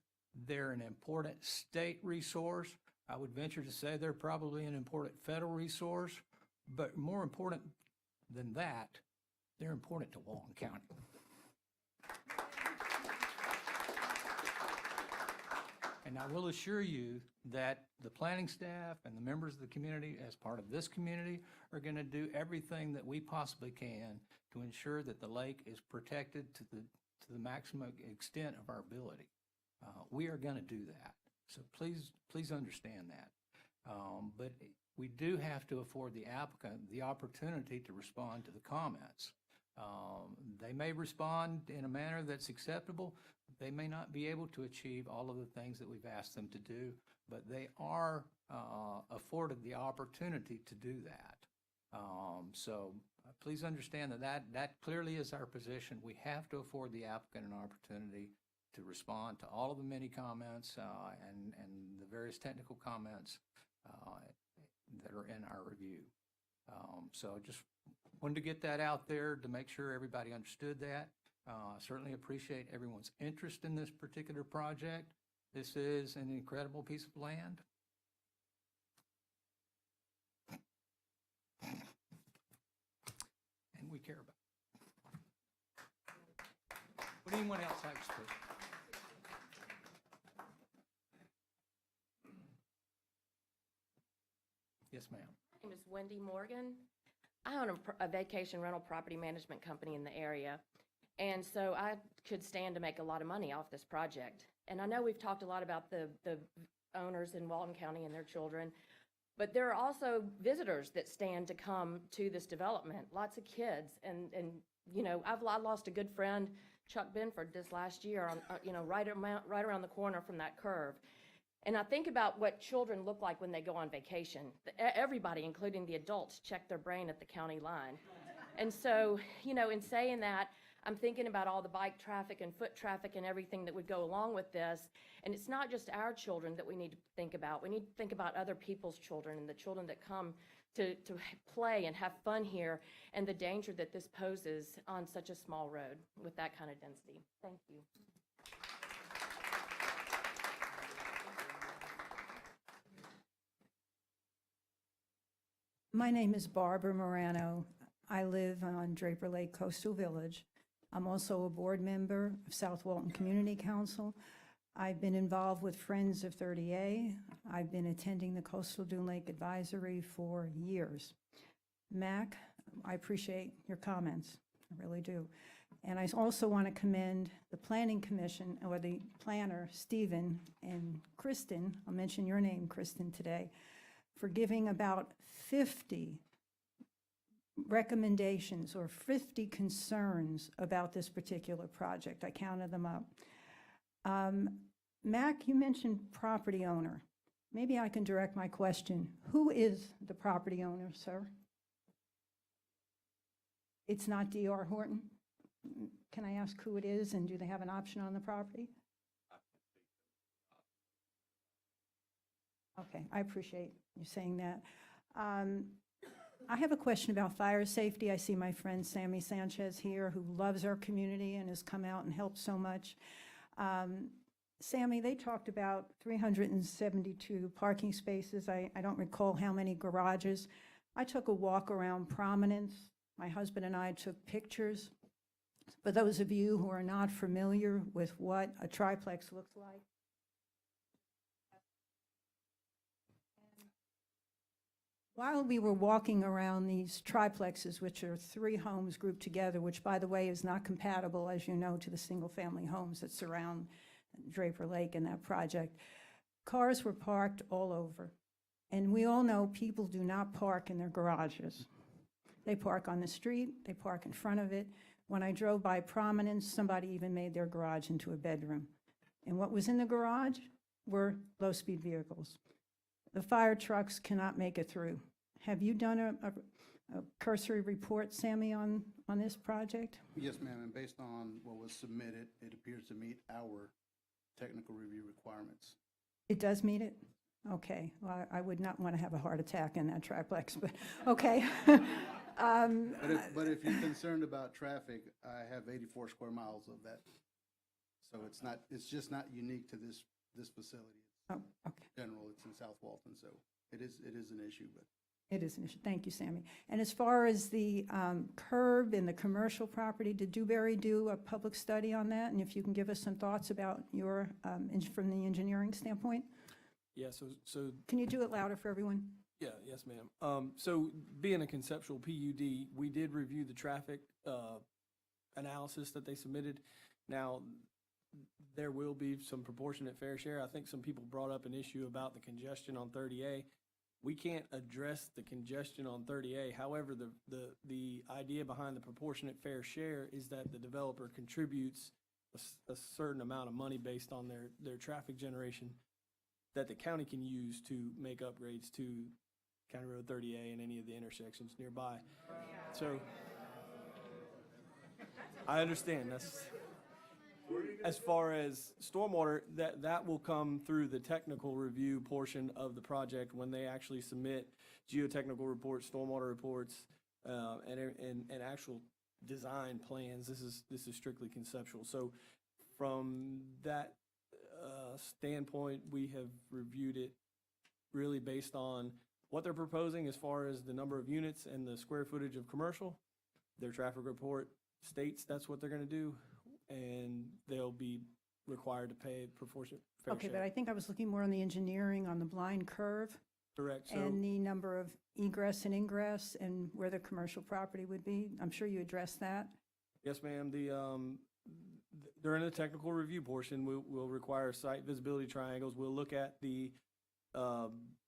They're an important state resource. I would venture to say they're probably an important federal resource, but more important than that, they're important to Walton County. And I will assure you that the planning staff and the members of the community, as part of this community, are going to do everything that we possibly can to ensure that the lake is protected to the maximum extent of our ability. We are going to do that. So please understand that. But we do have to afford the applicant the opportunity to respond to the comments. They may respond in a manner that's acceptable. They may not be able to achieve all of the things that we've asked them to do, but they are afforded the opportunity to do that. So please understand that clearly is our position. We have to afford the applicant an opportunity to respond to all of the many comments and the various technical comments that are in our review. So just wanted to get that out there to make sure everybody understood that. Certainly appreciate everyone's interest in this particular project. This is an incredible piece of land. And we care about it. Would anyone else like to speak? Yes, ma'am. My name is Wendy Morgan. I own a vacation rental property management company in the area, and so I could stand to make a lot of money off this project. And I know we've talked a lot about the owners in Walton County and their children, but there are also visitors that stand to come to this development, lots of kids. And you know, I lost a good friend, Chuck Benford, this last year, on, right around the corner from that curve. And I think about what children look like when they go on vacation. Everybody, including the adults, check their brain at the county line. And so, you know, in saying that, I'm thinking about all the bike traffic and foot traffic and everything that would go along with this. And it's not just our children that we need to think about. We need to think about other people's children and the children that come to play and have fun here, and the danger that this poses on such a small road with that kind of density. Thank you. My name is Barbara Morano. I live on Draper Lake Coastal Village. I'm also a board member of South Walton Community Council. I've been involved with Friends of 30A. I've been attending the Coastal Dune Lake Advisory for years. Mac, I appreciate your comments. I really do. And I also want to commend the Planning Commission, or the planner, Stephen and Kristen, I'll mention your name, Kristen, today, for giving about 50 recommendations or 50 concerns about this particular project. I counted them up. Mac, you mentioned property owner. Maybe I can direct my question. Who is the property owner, sir? It's not D.R. Horton? Can I ask who it is, and do they have an option on the property? Okay, I appreciate you saying that. I have a question about fire safety. I see my friend Sammy Sanchez here, who loves our community and has come out and helped so much. Sammy, they talked about 372 parking spaces. I don't recall how many garages. I took a walk around Prominence. My husband and I took pictures. For those of you who are not familiar with what a triplex looks like, while we were walking around these triplexes, which are 3 homes grouped together, which, by the way, is not compatible, as you know, to the single-family homes that surround Draper Lake and that project, cars were parked all over. And we all know people do not park in their garages. They park on the street, they park in front of it. When I drove by Prominence, somebody even made their garage into a bedroom. And what was in the garage were low-speed vehicles. The fire trucks cannot make it through. Have you done a cursory report, Sammy, on this project? Yes, ma'am, and based on what was submitted, it appears to meet our technical review requirements. It does meet it? Okay, well, I would not want to have a heart attack in that triplex, but, okay. But if you're concerned about traffic, I have 84 square miles of that. So it's just not unique to this facility. Oh, okay. In general, it's in South Walton, so it is an issue, but. It is an issue. Thank you, Sammy. And as far as the curb in the commercial property, did Dewberry do a public study on that? And if you can give us some thoughts about your, from the engineering standpoint? Yeah, so. Can you do it louder for everyone? Yeah, yes, ma'am. So being a conceptual PUD, we did review the traffic analysis that they submitted. Now, there will be some proportionate fair share. I think some people brought up an issue about the congestion on 30A. We can't address the congestion on 30A. However, the idea behind the proportionate fair share is that the developer contributes a certain amount of money based on their traffic generation that the county can use to make upgrades to County Road 30A and any of the intersections nearby. So I understand that's. As far as stormwater, that will come through the technical review portion of the project when they actually submit geotechnical reports, stormwater reports, and actual design plans. This is strictly conceptual. So from that standpoint, we have reviewed it really based on what they're proposing as far as the number of units and the square footage of commercial. Their traffic report states that's what they're going to do, and they'll be required to pay proportionate fair Okay, share. but I think I was looking more on the engineering, on the blind curve. Correct. So And the number of egress and ingress and where the commercial property would be. I'm sure you addressed that. yes, ma'am. During the technical review portion, we'll require site visibility triangles. We'll look at the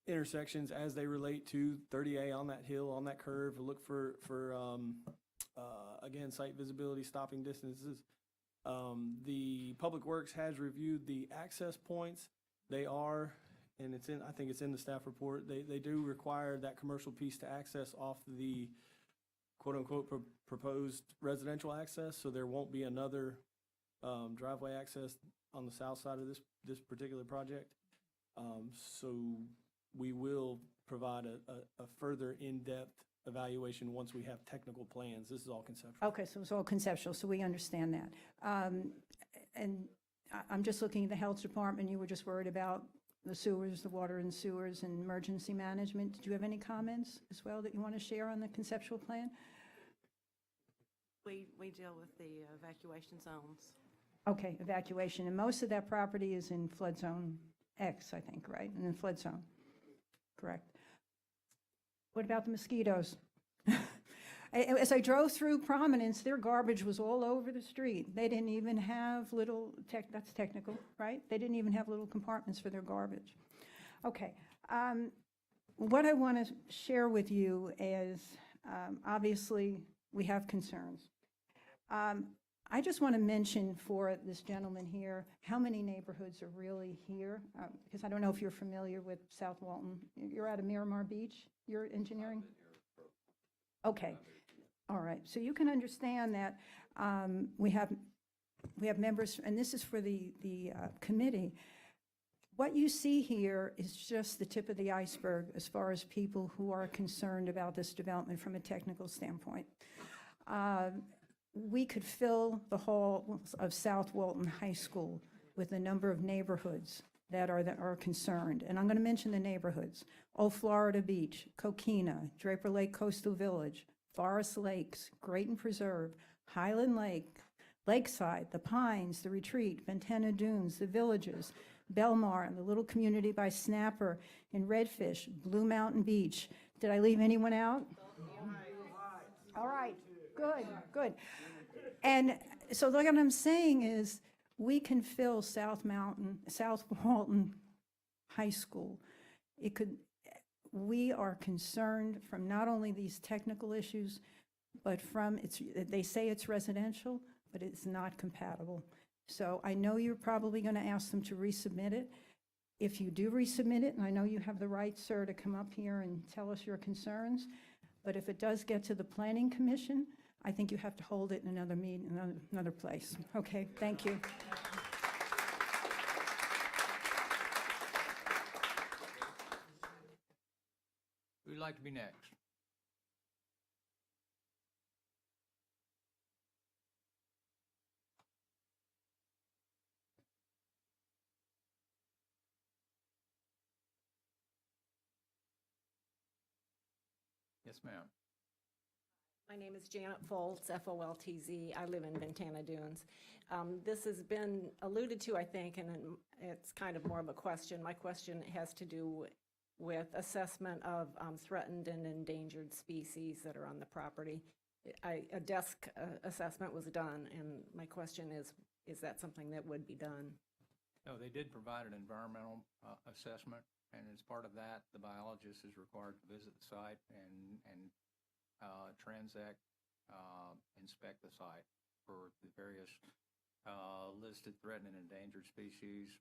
intersections as they relate to 30A on that hill, on that curve. We'll look for again, site visibility, stopping distances. The Public Works has reviewed the access points. They are, and I think it's in the staff report, they do require that commercial piece to access off the quote-unquote proposed residential access, so there won't be another driveway access on the south side of this particular project. So we will provide a further in-depth evaluation once we have technical plans. This is all conceptual. Okay, so it's all conceptual, so we understand that. And I'm just looking at the health department. You were just worried about the sewers, the water and sewers, and emergency management. Did you have any comments as well that you want to share on the conceptual plan? We deal with the evacuation zones. Okay, evacuation, and most of that property is in flood zone X, I think, right? And in flood zone, correct. What about the mosquitoes? As I drove through Prominence, their garbage was all over the street. They didn't even have little, that's technical, right? They didn't even have little compartments for their garbage. Okay, what I want to share with you is, obviously, we have concerns. I just want to mention for this gentleman here, how many neighborhoods are really here? Because I don't know if you're familiar with South Walton. You're out of Miramar Beach, you're engineering? Okay, all right. So you can understand that we have members, and this is for the committee. What you see here is just the tip of the iceberg as far as people who are concerned about this development from a technical standpoint. We could fill the halls of South Walton High School with the number of neighborhoods that are concerned. And I'm going to mention the neighborhoods: Old Florida Beach, Coquina, Draper Lake Coastal Village, Forest Lakes, Grayton Preserve, Highland Lake, Lakeside, the Pines, the Retreat, Ventana Dunes, the Villages, Belmar, and the little community by Snapper, in Redfish, Blue Mountain Beach. Did I leave anyone out? All right, good, good. And so what I'm saying is, we can fill South Walton High School. We are concerned from not only these technical issues, but from they say it's residential, but it's not compatible. So I know you're probably going to ask them to resubmit it. If you do resubmit it, and I know you have the right, sir, to come up here and tell us your concerns, but if it does get to the Planning Commission, I think you have to hold it in another meeting, another place. Okay, thank you. Who'd like to be next? Yes, ma'am. My name is Janet Foltz, Foltz. I live in Ventana Dunes. This has been alluded to, I think, and it's kind of more of a question. My question has to do with assessment of threatened and endangered species that are on the property. A desk assessment was done, and my question is that something that would be done? No, they did provide an environmental assessment, and as part of that, the biologist is required to visit the site and transect, inspect the site for the various listed threatened and endangered species,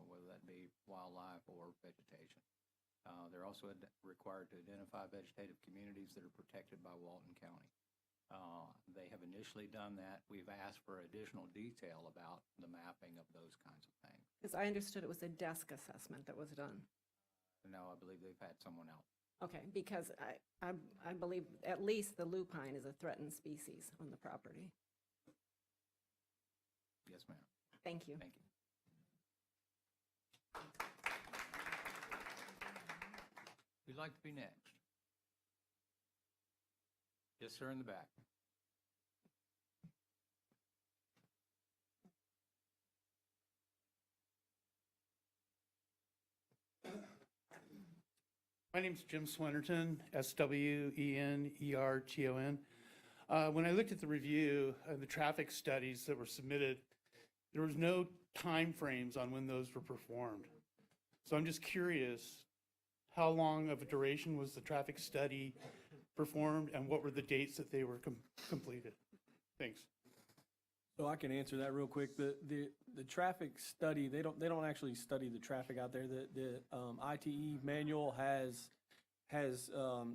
whether that be wildlife or vegetation. They're also required to identify vegetative communities that are protected by Walton County. They have initially done that. We've asked for additional detail about the mapping of those kinds of things. Because I understood it was a desk assessment that was done. No, I believe they've had someone else. Okay, because I believe at least the lupine is a threatened species on the property. Yes, ma'am. Thank you. Thank you. Who'd like to be next? Yes, sir, in the back. My name's Jim Swenerton, Swenerton. When I looked at the review of the traffic studies that were submitted, there was no time frames on when those were performed. So I'm just curious, how long of a duration was the traffic study performed, and what were the dates that they were completed? Thanks. So I can answer that real quick. The traffic study, they don't actually study the traffic out there. The ITE manual has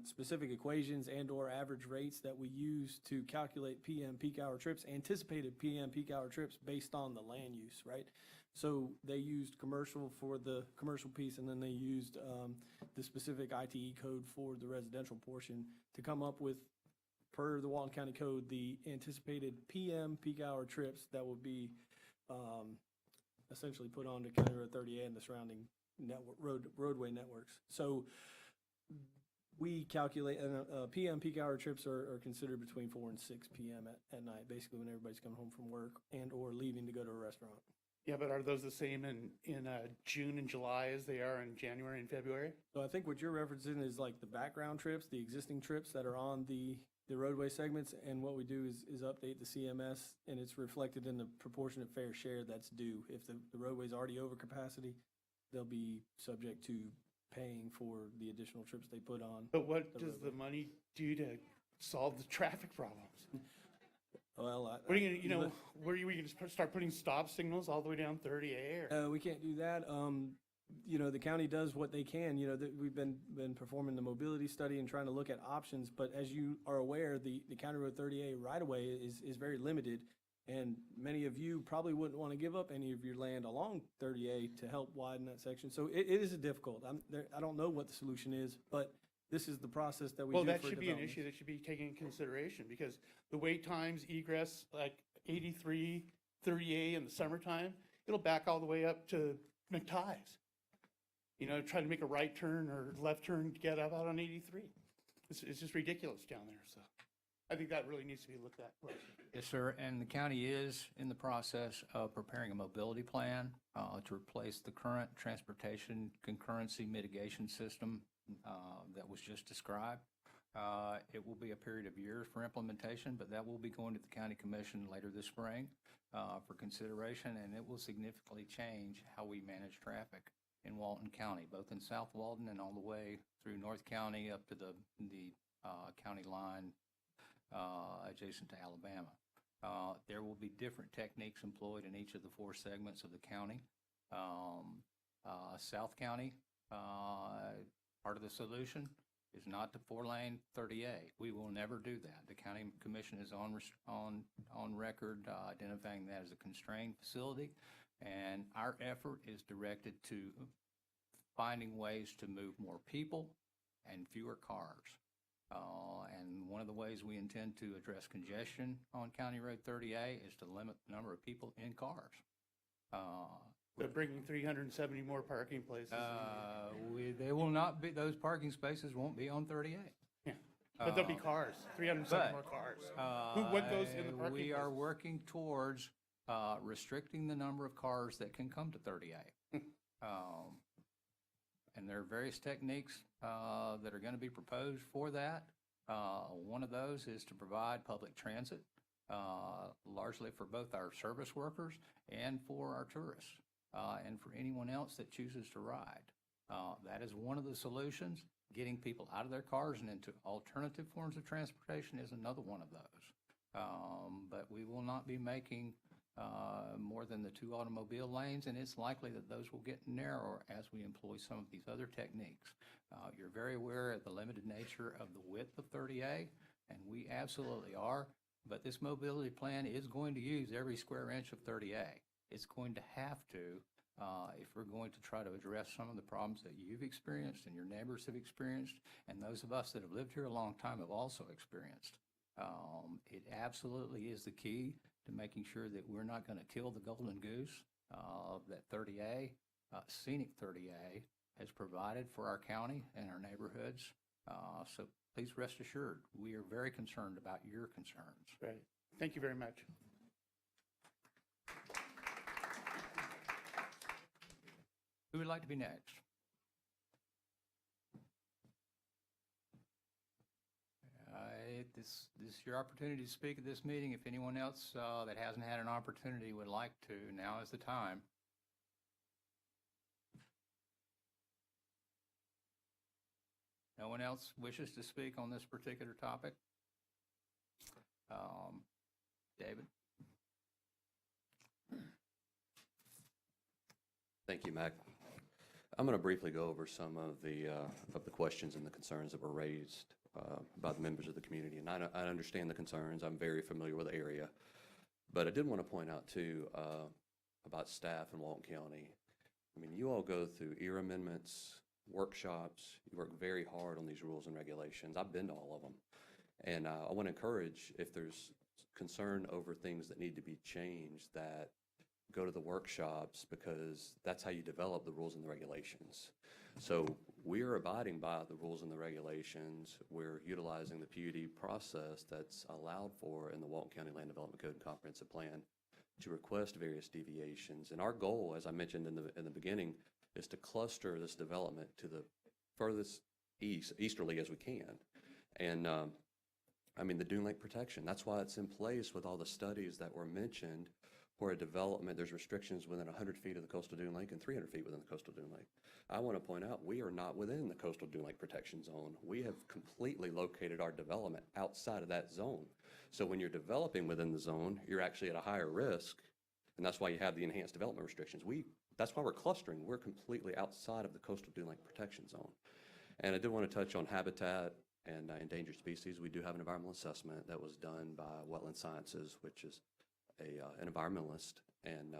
specific equations and/or average rates that we use to calculate PM peak hour trips, anticipated PM peak hour trips based on the land use, right? So they used commercial for the commercial piece, and then they used the specific ITE code for the residential portion to come up with, per the Walton County Code, the anticipated PM peak hour trips that will be essentially put onto County Road 38 and the surrounding roadway networks. So we calculate, and PM peak hour trips are considered between 4 and 6 PM at night, basically when everybody's coming home from work and/or leaving to go to a restaurant. Yeah, but are those the same in June and July as they are in January and February? So I think what you're referencing is like the background trips, the existing trips that are on the roadway segments, and what we do is update the CMS, and it's reflected in the proportionate fair share that's due. If the roadway's already over capacity, they'll be subject to paying for the additional trips they put on. But what does the money do to solve the traffic problems? Well, What are you gonna, where are you gonna start putting stop signals all the way down 30A? Or? we can't do that. The county does what they can. We've been performing the mobility study and trying to look at options. But as you are aware, the County Road 30A right-of-way is very limited. And many of you probably wouldn't want to give up any of your land along 30A to help widen that section. So it is difficult. I don't know what the solution is, but this is the process that we do for Well, that should be an developments. issue that should be taken into consideration, because the wait times, egress, like 83, 30A in the summertime, it'll back all the way up to McTie's. Trying to make a right turn or left turn to get up out on 83. It's just ridiculous down there, so I think that really needs to be looked at. Yes, sir, and the county is in the process of preparing a mobility plan to replace the current transportation concurrency mitigation system that was just described. It will be a period of years for implementation, but that will be going to the county commission later this spring for consideration, and it will significantly change how we manage traffic in Walton County, both in South Walton and all the way through North County up to the county line adjacent to Alabama. There will be different techniques employed in each of the 4 segments of the county. South County, part of the solution is not to 4-lane 30A. We will never do that. The county commission is on record identifying that as a constrained facility, and our effort is directed to finding ways to move more people and fewer cars. And one of the ways we intend to address congestion on County Road 30A is to limit the number of people in cars. But bringing 370 more parking places. They will not be, those parking spaces won't be on 30A. Yeah, but there'll be cars, 370 more cars. What goes in the parking We are places? working towards restricting the number of cars that can come to 30A. And there are various techniques that are going to be proposed for that. One of those is to provide public transit, largely for both our service workers and for our tourists, and for anyone else that chooses to ride. That is one of the solutions. Getting people out of their cars and into alternative forms of transportation is another one of those. But we will not be making more than the 2 automobile lanes, and it's likely that those will get narrower as we employ some of these other techniques. You're very aware of the limited nature of the width of 30A, and we absolutely are, but this mobility plan is going to use every square inch of 30A. It's going to have to if we're going to try to address some of the problems that you've experienced and your neighbors have experienced, and those of us that have lived here a long time have also experienced. It absolutely is the key to making sure that we're not going to kill the golden goose that 30A, scenic 30A, has provided for our county and our neighborhoods. So please rest assured, we are very concerned about your concerns. Right. Thank you very much. Who would like to be next? This is your opportunity to speak at this meeting. If anyone else that hasn't had an opportunity would like to, now is the time. No one else wishes to speak on this particular topic? David? Thank you, Mac. I'm going to briefly go over some of the questions and the concerns that were raised by the members of the community. And I understand the concerns. I'm very familiar with the area. But I did want to point out, too, about staff in Walton County. I mean, you all go through EAR amendments, workshops. You work very hard on these rules and regulations. I've been to all of them. And I want to encourage, if there's concern over things that need to be changed, that go to the workshops, because that's how you develop the rules and the regulations. So we are abiding by the rules and the regulations. We're utilizing the PUD process that's allowed for in the Walton County Land Development Code and Comprehensive Plan to request various deviations. And our goal, as I mentioned in the beginning, is to cluster this development to the furthest easterly as we can. And I mean, the dune lake protection, that's why it's in place with all the studies that were mentioned. For a development, there's restrictions within 100 feet of the coastal dune lake and 300 feet within the coastal dune lake. I want to point out, we are not within the coastal dune lake protection zone. We have completely located our development outside of that zone. So when you're developing within the zone, you're actually at a higher risk, and that's why you have the enhanced development restrictions. That's why we're clustering. We're completely outside of the coastal dune lake protection zone. And I did want to touch on habitat and endangered species. We do have an environmental assessment that was done by Wetland Sciences, which is an environmentalist. And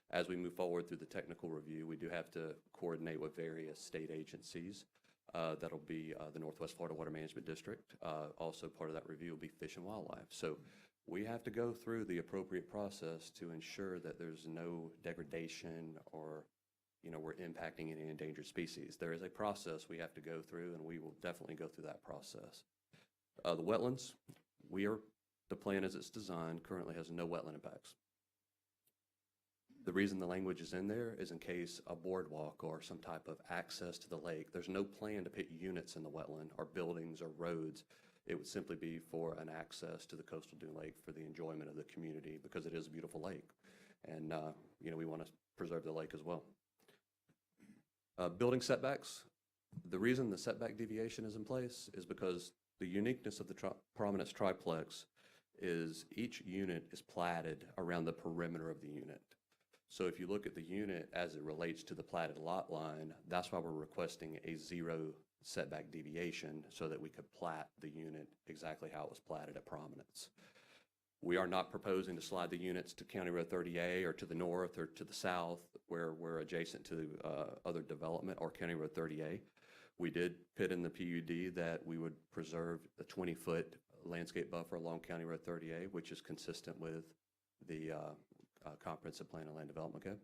as we move forward through the technical review, we do have to coordinate with various state agencies. That'll be the Northwest Florida Water Management District. Also part of that review will be Fish and Wildlife. So we have to go through the appropriate process to ensure that there's no degradation or we're impacting any endangered species. There is a process we have to go through, and we will definitely go through that process. The wetlands, the plan as it's designed currently has no wetland impacts. The reason the language is in there is in case a boardwalk or some type of access to the lake. There's no plan to put units in the wetland or buildings or roads. It would simply be for an access to the coastal dune lake for the enjoyment of the community, because it is a beautiful lake. And, we want to preserve the lake as well. Building setbacks, the reason the setback deviation is in place is because the uniqueness of the prominence triplex is each unit is platted around the perimeter of the unit. So if you look at the unit as it relates to the platted lot line, that's why we're requesting a 0 setback deviation, so that we could plat the unit exactly how it was platted at prominence. We are not proposing to slide the units to County Road 30A or to the north or to the south where we're adjacent to other development, or County Road 30A. We did put in the PUD that we would preserve a 20-foot landscape buffer along County Road 30A, which is consistent with the Comprehensive Plan and Land Development Code.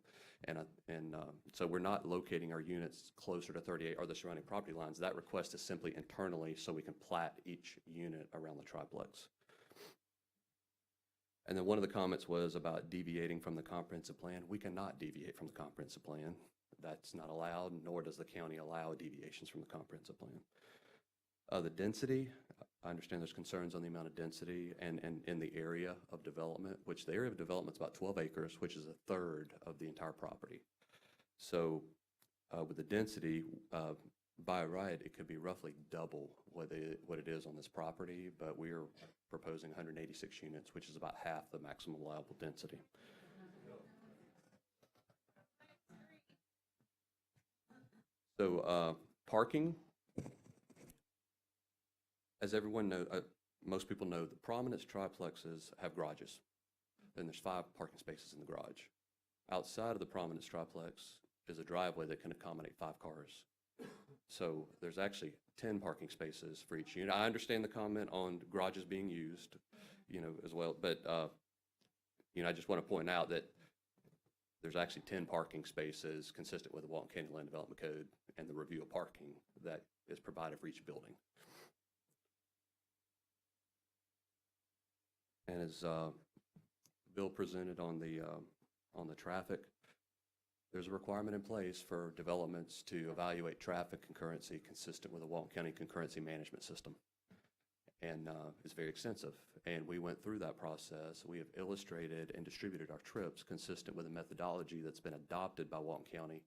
And so we're not locating our units closer to 38 or the surrounding property lines. That request is simply internally so we can plat each unit around the triplex. And then one of the comments was about deviating from the comprehensive plan. We cannot deviate from the comprehensive plan. That's not allowed, nor does the county allow deviations from the comprehensive plan. The density, I understand there's concerns on the amount of density and in the area of development, which the area of development is about 12 acres, which is a third of the entire property. So with the density, by right, it could be roughly double what it is on this property, but we are proposing 186 units, which is about half the maximum allowable density. So parking, as everyone knows, most people know, the prominence triplexes have garages. Then there's 5 parking spaces in the garage. Outside of the prominence triplex is a driveway that can accommodate 5 cars. So there's actually 10 parking spaces for each unit. I understand the comment on garages being used, as well, but, I just want to point out that there's actually 10 parking spaces consistent with the Walton County Land Development Code and the review of parking that is provided for each building. And as Bill presented on the traffic, there's a requirement in place for developments to evaluate traffic concurrency consistent with the Walton County Concurrency Management System. And it's very extensive. And we went through that process. We have illustrated and distributed our trips consistent with a methodology that's been adopted by Walton County.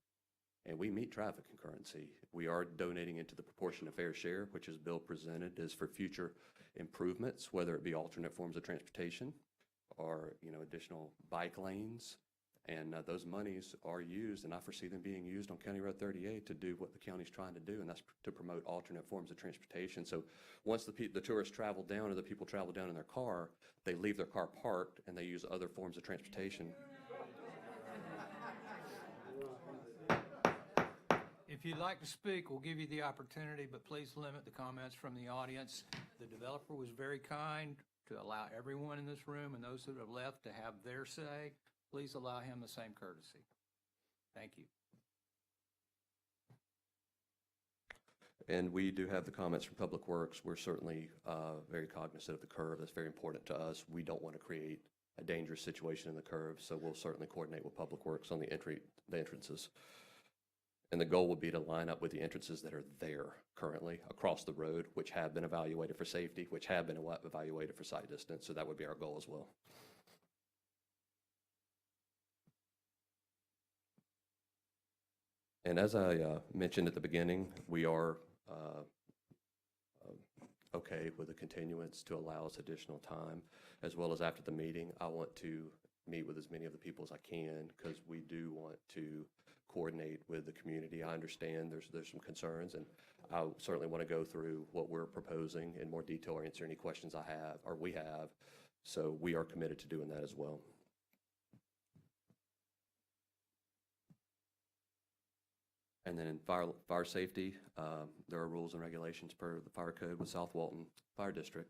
And we meet traffic concurrency. We are donating into the proportion of fair share, which, as Bill presented, is for future improvements, whether it be alternate forms of transportation or, additional bike lanes. And those monies are used, and I foresee them being used on County Road 38 to do what the county's trying to do, and that's to promote alternate forms of transportation. So once the tourists travel down, or the people travel down in their car, they leave their car parked and they use other forms of transportation. If you'd like to speak, we'll give you the opportunity, but please limit the comments from the audience. The developer was very kind to allow everyone in this room and those that have left to have their say. please allow him the same courtesy. Thank you. And we do have the comments from Public Works. We're certainly very cognizant of the curve. That's very important to us. We don't want to create a dangerous situation in the curve, so we'll certainly coordinate with Public Works on the entrances. And the goal would be to line up with the entrances that are there currently across the road, which have been evaluated for safety, which have been evaluated for sight distance. So that would be our goal as well. And as I mentioned at the beginning, we are okay with a continuance to allow us additional time, as well as after the meeting. I want to meet with as many of the people as I can because we do want to coordinate with the community. I understand there's some concerns, and I certainly want to go through what we're proposing in more detail or answer any questions I have or we have. So we are committed to doing that as well. And then in fire safety, there are rules and regulations per the fire code with South Walton Fire District.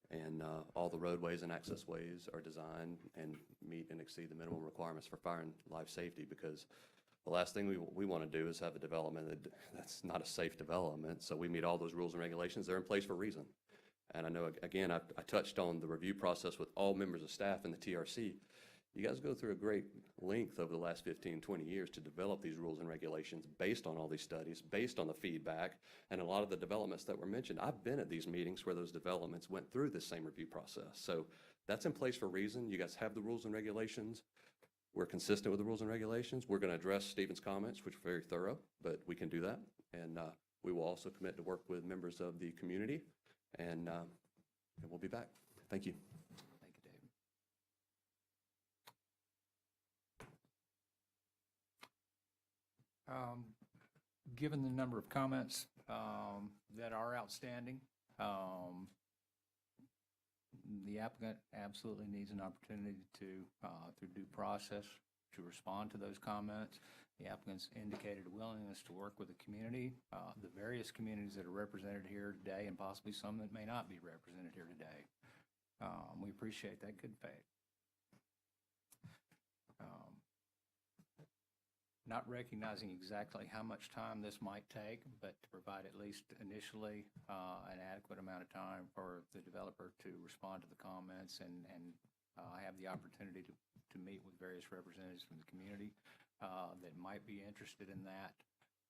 And all the roadways and access ways are designed and meet and exceed the minimum requirements for fire and life safety, because the last thing we want to do is have a development that's not a safe development. So we meet all those rules and regulations. They're in place for a reason. And I know, again, I touched on the review process with all members of staff in the TRC. You guys go through a great length over the last 15, 20 years to develop these rules and regulations based on all these studies, based on the feedback, and a lot of the developments that were mentioned. I've been at these meetings where those developments went through this same review process. So that's in place for a reason. You guys have the rules and regulations. We're consistent with the rules and regulations. We're going to address Stephen's comments, which are very thorough, but we can do that. And we will also commit to work with members of the community, and we'll be back. Thank you. Thank you, David. Given the number of comments that are outstanding, the applicant absolutely needs an opportunity to, through due process, to respond to those comments. The applicant's indicated a willingness to work with the community, the various communities that are represented here today, and possibly some that may not be represented here today. We appreciate that good faith. Not recognizing exactly how much time this might take, but to provide at least initially an adequate amount of time for the developer to respond to the comments and have the opportunity to meet with various representatives from the community that might be interested in that.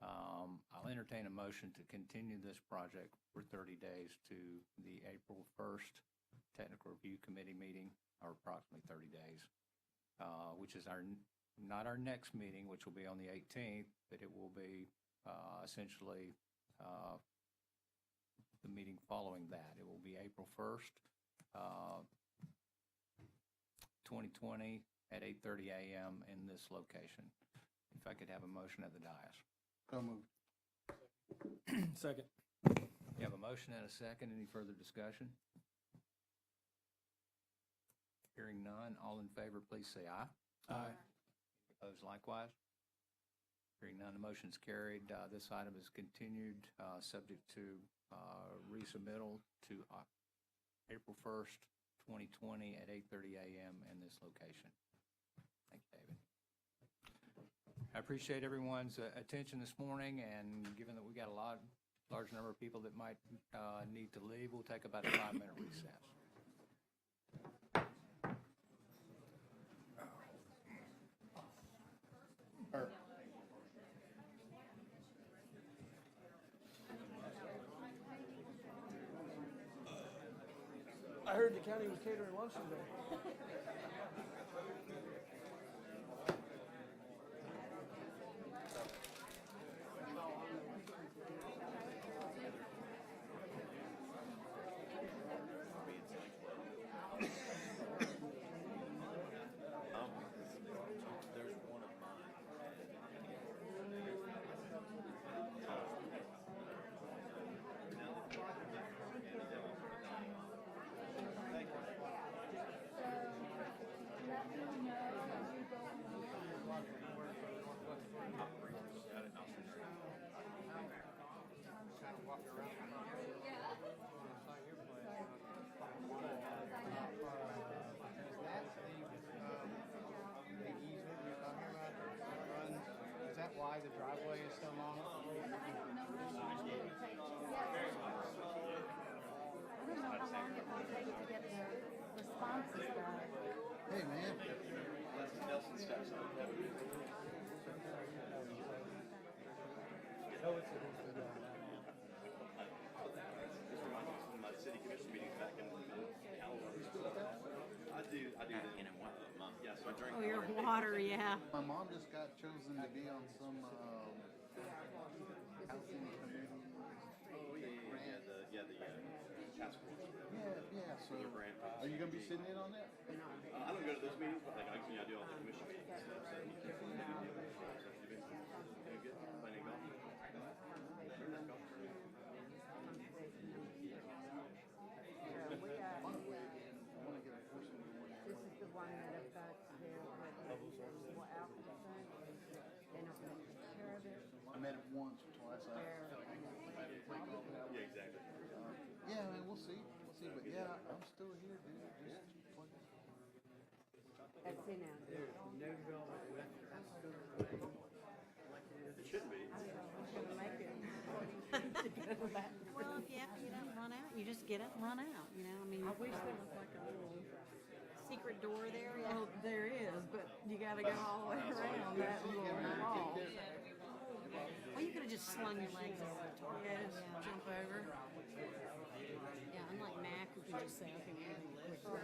I'll entertain a motion to continue this project for 30 days to the April 1st Technical Review Committee meeting, or approximately 30 days, which is not our next meeting, which will be on the 18th, but it will be essentially the meeting following that. It will be April 1st, 2020 at 8:30 a.m. in this location. If I could have a motion at the dais. So moved. Second. You have a motion and a second. Any further discussion? Hearing none, all in favor, please say aye. Aye. Opposed likewise? Hearing none, the motion is carried. This item is continued, subject to resubmittal to April 1st, 2020 at 8:30 a.m. in this location. Thank you, David. I appreciate everyone's attention this morning, and given that we got a large number of people that might need to leave, we'll take about a 5-minute recess. I heard the county was catering lunch today. why the driveway is so long? And I don't know how long it will take. Yes. I don't know how long it will take to get the responses back. Hey, man. My city commission meetings back in I do yeah, so during. Oh, your water, yeah. My mom just got chosen to be on some housing committee. Oh, yeah, the task force. Yeah, so Your grant. are you gonna be sitting in on that? I don't go to those meetings, but like, I do all the commission meetings. So, This is the one that abuts their, out the front. They don't take care of it. I met it once or twice. yeah, exactly. Yeah, man, we'll see. But yeah, I'm still here, dude. Just plugging. That's in out there. It shouldn't be. Who's gonna make it? Well, if you have to get out and run out, you just get up and run out, you know, I mean. I wish there was like a little. Secret door there, yeah. Well, there is, but you gotta go all the way around that little wall. Well, you could have just slung your legs over the top. Yes. Yeah, jump over. Yeah, unlike Mac, who can just say, okay, we're gonna quick.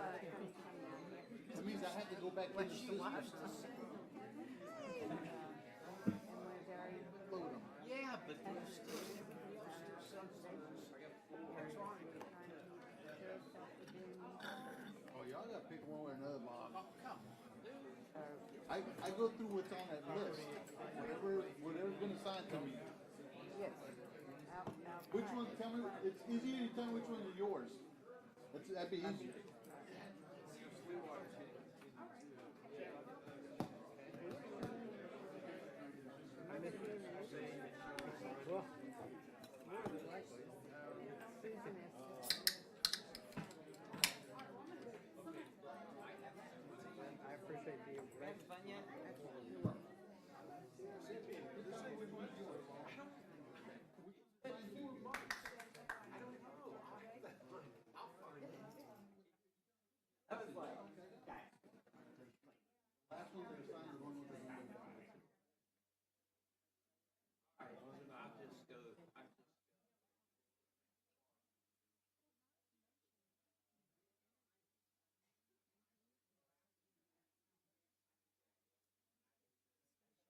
That means I had to go back in the system. Yeah, but Oh, y'all gotta pick one or another, Mom. Oh, come on, dude. I go through what's on that list. Whatever's been assigned to me. yes. Which one, tell me, it's easier to tell me which ones are yours. That'd be easier. I appreciate the information. Fun yet?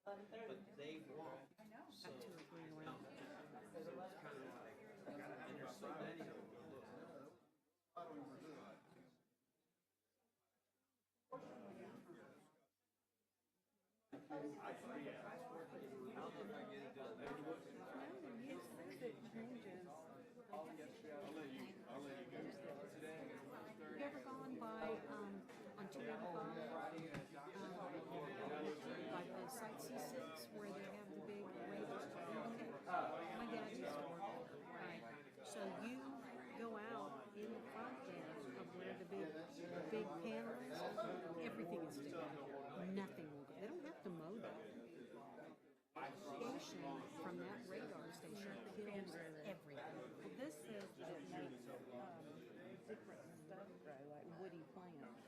But they won't. So, Got 2 or 3 around. it's kind of like, and there's so many of them. Have you ever gone by, on 285? By the Site C6 where they have the big radar? Okay. My dad used to work there, right? So you go out in the front there of where the big panel is, everything is sticking. Nothing will go. They don't have to mow that. Station from that radar station kills everything. Well, this says that it makes, different stuff grow, like woody plants.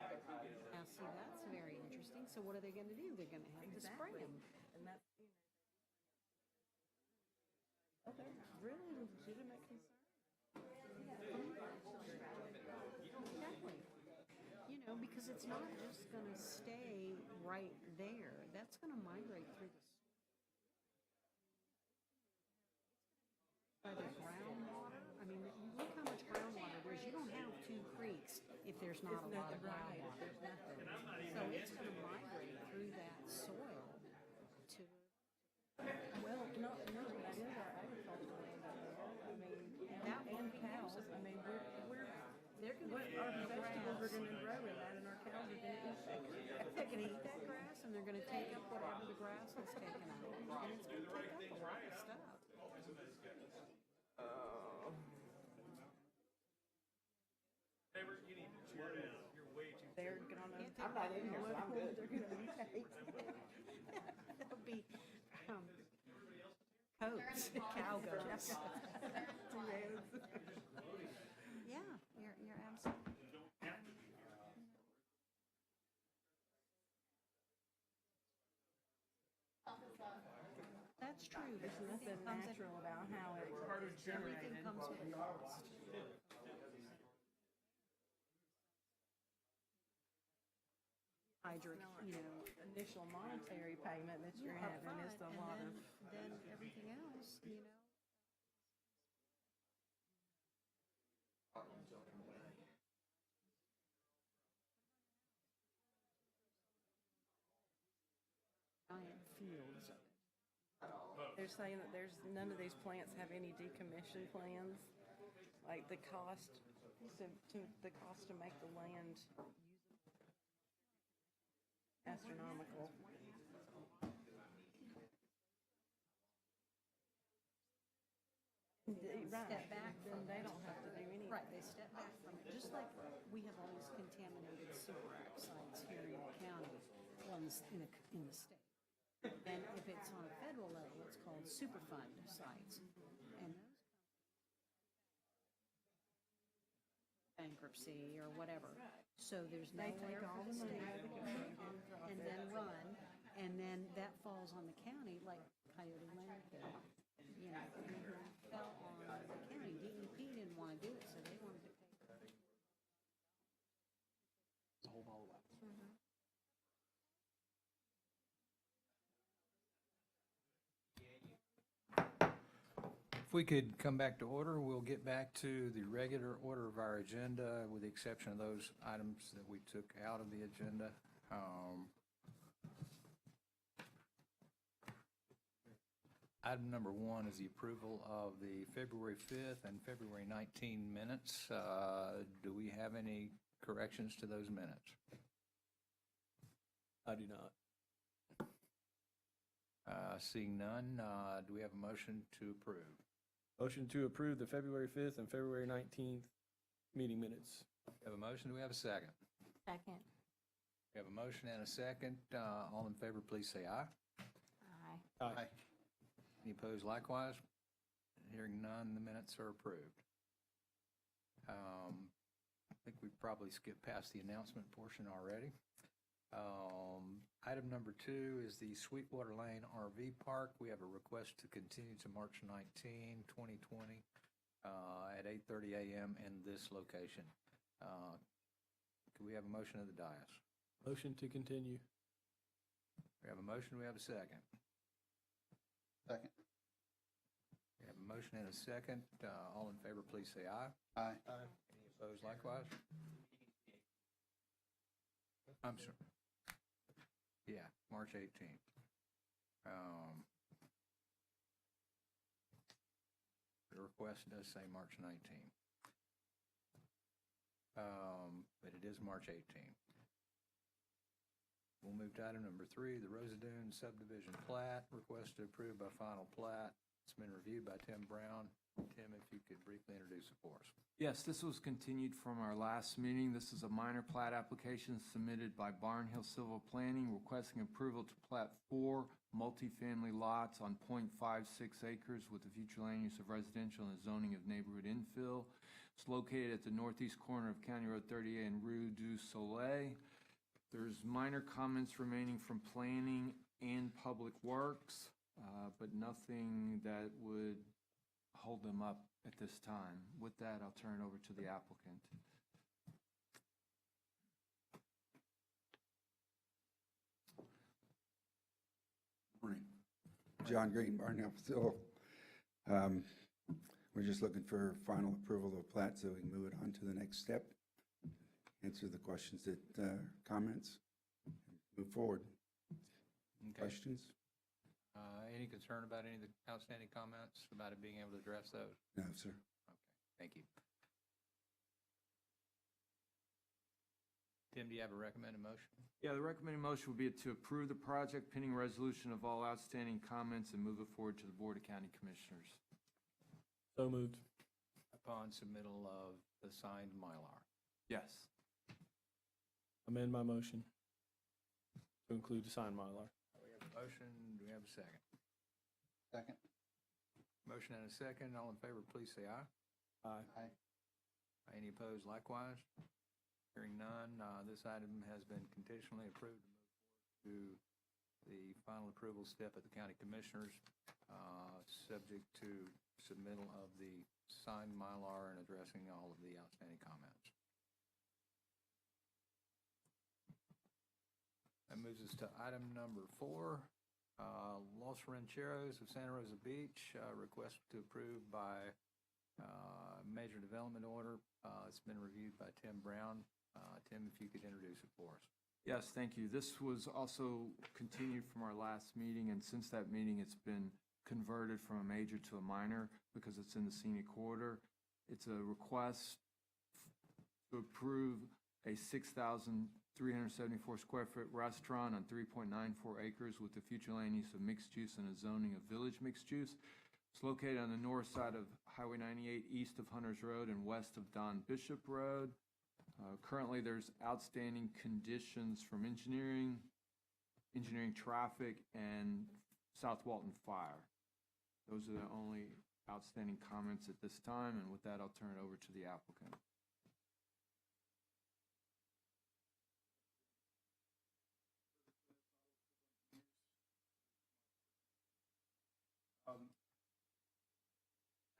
Now, see, that's very interesting. So what are they gonna do? They're gonna have to spray them. And that's, oh, they're really legitimate concern. Exactly. You know, because it's not just gonna stay right there. That's gonna migrate through the by the groundwater. I mean, you look how much groundwater there is. You don't have 2 creeks if there's not a lot of groundwater. So it's gonna migrate through that soil to. Well, no, it is our agricultural land up there. I mean, and cows. I mean, they're gonna, our vegetables are gonna grow in that, and our cows are gonna eat that. They're gonna eat that grass and they're gonna take up whatever the grass is taken out. And it's gonna take up a lot of stuff. You need to chill down. You're way too. They're gonna, I'm not in here, so I'm good. they're gonna take. Coats, cowgirls. Yeah, you're absolutely. That's true, there's nothing natural about how everything comes with a cost. Initial monetary payment that you're having is a lot of. Then everything else, Giant fields. They're saying that none of these plants have any decommission plans, like the cost to make the land astronomical. Right, step back then from they it. don't have to do anything. Right, they step back from it, just like we have all these contaminated super sites here in the county, well, in the state. And if it's on a federal level, it's called Superfund sites. And those bankruptcy or whatever. So there's They nowhere take all for the the money out state of the county and then run, and then that falls on the county, like Coyote Landfill. Fell on the county. DEP didn't want to do it, so they wanted to pay. The whole ball of wax. If we could come back to order, we'll get back to the regular order of our agenda, with the exception of those items that we took out of the agenda. Item number 1 is the approval of the February 5th and February 19 minutes. Do we have any corrections to those minutes? I do not. Seeing none, do we have a motion to approve? Motion to approve the February 5th and February 19th meeting minutes. Have a motion, do we have a second? Second. We have a motion and a second. All in favor, please say aye. Aye. Aye. Any opposed likewise? Hearing none, the minutes are approved. I think we probably skipped past the announcement portion already. Item number 2 is the Sweetwater Lane RV Park. We have a request to continue to March 19, 2020, at 8:30 a.m. in this location. Could we have a motion of the dais? Motion to continue. We have a motion, we have a second. Second. We have a motion and a second. All in favor, please say aye. Aye. Aye. Any opposed likewise? I'm sorry. Yeah, March 18th. The request does say March 19th. But it is March 18th. We'll move to item number 3, the Rosedune subdivision plat, requested approved by final plat. It's been reviewed by Tim Brown. Tim, if you could briefly introduce it for us. Yes, this was continued from our last meeting. This is a minor plat application submitted by Barnhill Civil Planning requesting approval to plat 4 multifamily lots on .56 acres with the future land use of residential and the zoning of neighborhood infill. It's located at the northeast corner of County Road 38 and Rue du Soleil. There's minor comments remaining from planning and public works, but nothing that would hold them up at this time. With that, I'll turn it over to the applicant. Morning. John Green, Barnhill Facility. We're just looking for final approval of plat so we can move it on to the next step. Answer the questions that, comments, move forward. Okay. Questions? Any concern about any of the outstanding comments about it being able to address those? No, sir. Okay, thank you. Tim, do you have a recommended motion? Yeah, the recommended motion would be to approve the project pending resolution of all outstanding comments and move it forward to the Board of County Commissioners. So moved. Upon submittal of the signed Mylar. Yes. Amend my motion to include the signed Mylar. We have a motion, do we have a second? Second. Motion and a second. All in favor, please say aye. Aye. Any opposed likewise? Hearing none, this item has been conditionally approved to move forward to the final approval step at the county commissioners, subject to submittal of the signed Mylar and addressing all of the outstanding comments. That moves us to item number 4, Los Rancheros of Santa Rosa Beach, request to approve by major development order. It's been reviewed by Tim Brown. Tim, if you could introduce it for us. Yes, thank you. This was also continued from our last meeting, and since that meeting, it's been converted from a major to a minor because it's in the scenic corridor. It's a request to approve a 6,374 square foot restaurant on 3.94 acres with the future land use of mixed use and a zoning of village mixed use. It's located on the north side of Highway 98, east of Hunters Road and west of Don Bishop Road. Currently, there's outstanding conditions from engineering traffic, and South Walton Fire. Those are the only outstanding comments at this time, and with that, I'll turn it over to the applicant.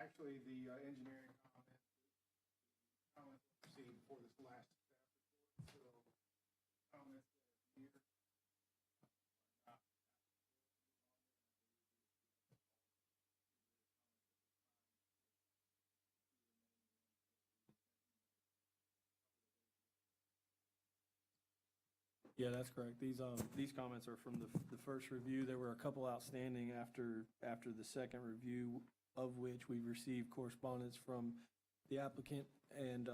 Actually, the engineering comments received before this last staff report, so comments that are here. Yeah, that's correct. These comments are from the first review. There were a couple outstanding after the second review, of which we received correspondence from the applicant, and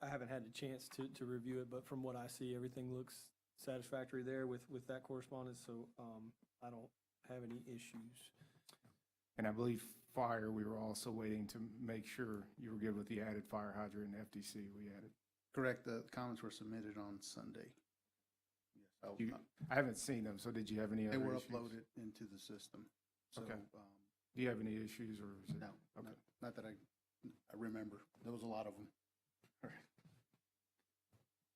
I haven't had a chance to review it, but from what I see, everything looks satisfactory there with that correspondence, so I don't have any issues. And I believe fire, we were also waiting to make sure you were good with the added fire hydrant and FDC we added. Correct, the comments were submitted on Sunday. Yes, I haven't seen them, so did you have any other they were issues? uploaded into the system. So, Okay. Do you have any issues, or is it? No, Okay. not that I remember. There was a lot of them.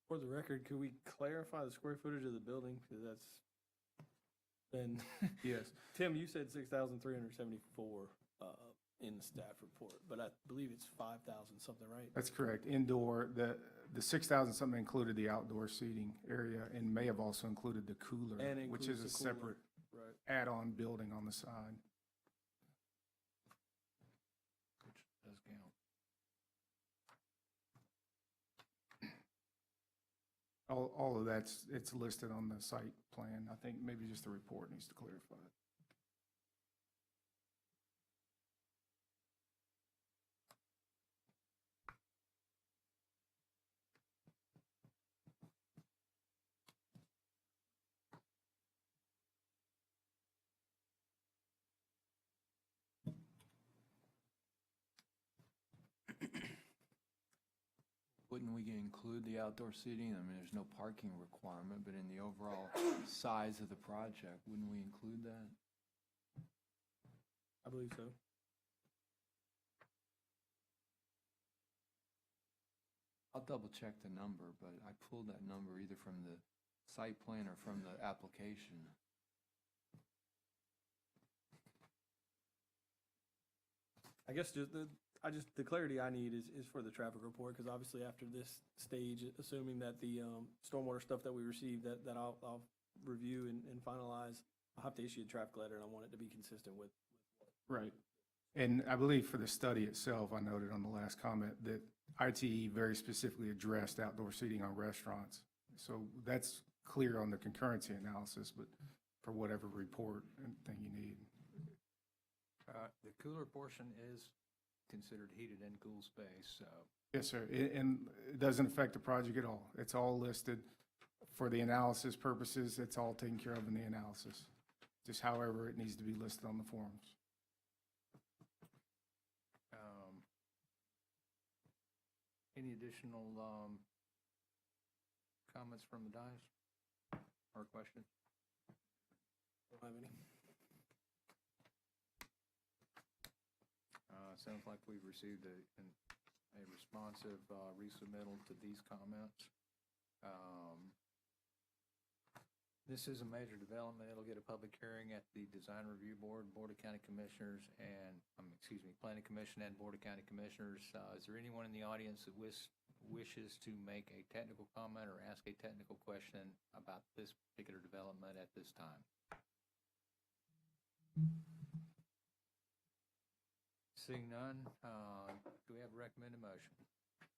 For the record, could we clarify the square footage of the building? Because that's been, Yes. Tim, you said 6,374 in the staff report, but I believe it's 5,000 something, right? That's correct. Indoor, the 6,000 something included the outdoor seating area and may have also included the cooler, And which is includes a the cooler, separate right. add-on building on the side. Which does count. All of that's, it's listed on the site plan. I think maybe just the report needs to clarify it. Wouldn't we include the outdoor seating? I mean, there's no parking requirement, but in the overall size of the project, wouldn't we include that? I believe so. I'll double check the number, but I pulled that number either from the site plan or from the application. I guess the clarity I need is for the traffic report, because obviously after this stage, assuming that the stormwater stuff that we received, that I'll review and finalize, I'll have to issue a traffic letter, and I want it to be consistent with. Right. And I believe for the study itself, I noted on the last comment that ITE very specifically addressed outdoor seating on restaurants. So that's clear on the concurrency analysis, but for whatever report and thing you need. The cooler portion is considered heated and cool space, so. Yes, sir. And it doesn't affect the project at all. It's all listed for the analysis purposes. It's all taken care of in the analysis. Just however it needs to be listed on the forms. Any additional comments from the dais or questions? Don't have any. Sounds like we've received a responsive resubmittal to these comments. This is a major development. It'll get a public hearing at the Design Review Board, Board of County Commissioners, and, Planning Commission and Board of County Commissioners. Is there anyone in the audience that wishes to make a technical comment or ask a technical question about this particular development at this time? Seeing none, do we have a recommended motion?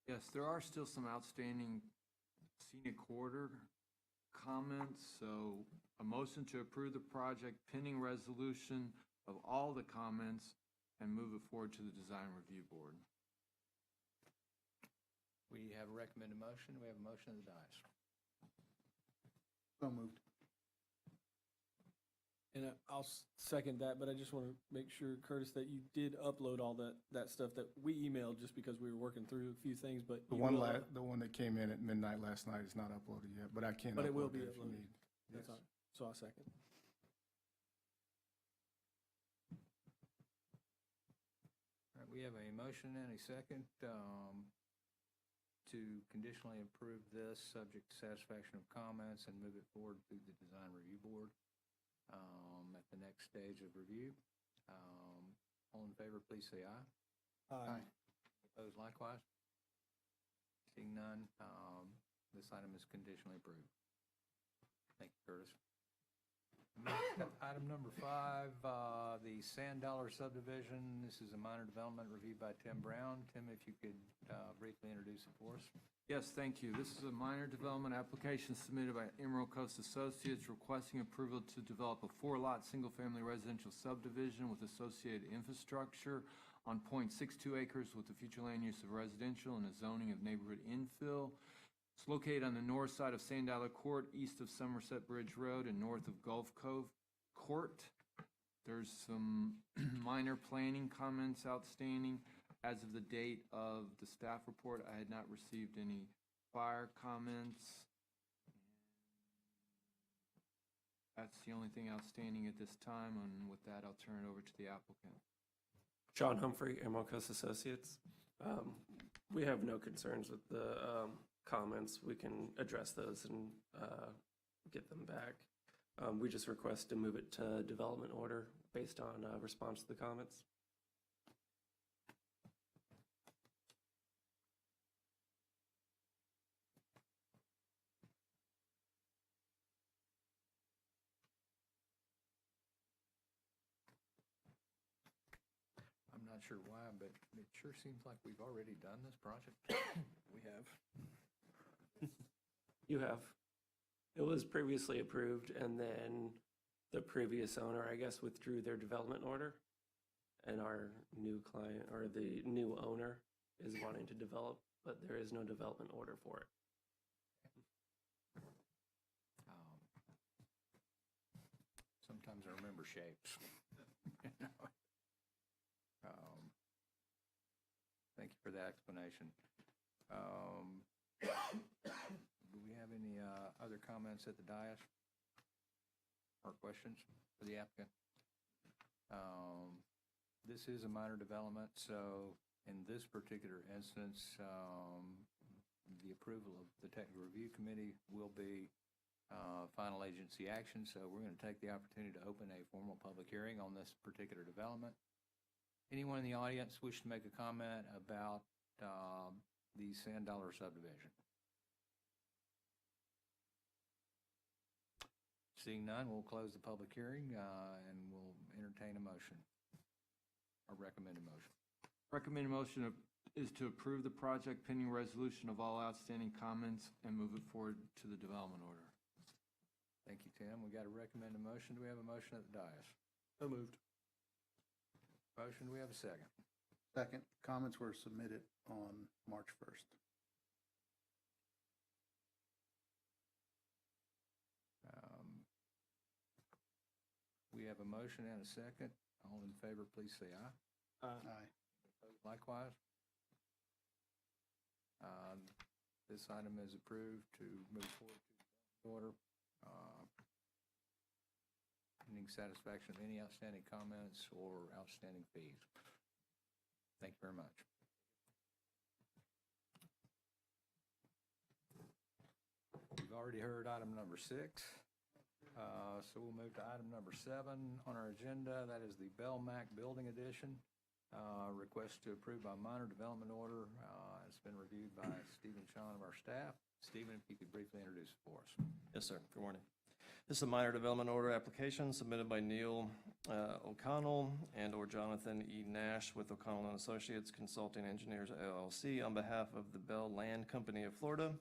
Yes, there are still some outstanding scenic corridor comments, so a motion to approve the project pending resolution of all the comments and move it forward to the Design Review Board. We have a recommended motion. We have a motion of the dais. So moved. And I'll second that, but I just want to make sure, Curtis, that you did upload all that stuff that we emailed just because we were working through a few things, but The you one will- the one that came in at midnight last night is not uploaded yet, but I can But it will upload be that if you uploaded. need. That's Yes. all. So I'll second. All right, we have a motion and a second to conditionally approve this, subject to satisfaction of comments, and move it forward through the Design Review Board at the next stage of review. All in favor, please say aye. Aye. Opposed likewise? Seeing none, this item is conditionally approved. Thank you, Curtis. Item number 5, the Sand Dollar subdivision. This is a minor development reviewed by Tim Brown. Tim, if you could briefly introduce it for us. Yes, thank you. This is a minor development application submitted by Emerald Coast Associates requesting approval to develop a 4-lot, single-family residential subdivision with associated infrastructure on 0.62 acres with the future land use of residential and a zoning of neighborhood infill. It's located on the north side of Sand Dollar Court, east of Somerset Bridge Road, and north of Gulf Cove Court. There's some minor planning comments outstanding. As of the date of the staff report, I had not received any fire comments. That's the only thing outstanding at this time, and with that, I'll turn it over to the applicant. John Humphrey, Emerald Coast Associates. We have no concerns with the comments. We can address those and get them back. We just request to move it to development order based on response to the comments. I'm not sure why, but it sure seems like we've already done this project. We have. You have. It was previously approved, and then the previous owner, I guess, withdrew their development order, and our new client, or the new owner, is wanting to develop, but there is no development order for it. Sometimes I remember shapes. You know? Thank you for the explanation. Do we have any other comments at the dais or questions for the applicant? This is a minor development, so in this particular instance, the approval of the Technical Review Committee will be final agency action, so we're going to take the opportunity to open a formal public hearing on this particular development. Anyone in the audience wish to make a comment about the Sand Dollar subdivision? Seeing none, we'll close the public hearing and we'll entertain a motion, a recommended motion. Recommended motion is to approve the project pending resolution of all outstanding comments and move it forward to the development order. Thank you, Tim. We got a recommended motion. Do we have a motion at the dais? So moved. Motion, do we have a second? Second. Comments were submitted on March 1st. We have a motion and a second. All in favor, please say aye. Aye. Opposed likewise. This item is approved to move forward to the order. Pending satisfaction of any outstanding comments or outstanding fees. Thank you very much. We've already heard item number 6. So we'll move to item number 7 on our agenda. That is the Belmac Building Addition. Request to approve by minor development order. It's been reviewed by Stephen Sean of our staff. Stephen, if you could briefly introduce it for us. Yes, sir. Good morning. This is a minor development order application submitted by Neil O'Connell and/or Jonathan E. Nash with O'Connell and Associates Consulting Engineers LLC on behalf of the Bell Land Company of Florida.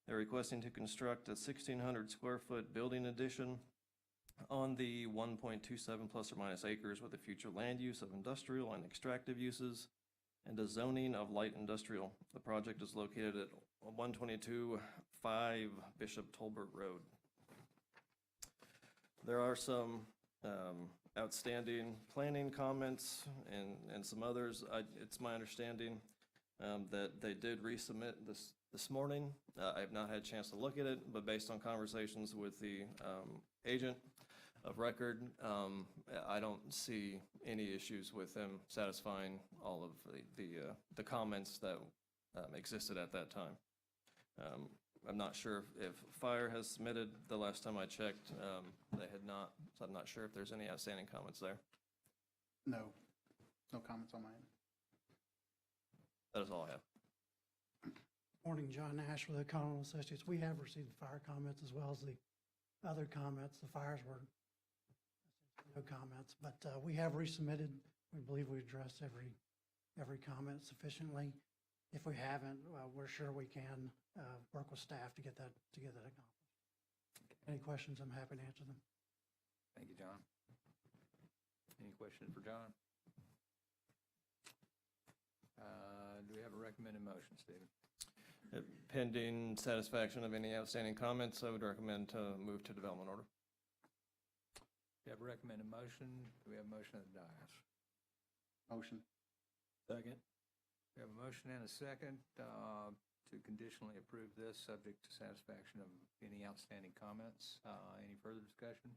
They're requesting to construct a 1,600 square foot building addition on the 1.27 plus or minus acres with a future land use of industrial and extractive uses and a zoning of light industrial. The project is located at 122-5 Bishop Tolbert Road. There are some outstanding planning comments and some others. It's my understanding that they did resubmit this morning. I have not had a chance to look at it, but based on conversations with the agent of record, I don't see any issues with them satisfying all of the comments that existed at that time. I'm not sure if Fire has submitted. The last time I checked, they had not, so I'm not sure if there's any outstanding comments there. No, no comments on my end. That is all I have. Morning, John Nash with O'Connell Associates. We have received the fire comments as well as the other comments. The fires were no comments, but we have resubmitted. We believe we addressed every comment sufficiently. If we haven't, we're sure we can work with staff to get that accomplished. Any questions, I'm happy to answer them. Thank you, John. Any questions for John? Do we have a recommended motion, Stephen? Pending satisfaction of any outstanding comments, I would recommend to move to development order. We have a recommended motion. Do we have a motion at the dais? Motion. Second. We have a motion and a second to conditionally approve this, subject to satisfaction of any outstanding comments. Any further discussion?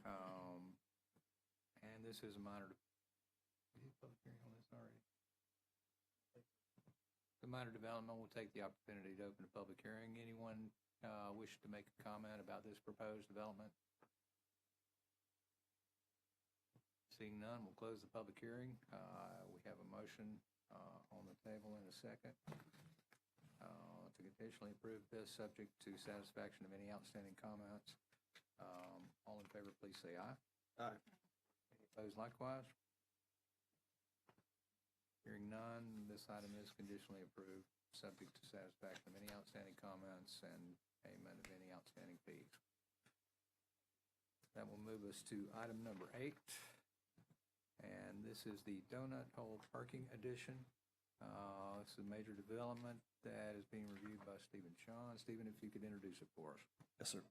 And this is a minor. Public hearing on this already. The minor development will take the opportunity to open a public hearing. Anyone wish to make a comment about this proposed development? Seeing none, we'll close the public hearing. We have a motion on the table in a second to conditionally approve this, subject to satisfaction of any outstanding comments. All in favor, please say aye. Aye. Any opposed likewise? Hearing none, this item is conditionally approved, subject to satisfaction of any outstanding comments and payment of any outstanding fees. That will move us to item number 8. And this is the Donut Hole Parking Addition. This is a major development that is being reviewed by Stephen Sean. Stephen, if you could introduce it for us. Yes, sir.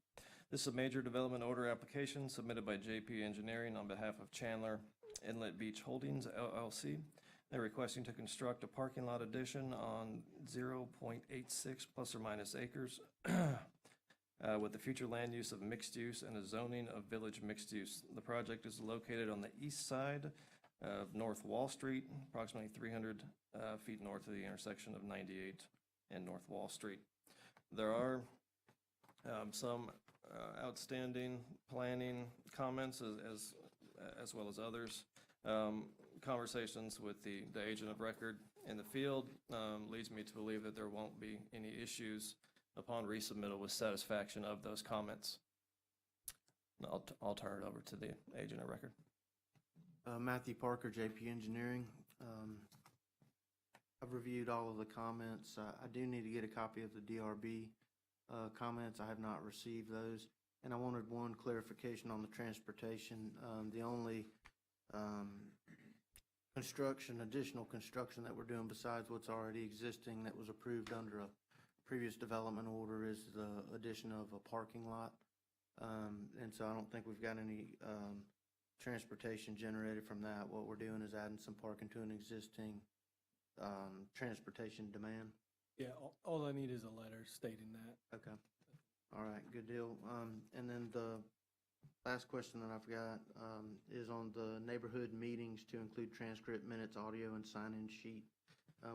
This is a major development order application submitted by JP Engineering on behalf of Chandler Inlet Beach Holdings, LLC. They're requesting to construct a parking lot addition on 0.86 plus or minus acres with the future land use of mixed use and a zoning of village mixed use. The project is located on the east side of North Wall Street, approximately 300 feet north of the intersection of 98 and North Wall Street. There are some outstanding planning comments as well as others. Conversations with the agent of record in the field leads me to believe that there won't be any issues upon resubmittal with satisfaction of those comments. I'll turn it over to the agent of record. Matthew Parker, JP Engineering. I've reviewed all of the comments. I do need to get a copy of the DRB comments. I have not received those. And I wanted one clarification on the transportation. The only additional construction that we're doing besides what's already existing that was approved under a previous development order is the addition of a parking lot. And so I don't think we've got any transportation generated from that. What we're doing is adding some parking to an existing transportation demand. Yeah, all I need is a letter stating that. Okay. All right, good deal. And then the Last question that I've got is on the neighborhood meetings to include transcript minutes, audio, and sign-in sheet.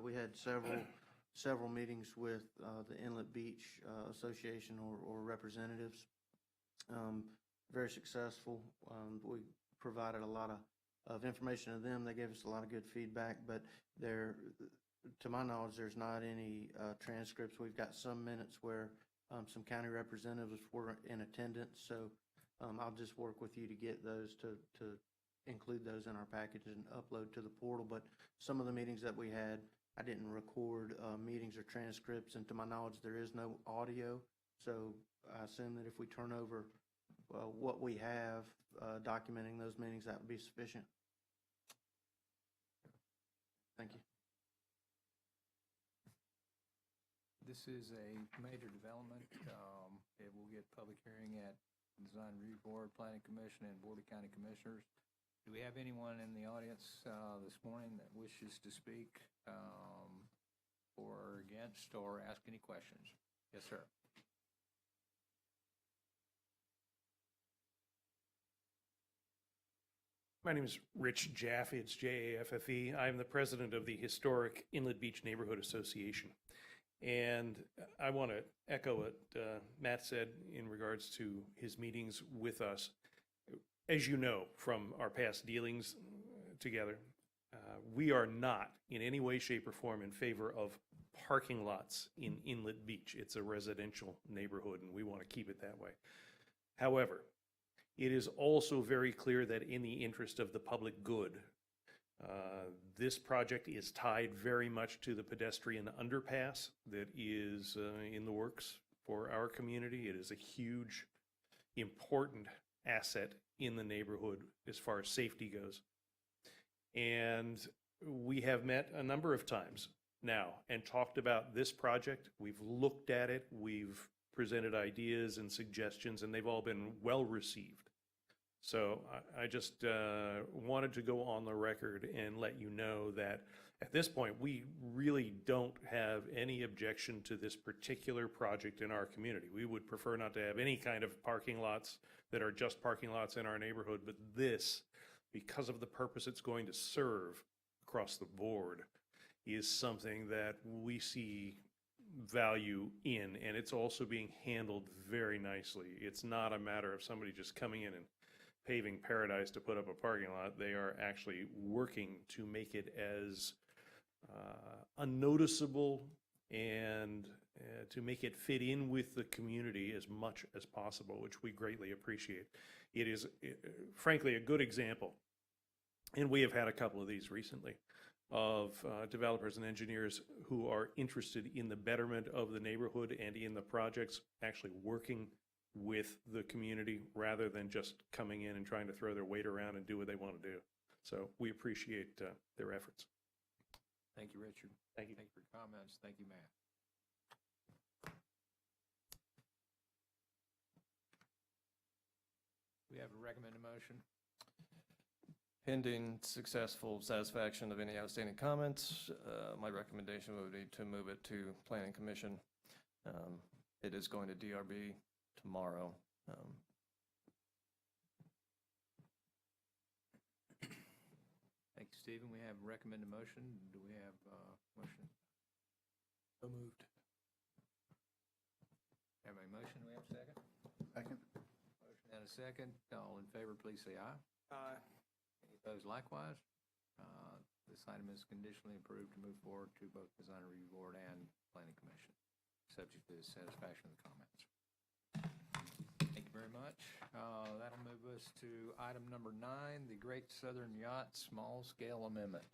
We had several meetings with the Inlet Beach Association or representatives. Very successful. We provided a lot of information to them. They gave us a lot of good feedback, but to my knowledge, there's not any transcripts. We've got some minutes where some county representatives were in attendance, so I'll just work with you to get those to include those in our package and upload to the portal. But some of the meetings that we had, I didn't record meetings or transcripts, and to my knowledge, there is no audio. So I assume that if we turn over what we have documenting those meetings, that would be sufficient. Thank you. This is a major development. It will get public hearing at Design Review Board, Planning Commission, and Board of County Commissioners. Do we have anyone in the audience this morning that wishes to speak for or against or ask any questions? Yes, sir. My name is Rich Jaffe. It's Jaffe. I'm the president of the Historic Inlet Beach Neighborhood Association. And I want to echo what Matt said in regards to his meetings with us. As you know from our past dealings together, we are not in any way, shape, or form in favor of parking lots in Inlet Beach. It's a residential neighborhood, and we want to keep it that way. However, it is also very clear that in the interest of the public good, this project is tied very much to the pedestrian underpass that is in the works for our community. It is a huge, important asset in the neighborhood as far as safety goes. And we have met a number of times now and talked about this project. We've looked at it, we've presented ideas and suggestions, and they've all been well received. So I just wanted to go on the record and let you know that at this point, we really don't have any objection to this particular project in our community. We would prefer not to have any kind of parking lots that are just parking lots in our neighborhood, but this, because of the purpose it's going to serve across the board, is something that we see value in, and it's also being handled very nicely. It's not a matter of somebody just coming in and paving paradise to put up a parking lot. They are actually working to make it as unnoticeable and to make it fit in with the community as much as possible, which we greatly appreciate. It is frankly a good example, and we have had a couple of these recently, of developers and engineers who are interested in the betterment of the neighborhood and in the projects, actually working with the community rather than just coming in and trying to throw their weight around and do what they want to do. So we appreciate their efforts. Thank you, Richard. Thank you. Thank you for your comments. Thank you, Matt. We have a recommended motion. Pending successful satisfaction of any outstanding comments, my recommendation would be to move it to Planning Commission. It is going to DRB tomorrow. Thank you, Stephen. We have a recommended motion. Do we have a motion? So moved. Have a motion. Do we have a second? Second. Motion and a second. All in favor, please say aye. Aye. Any opposed likewise? This item is conditionally approved to move forward to both Design Review Board and Planning Commission, subject to the satisfaction of the comments. Thank you very much. That'll move us to item number 9, the Great Southern Yacht Small Scale Amendment.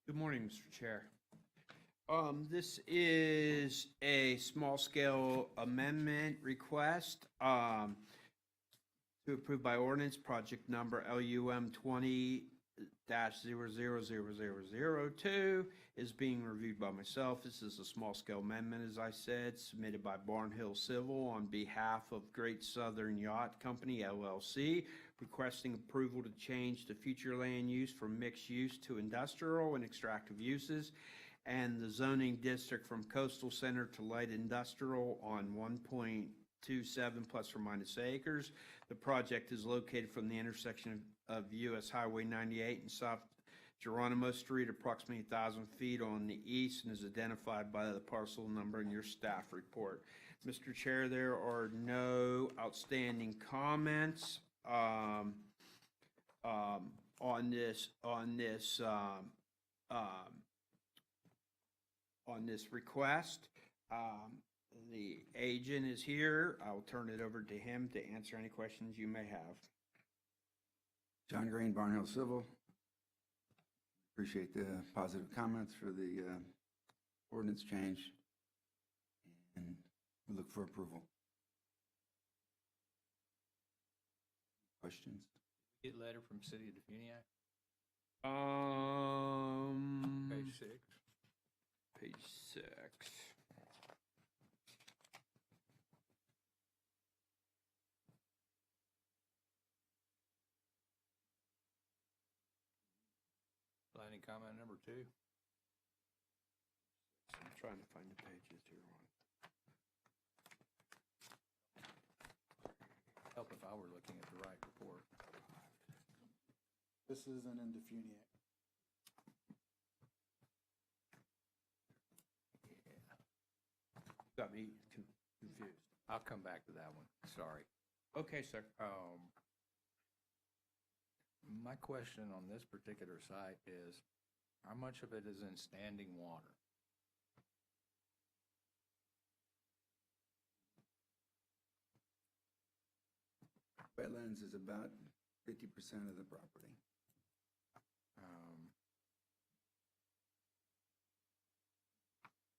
Good morning, Mr. Chair. This is a small-scale amendment request to approve by ordinance project number LUM 20-000002 is being reviewed by myself. This is a small-scale amendment, as I said, submitted by Barnhill Civil on behalf of Great Southern Yacht Company, LLC, requesting approval to change the future land use from mixed use to industrial and extractive uses, and the zoning district from coastal center to light industrial on 1.27 plus or minus acres. The project is located from the intersection of US Highway 98 and South Geronimo Street, approximately 1,000 feet on the east, and is identified by the parcel number in your staff report. Mr. Chair, there are no outstanding comments on this request. The agent is here. I will turn it over to him to answer any questions you may have. John Green, Barnhill Civil. Appreciate the positive comments for the ordinance change, and we look for approval. Questions? Get letter from City of Defuniak? Page 6. Page 6. Planning comment number 2. I'm trying to find the pages here. Help if I were looking at the right report. This isn't in Defuniak. Got me confused. I'll come back to that one. Sorry. Okay, sir. My question on this particular site is, how much of it is in standing water? Wetlands is about 50% of the property.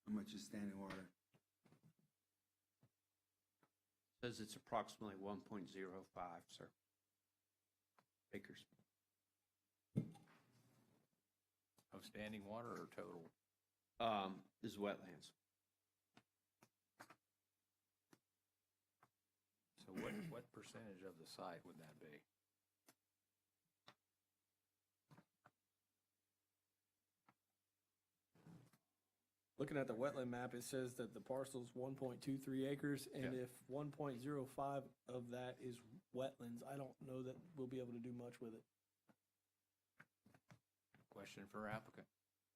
How much is standing water? Says it's approximately 1.05, sir. Acres. Of standing water or total? Is wetlands. So what percentage of the site would that be? Looking at the wetland map, it says that the parcel's 1.23 acres, and if 1.05 of that is wetlands, I don't know that we'll be able to do much with it. Question for applicant.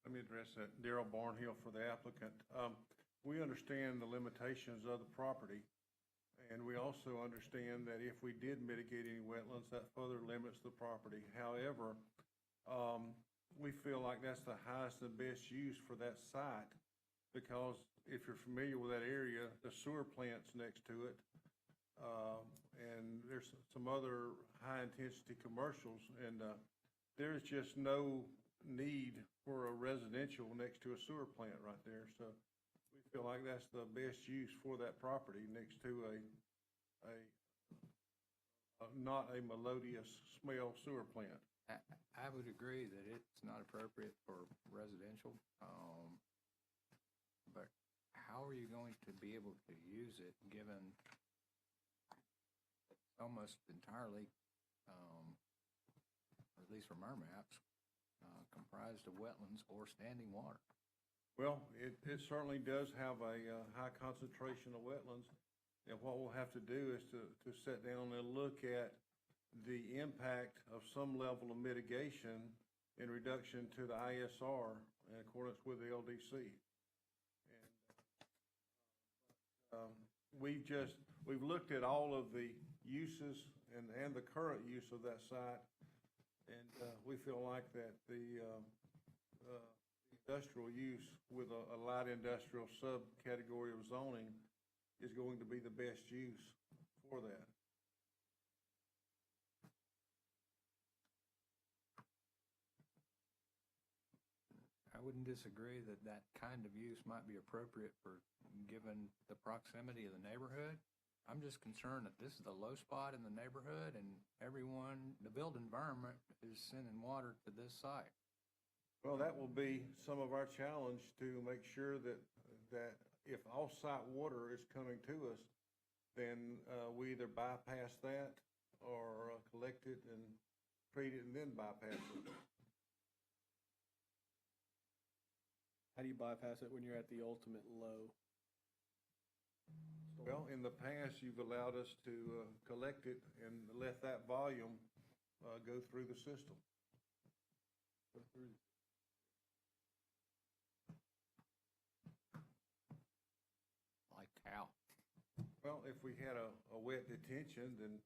Let me address that. Darrell Barnhill for the applicant. We understand the limitations of the property, and we also understand that if we did mitigate any wetlands, that further limits the property. However, we feel like that's the highest and best use for that site, because if you're familiar with that area, the sewer plant's next to it, and there's some other high-intensity commercials, and there's just no need for a residential next to a sewer plant right there. So we feel like that's the best use for that property next to a not a melodious smell sewer plant. I would agree that it's not appropriate for residential, but how are you going to be able to use it given almost entirely, or at least from our maps, comprised of wetlands or standing water? Well, it certainly does have a high concentration of wetlands, and what we'll have to do is to sit down and look at the impact of some level of mitigation in reduction to the ISR in accordance with the LDC. And we've looked at all of the uses and the current use of that site, and we feel like that the industrial use with a light industrial subcategory of zoning is going to be the best use for that. I wouldn't disagree that that kind of use might be appropriate for, given the proximity of the neighborhood. I'm just concerned that this is the low spot in the neighborhood, and everyone, the built environment is sending water to this site. Well, that will be some of our challenge to make sure that if off-site water is coming to us, then we either bypass that or collect it and treat it and then bypass it. How do you bypass it when you're at the ultimate low? Well, in the past, you've allowed us to collect it and let that volume go through the system. Like how? Well, if we had a wet detention, then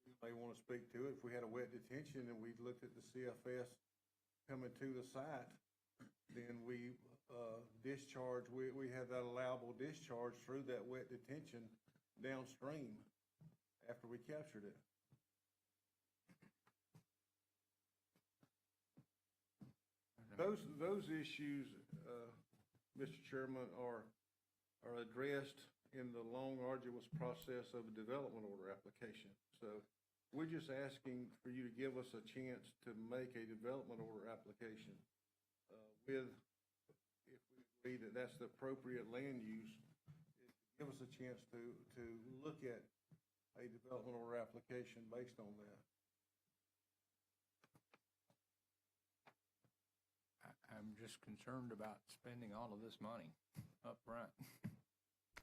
you may want to speak to it. If we had a wet detention and we looked at the CFS coming to the site, then we discharge, we have that allowable discharge through that wet detention downstream after we captured it. Those issues, Mr. Chairman, are addressed in the long, arduous process of a development order application. So we're just asking for you to give us a chance to make a development order application with, if we agree that that's the appropriate land use, give us a chance to look at a development order application based on that. I'm just concerned about spending all of this money up front.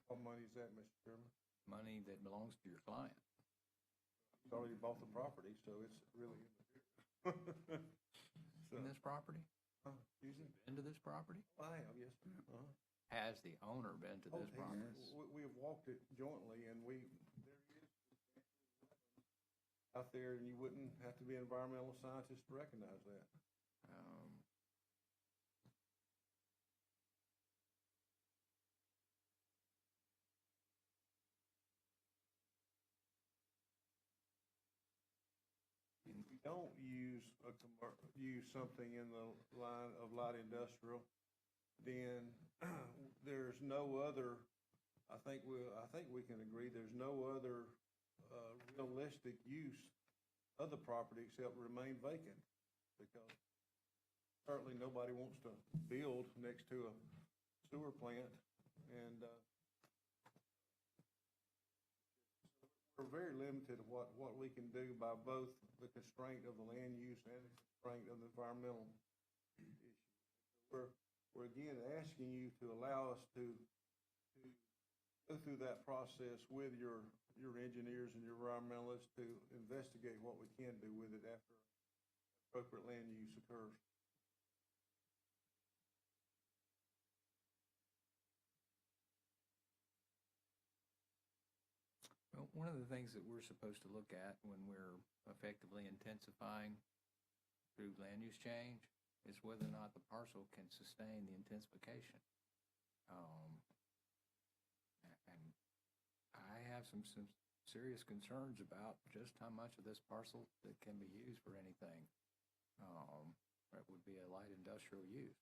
What money is that, Mr. Chairman? Money that belongs to your client. He's already bought the property, so it's really so, In this property? excuse me? Into this property? I have, yes. Has the owner been to this property? We have walked it jointly, and there is out there, and you wouldn't have to be an environmental scientist to recognize that. We don't use use something in the line of light industrial, then there's no other. I think we can agree there's no other realistic use of the property except remain vacant, because certainly nobody wants to build next to a sewer plant, and we're very limited of what we can do by both the constraint of the land use and the constraint of the environmental issue. We're again asking you to allow us to go through that process with your engineers and your environmentalists to investigate what we can do with it after appropriate land use occurs. Well, one of the things that we're supposed to look at when we're effectively intensifying through land use change is whether or not the parcel can sustain the intensification. And I have some serious concerns about just how much of this parcel that can be used for anything that would be a light industrial use.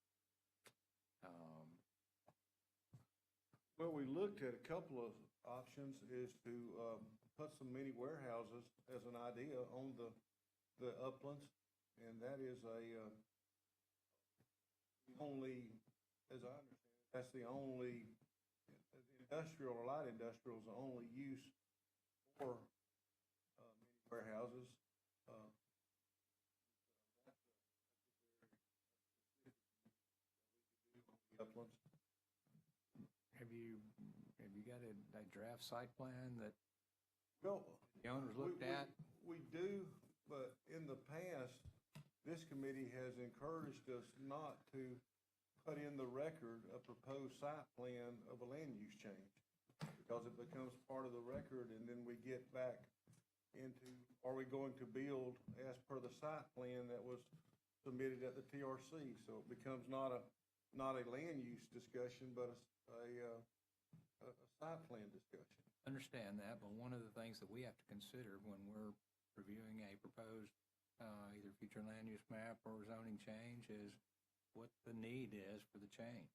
Well, we looked at a couple of options, is to put some mini warehouses as an idea on the uplands, and that is only, as I understand it, that's the only industrial or light industrial is the only use for mini warehouses. Uplands. Have you got a draft site plan that Well, the owners looked at? We do, but in the past, this committee has encouraged us not to put in the record a proposed site plan of a land use change, because it becomes part of the record, and then we get back into, are we going to build as per the site plan that was submitted at the TRC? So it becomes not a land use discussion, but a site plan discussion. Understand that, but one of the things that we have to consider when we're reviewing a proposed either future land use map or zoning change is what the need is for the change.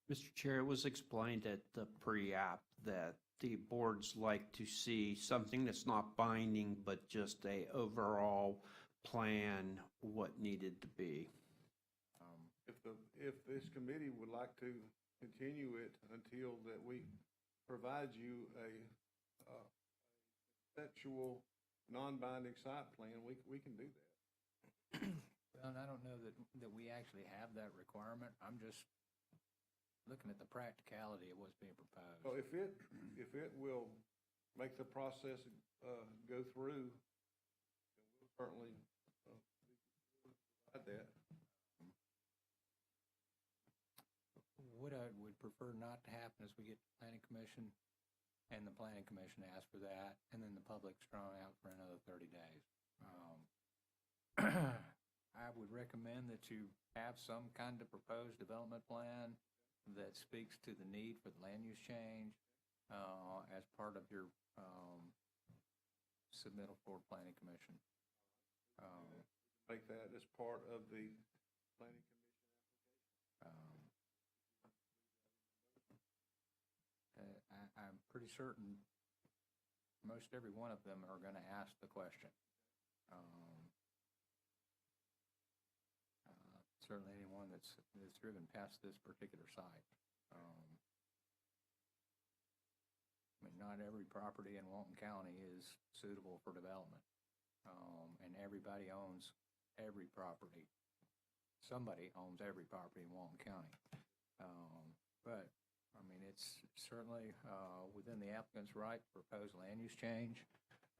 Mr. Chair, it was explained at the pre-app that the boards like to see something that's not binding, but just a overall plan, what needed to be. If this committee would like to continue it until that we provide you a conceptual, non-binding site plan, we can do that. Well, and I don't know that we actually have that requirement. I'm just looking at the practicality of what's being proposed. So if it will make the process, go through, then we'll certainly, provide that. What I would prefer not to happen is we get to planning commission, and the planning commission asks for that, and then the public's drawn out for another 30 days. I would recommend that you have some kind of proposed development plan that speaks to the need for the land use change as part of your submittal for planning commission. Make that as part of the planning commission. I'm pretty certain most every one of them are going to ask the question. Certainly anyone that's driven past this particular site. I mean, not every property in Walton County is suitable for development. And everybody owns every property. Somebody owns every property in Walton County. But I mean, it's certainly within the applicant's right to propose land use change,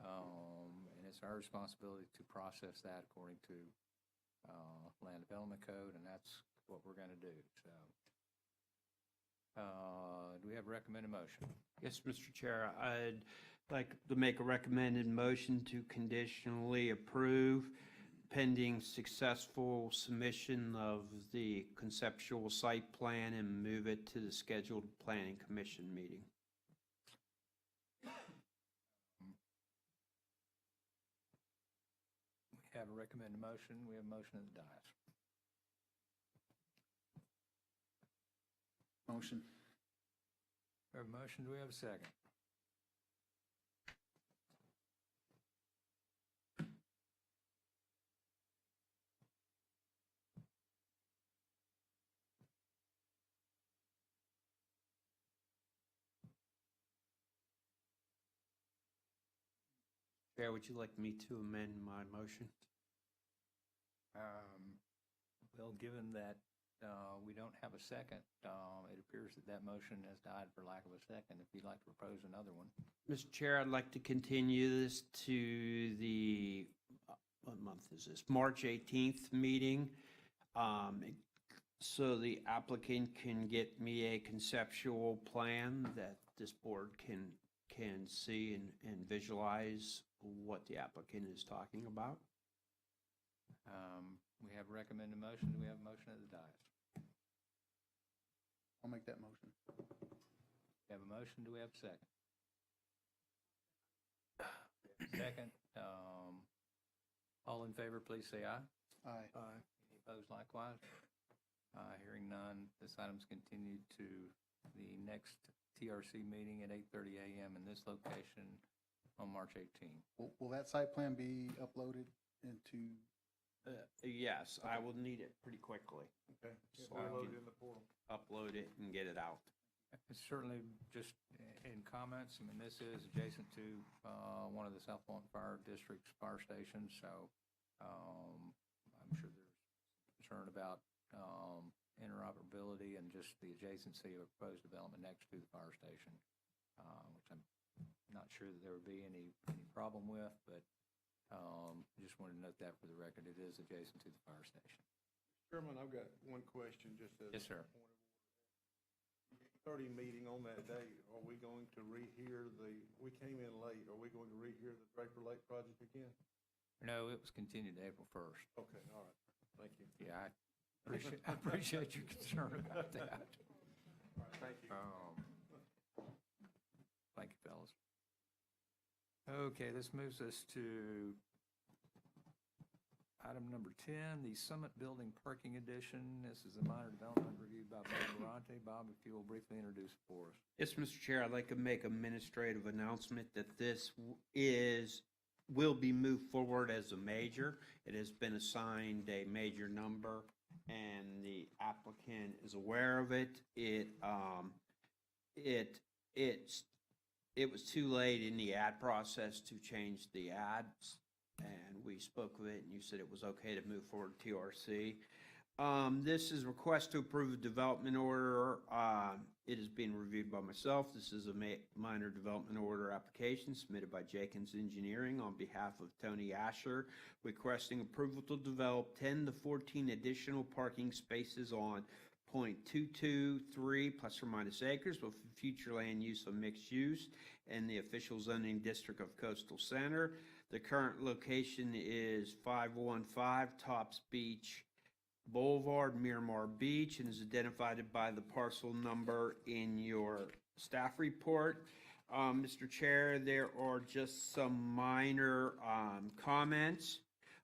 and it's our responsibility to process that according to Land Development Code, and that's what we're going to do. So, do we have a recommended motion? Yes, Mr. Chair, I'd like to make a recommended motion to conditionally approve pending successful submission of the conceptual site plan and move it to the scheduled planning commission meeting. We have a recommended motion. We have a motion of the dais. Motion. We have a motion. Do we have a second? Chair, would you like me to amend my motion? Well, given that we don't have a second, it appears that motion has died for lack of a second. If you'd like to propose another one. Mr. Chair, I'd like to continue this to the, what month is this? March 18th meeting. So the applicant can get me a conceptual plan that this board can see and visualize what the applicant is talking about. We have a recommended motion. Do we have a motion of the dais? I'll make that motion. We have a motion. Do we have a second? Second. All in favor, please say aye. Aye. Aye. Any opposed likewise? Hearing none, this item's continued to the next TRC meeting at 8:30 a.m. in this location on March 18th. Will that site plan be uploaded into? Yes, I will need it pretty quickly. Okay. So Yeah, I upload can it in the portal. upload it and get it out. Certainly, just in comments, I mean, this is adjacent to one of the South Walton Fire District's fire stations, so I'm sure there's concern about interoperability and just the adjacency of proposed development next to the fire station, which I'm not sure that there would be any problem with, but just wanted to note that for the record. It is adjacent to the fire station. Chairman, I've got one question just as. Yes, sir. a point of order. 30 meeting on that day, are we going to rehear we came in late, are we going to rehear the Draper Lake project again? No, it was continued to April 1st. Okay, all right, thank you. Yeah, I appreciate your concern about that. All right, thank you. Thank you, fellas. Okay, this moves us to item number 10, the Summit Building Parking Addition. This is a minor development reviewed by Bob Baronti. Bob, if you will briefly introduce it for us. Yes, Mr. Chair, I'd like to make administrative announcement that this will be moved forward as a major. It has been assigned a major number, and the applicant is aware of it. It was too late in the ad process to change the ads, and we spoke with it, and you said it was okay to move forward to TRC. This is request to approve a development order. It is being reviewed by myself. This is a minor development order application submitted by Jenkins Engineering on behalf of Tony Asher, requesting approval to develop 10 to 14 additional parking spaces on .223 plus or minus acres with future land use of mixed use in the official zoning district of Coastal Center. The current location is 515 Tops Beach Boulevard, Miramar Beach, and is identified by the parcel number in your staff report. Mr. Chair, there are just some minor comments.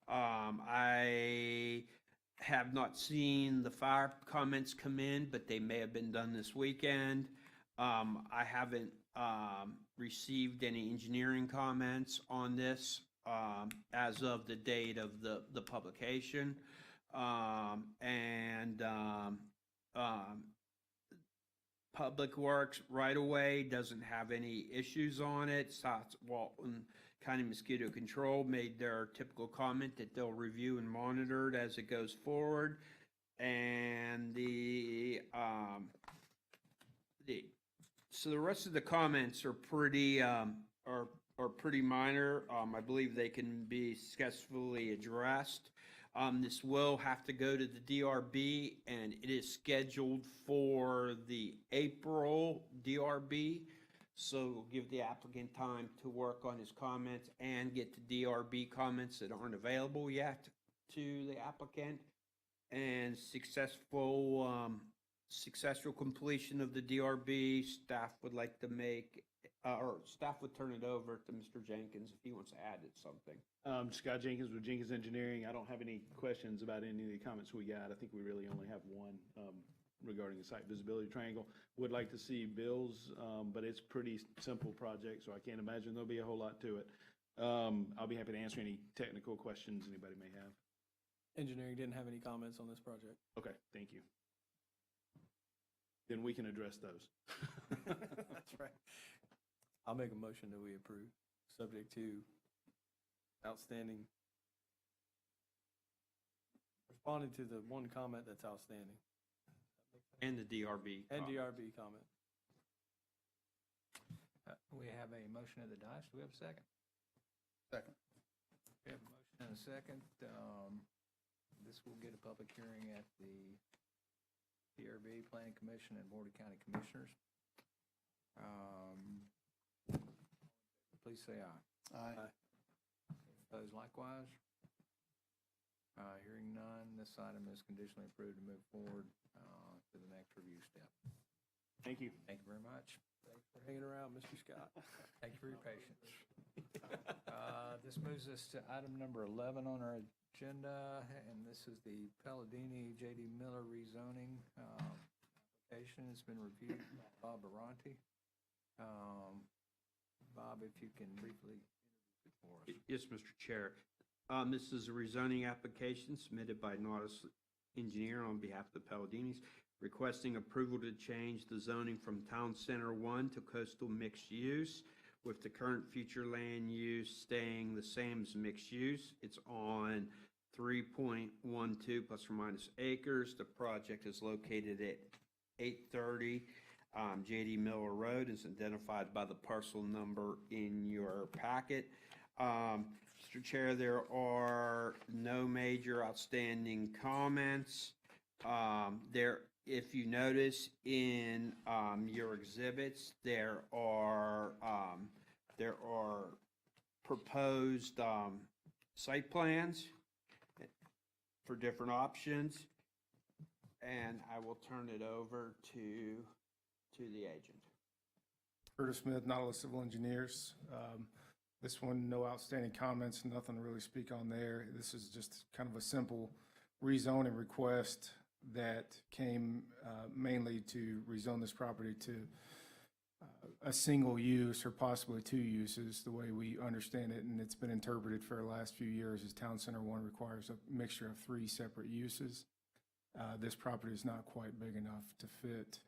I have not seen the fire comments come in, but they may have been done this weekend. I haven't received any engineering comments on this as of the date of the publication. Public Works right away doesn't have any issues on it. South Walton County Mosquito Control made their typical comment that they'll review and monitor it as it goes forward. And so the rest of the comments are pretty pretty minor. I believe they can be successfully addressed. This will have to go to the DRB, and it is scheduled for the April DRB. So we'll give the applicant time to work on his comments and get the DRB comments that aren't available yet to the applicant. And successful completion of the DRB, staff would like to make, or staff would turn it over to Mr. Jenkins if he wants to add something. Scott Jenkins with Jenkins Engineering. I don't have any questions about any of the comments we got. I think we really only have one regarding the site visibility triangle. Would like to see Bill's, but it's pretty simple project, so I can't imagine there'll be a whole lot to it. I'll be happy to answer any technical questions anybody may have. Engineering didn't have any comments on this project. Okay, thank you. Then we can address those. That's right. I'll make a motion that we approve, subject to outstanding, responding to the one comment that's outstanding. And the DRB. And DRB comment. We have a motion at the dais. Do we have a second? Second. We have a motion and a second. This will get a public hearing at the DRB, Planning Commission, and Board of County Commissioners. Please say aye. Aye. Opposed likewise? Hearing none, this item is conditionally approved to move forward to the next review step. Thank you. Thank you very much. Thanks for hanging around, Mr. Scott. Thank you for your patience. This moves us to item number 11 on our agenda, and this is the Paladini J.D. Miller Rezoning application. It's been reviewed by Bob Baronti. Bob, if you can briefly introduce it for us. Yes, Mr. Chair. This is a rezoning application submitted by Nautilus Engineering on behalf of the Paladinis, requesting approval to change the zoning from Town Center 1 to coastal mixed use, with the current future land use staying the same as mixed use. It's on 3.12 plus or minus acres. The project is located at 830 J.D. Miller Road, is identified by the parcel number in your packet. Mr. Chair, there are no major outstanding comments. If you notice in your exhibits, there are proposed site plans for different options, and I will turn it over to the agent. Curtis Smith, Nautilus Civil Engineers. This one, no outstanding comments, nothing to really speak on there. This is just kind of a simple rezoning request that came mainly to rezone this property to a single use or possibly two uses, the way we understand it, and it's been interpreted for the last few years as Town Center 1 requires a mixture of 3 separate uses. This property is not quite big enough to fit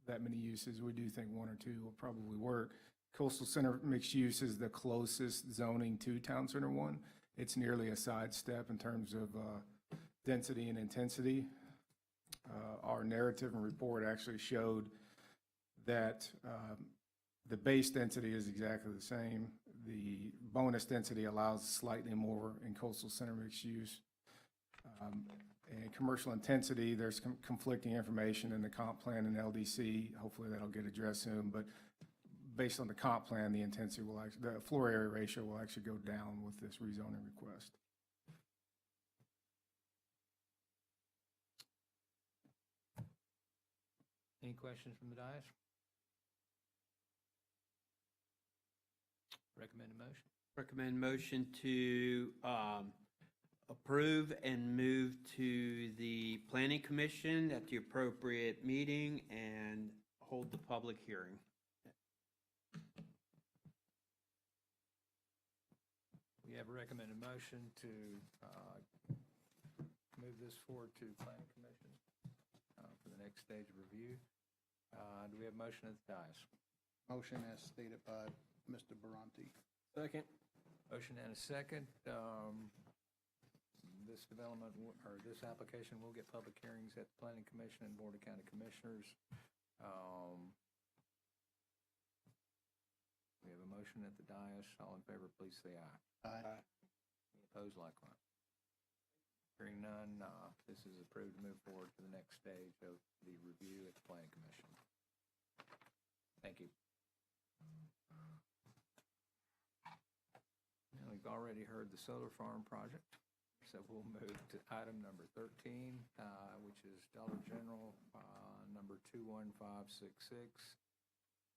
that many uses. We do think 1 or 2 will probably work. Coastal Center mixed use is the closest zoning to Town Center 1. It's nearly a sidestep in terms of density and intensity. Our narrative and report actually showed that the base density is exactly the same. The bonus density allows slightly more in Coastal Center mixed use. And commercial intensity, there's conflicting information in the comp plan and LDC. Hopefully that'll get addressed soon, but based on the comp plan, the intensity will actually, the floor area ratio will actually go down with this rezoning request. Any questions from the dais? Recommend a motion. Recommend motion to approve and move to the Planning Commission at the appropriate meeting and hold the public hearing. We have a recommended motion to move this forward to Planning Commission for the next stage of review. Do we have a motion at the dais? Motion as stated by Mr. Baronti. Second. Motion and a second. This development, or this application will get public hearings at the Planning Commission and Board of County Commissioners. We have a motion at the dais. All in favor, please say aye. Aye. Any opposed, likewise. Hearing none, this is approved to move forward to the next stage of the review at the Planning Commission. Thank you. Now, we've already heard the solar farm project, so we'll move to item number 13, which is Dollar General, number 21566.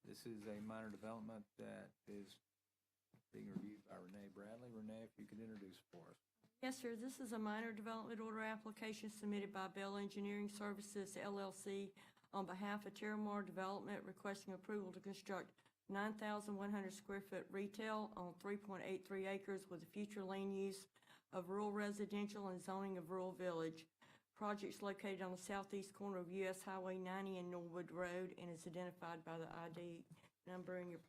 This is a minor development that is being reviewed by Renee Bradley. Renee, if you could introduce it for us. Yes, sir. This is a minor development order application submitted by Bell Engineering Services, LLC, on behalf of Terramar Development, requesting approval to construct 9,100 square foot retail on 3.83 acres with a future land use of rural residential and zoning of rural village. Project's located on the southeast corner of US Highway 90 and Norwood Road and is identified by the ID number in your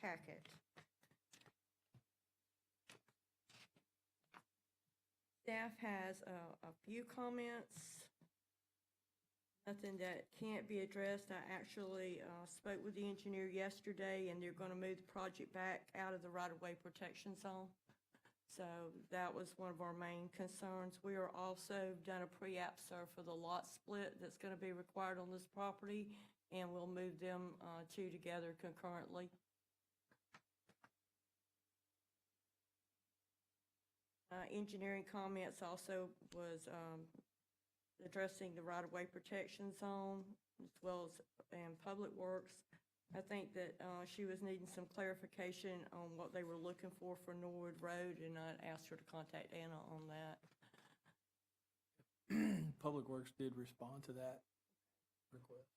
packet. Staff has a few comments. Nothing that can't be addressed. I actually spoke with the engineer yesterday, and they're going to move the project back out of the right-of-way protection zone. So that was one of our main concerns. We are also done a pre-app serve for the lot split that's going to be required on this property, and we'll move them two together concurrently. Engineering comments also was addressing the right-of-way protection zone as well as public works. I think that she was needing some clarification on what they were looking for Norwood Road, and I asked her to contact Anna on that. Public Works did respond to that request.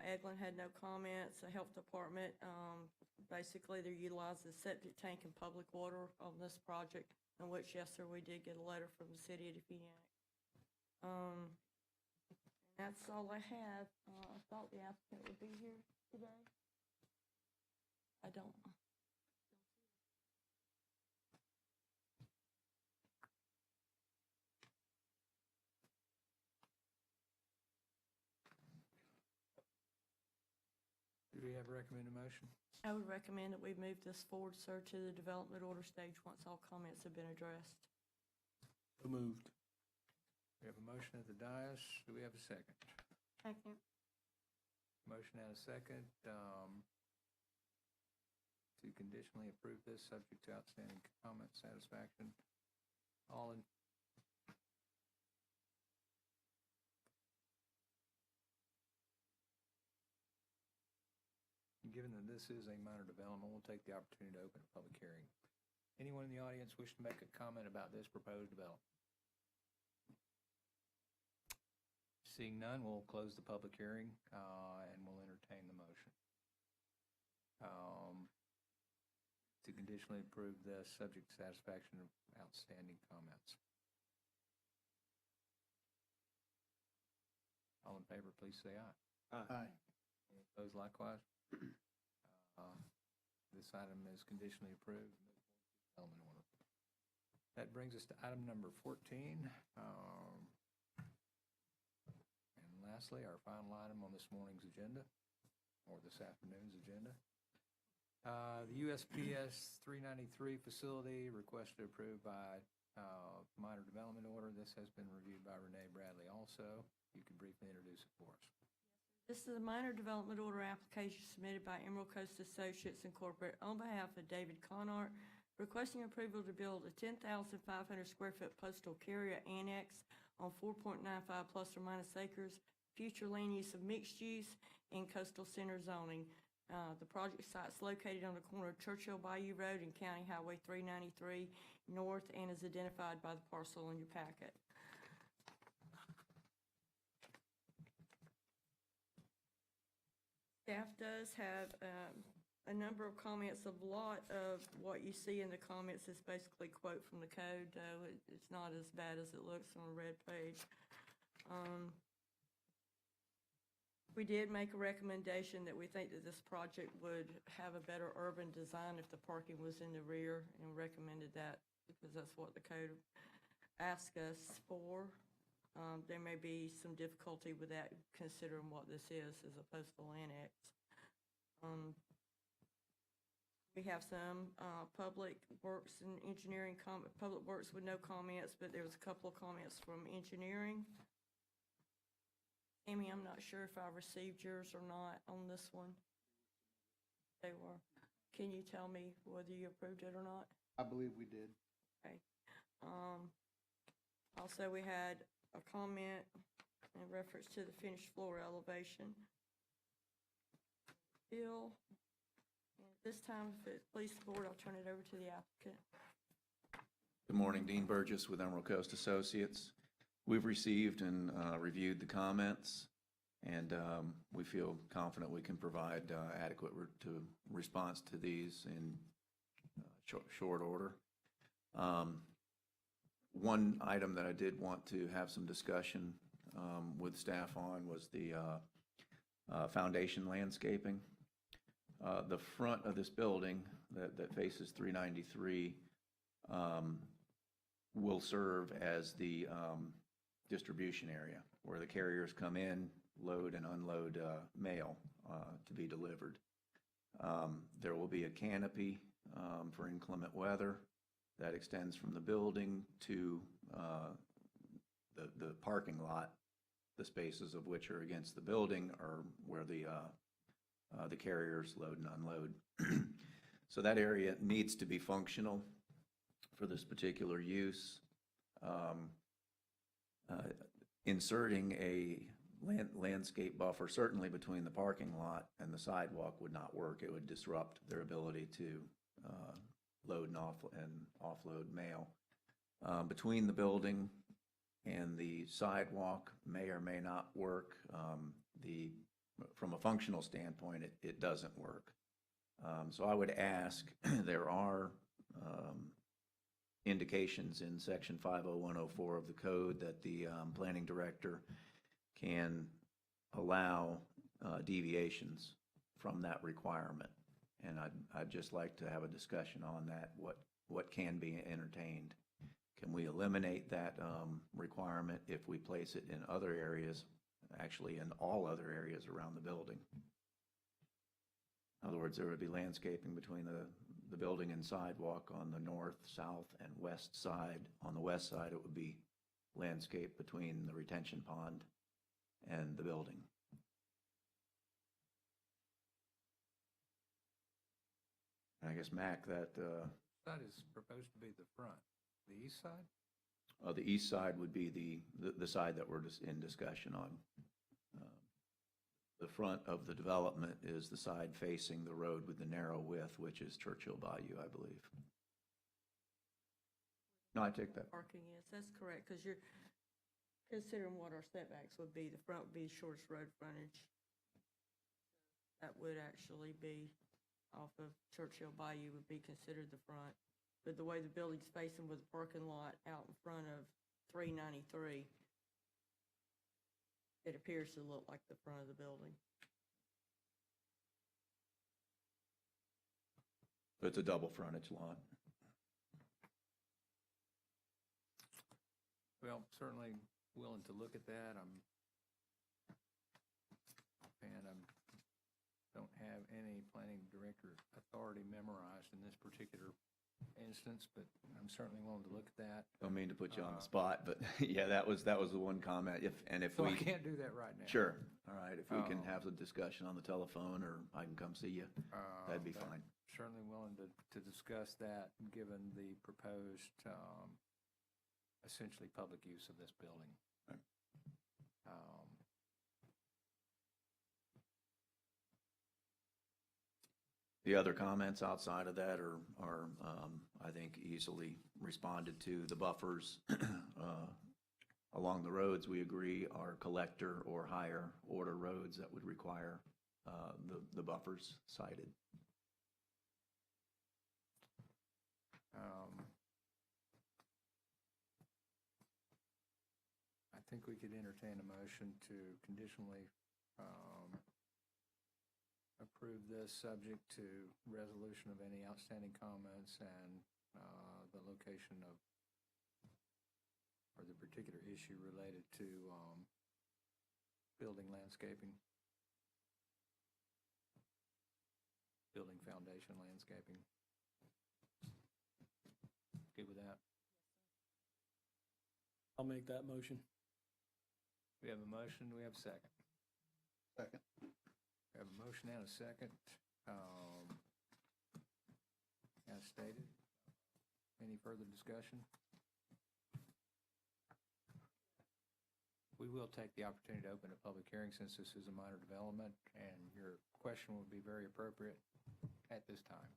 Eglin had no comments. The Health Department, basically they're utilizing the septic tank and public water on this project, in which, yes, sir, we did get a letter from the city of Defeating. That's all I have. I thought the applicant would be here today. I don't. Do we have a recommended motion? I would recommend that we move this forward, sir, to the development order stage once all comments have been addressed. So moved. We have a motion at the dais. Do we have a second? Second. Motion and a second to conditionally approve this, subject to outstanding comment satisfaction. All in. Given that this is a minor development, we'll take the opportunity to open a public hearing. Anyone in the audience wish to make a comment about this proposed development? Seeing none, we'll close the public hearing and we'll entertain the motion to conditionally approve this, subject to satisfaction of outstanding comments. All in favor, please say aye. Aye. Opposed likewise. This item is conditionally approved. Development order. That brings us to item number 14. And lastly, our final item on this morning's agenda, or this afternoon's agenda. The USPS 393 facility requested approved by minor development order. This has been reviewed by Renee Bradley also. You can briefly introduce it for us. This is a minor development order application submitted by Emerald Coast Associates Incorporated on behalf of David Conart, requesting approval to build a 10,500 square foot postal carrier annex on 4.95 plus or minus acres, future land use of mixed use in coastal center zoning. The project site is located on the corner of Churchill Bayou Road and County Highway 393 North and is identified by the parcel in your packet. Staff does have a number of comments. A lot of what you see in the comments is basically quote from the code, though it's not as bad as it looks on a red page. We did make a recommendation that we think that this project would have a better urban design if the parking was in the rear, and recommended that because that's what the code asked us for. There may be some difficulty with that considering what this is as a postal annex. We have some public works and engineering public works with no comments, but there was a couple of comments from engineering. Amy, I'm not sure if I received yours or not on this one. They were. Can you tell me whether you approved it or not? I believe we did. Okay. Also, we had a comment in reference to the finished floor elevation. Bill, at this time, if it pleases the board, I'll turn it over to the applicant. Good morning, Dean Burgess with Emerald Coast Associates. We've received and reviewed the comments, and we feel confident we can provide adequate response to these in short order. One item that I did want to have some discussion with staff on was the foundation landscaping. The front of this building that faces 393 will serve as the distribution area where the carriers come in, load and unload mail to be delivered. There will be a canopy for inclement weather that extends from the building to the parking lot. The spaces of which are against the building are where the carriers load and unload. So that area needs to be functional for this particular use. Inserting a landscape buffer, certainly between the parking lot and the sidewalk, would not work. It would disrupt their ability to load and offload mail. Between the building and the sidewalk may or may not work. From a functional standpoint, it doesn't work. So I would ask, there are indications in section 50104 of the code that the planning director can allow deviations from that requirement. And I'd just like to have a discussion on that, what can be entertained. Can we eliminate that requirement if we place it in other areas, actually in all other areas around the building? In other words, there would be landscaping between the building and sidewalk on the north, south, and west side. On the west side, it would be landscape between the retention pond and the building. And I guess, Mac, that That is proposed to be the front. The east side? the east side would be the side that we're just in discussion on. The front of the development is the side facing the road with the narrow width, which is Churchill Bayou, I believe. No, I take that. Parking is, that's correct, because you're considering what our setbacks would be. The front would be the shortest road frontage. That would actually be off of Churchill Bayou would be considered the front. But the way the building's facing with the parking lot out in front of 393, it appears to look like the front of the building. It's a double frontage lot. Well, certainly willing to look at that. Don't have any planning director authority memorized in this particular instance, but I'm certainly willing to look at that. Don't mean to put you on the spot, but yeah, that was the one comment. If So we I can't do that right now. Sure. All right. If we can have the discussion on the telephone, or I can come see you, that'd be But fine. Certainly willing to discuss that, given the proposed, essentially public use of this building. Right. The other comments outside of that are I think, easily responded to. The buffers along the roads, we agree, are collector or higher order roads that would require the buffers cited. I think we could entertain a motion to conditionally approve this, subject to resolution of any outstanding comments and the location of, or the particular issue related to building landscaping, building foundation landscaping. Good with that? I'll make that motion. We have a motion, do we have a second? Second. We have a motion and a second, as stated. Any further discussion? We will take the opportunity to open a public hearing since this is a minor development, and your question would be very appropriate at this time.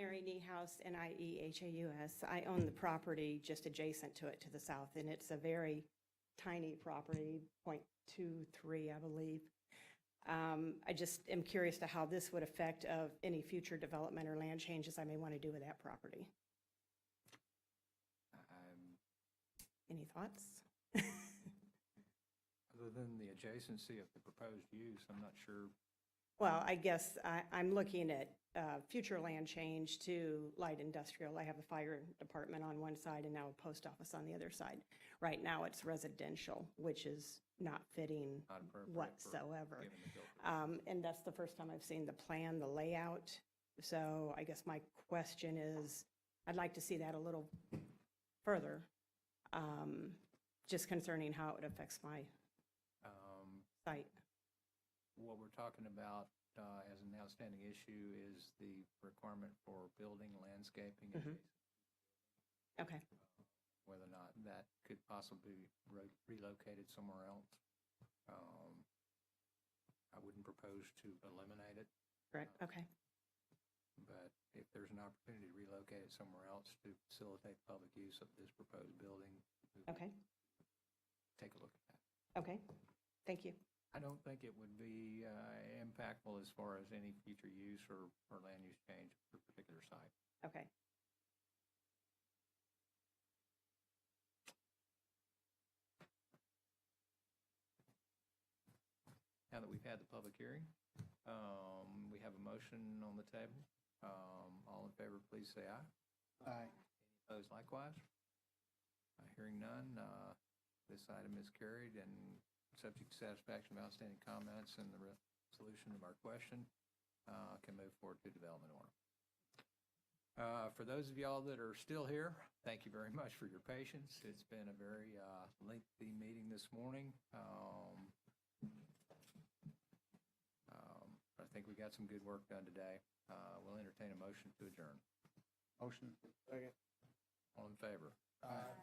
Mary Niehaus, Niehaus. I own the property just adjacent to it to the south, and it's a very tiny property, 0.23, I believe. I just am curious to how this would affect of any future development or land changes I may want to do with that property. Any thoughts? Other than the adjacency of the proposed use, I'm not sure. Well, I guess I'm looking at future land change to light industrial. I have a fire department on one side and now a post office on the other side. Right now, it's residential, which is not fitting Not appropriate for whatsoever. given the building. And that's the first time I've seen the plan, the layout. So I guess my question is, I'd like to see that a little further, just concerning how it affects my site. What we're talking about as an outstanding issue is the requirement for building, landscaping, Mhm. Okay. whether or not that could possibly be relocated somewhere else. I wouldn't propose to eliminate it. Correct, okay. But if there's an opportunity to relocate it somewhere else to facilitate public use of this proposed building, we would Okay. take a look at that. Okay, thank you. I don't think it would be impactful as far as any future use or land use change for a particular site. Okay. Now that we've had the public hearing, we have a motion on the table. All in favor, please say aye. Aye. Opposed likewise? Hearing none, this item is carried, and subject to satisfaction of outstanding comments and the resolution of our question, can move forward to development order. For those of y'all that are still here, thank you very much for your patience. It's been a very lengthy meeting this morning. I think we got some good work done today. We'll entertain a motion to adjourn. Motion. Second. All in favor? Aye.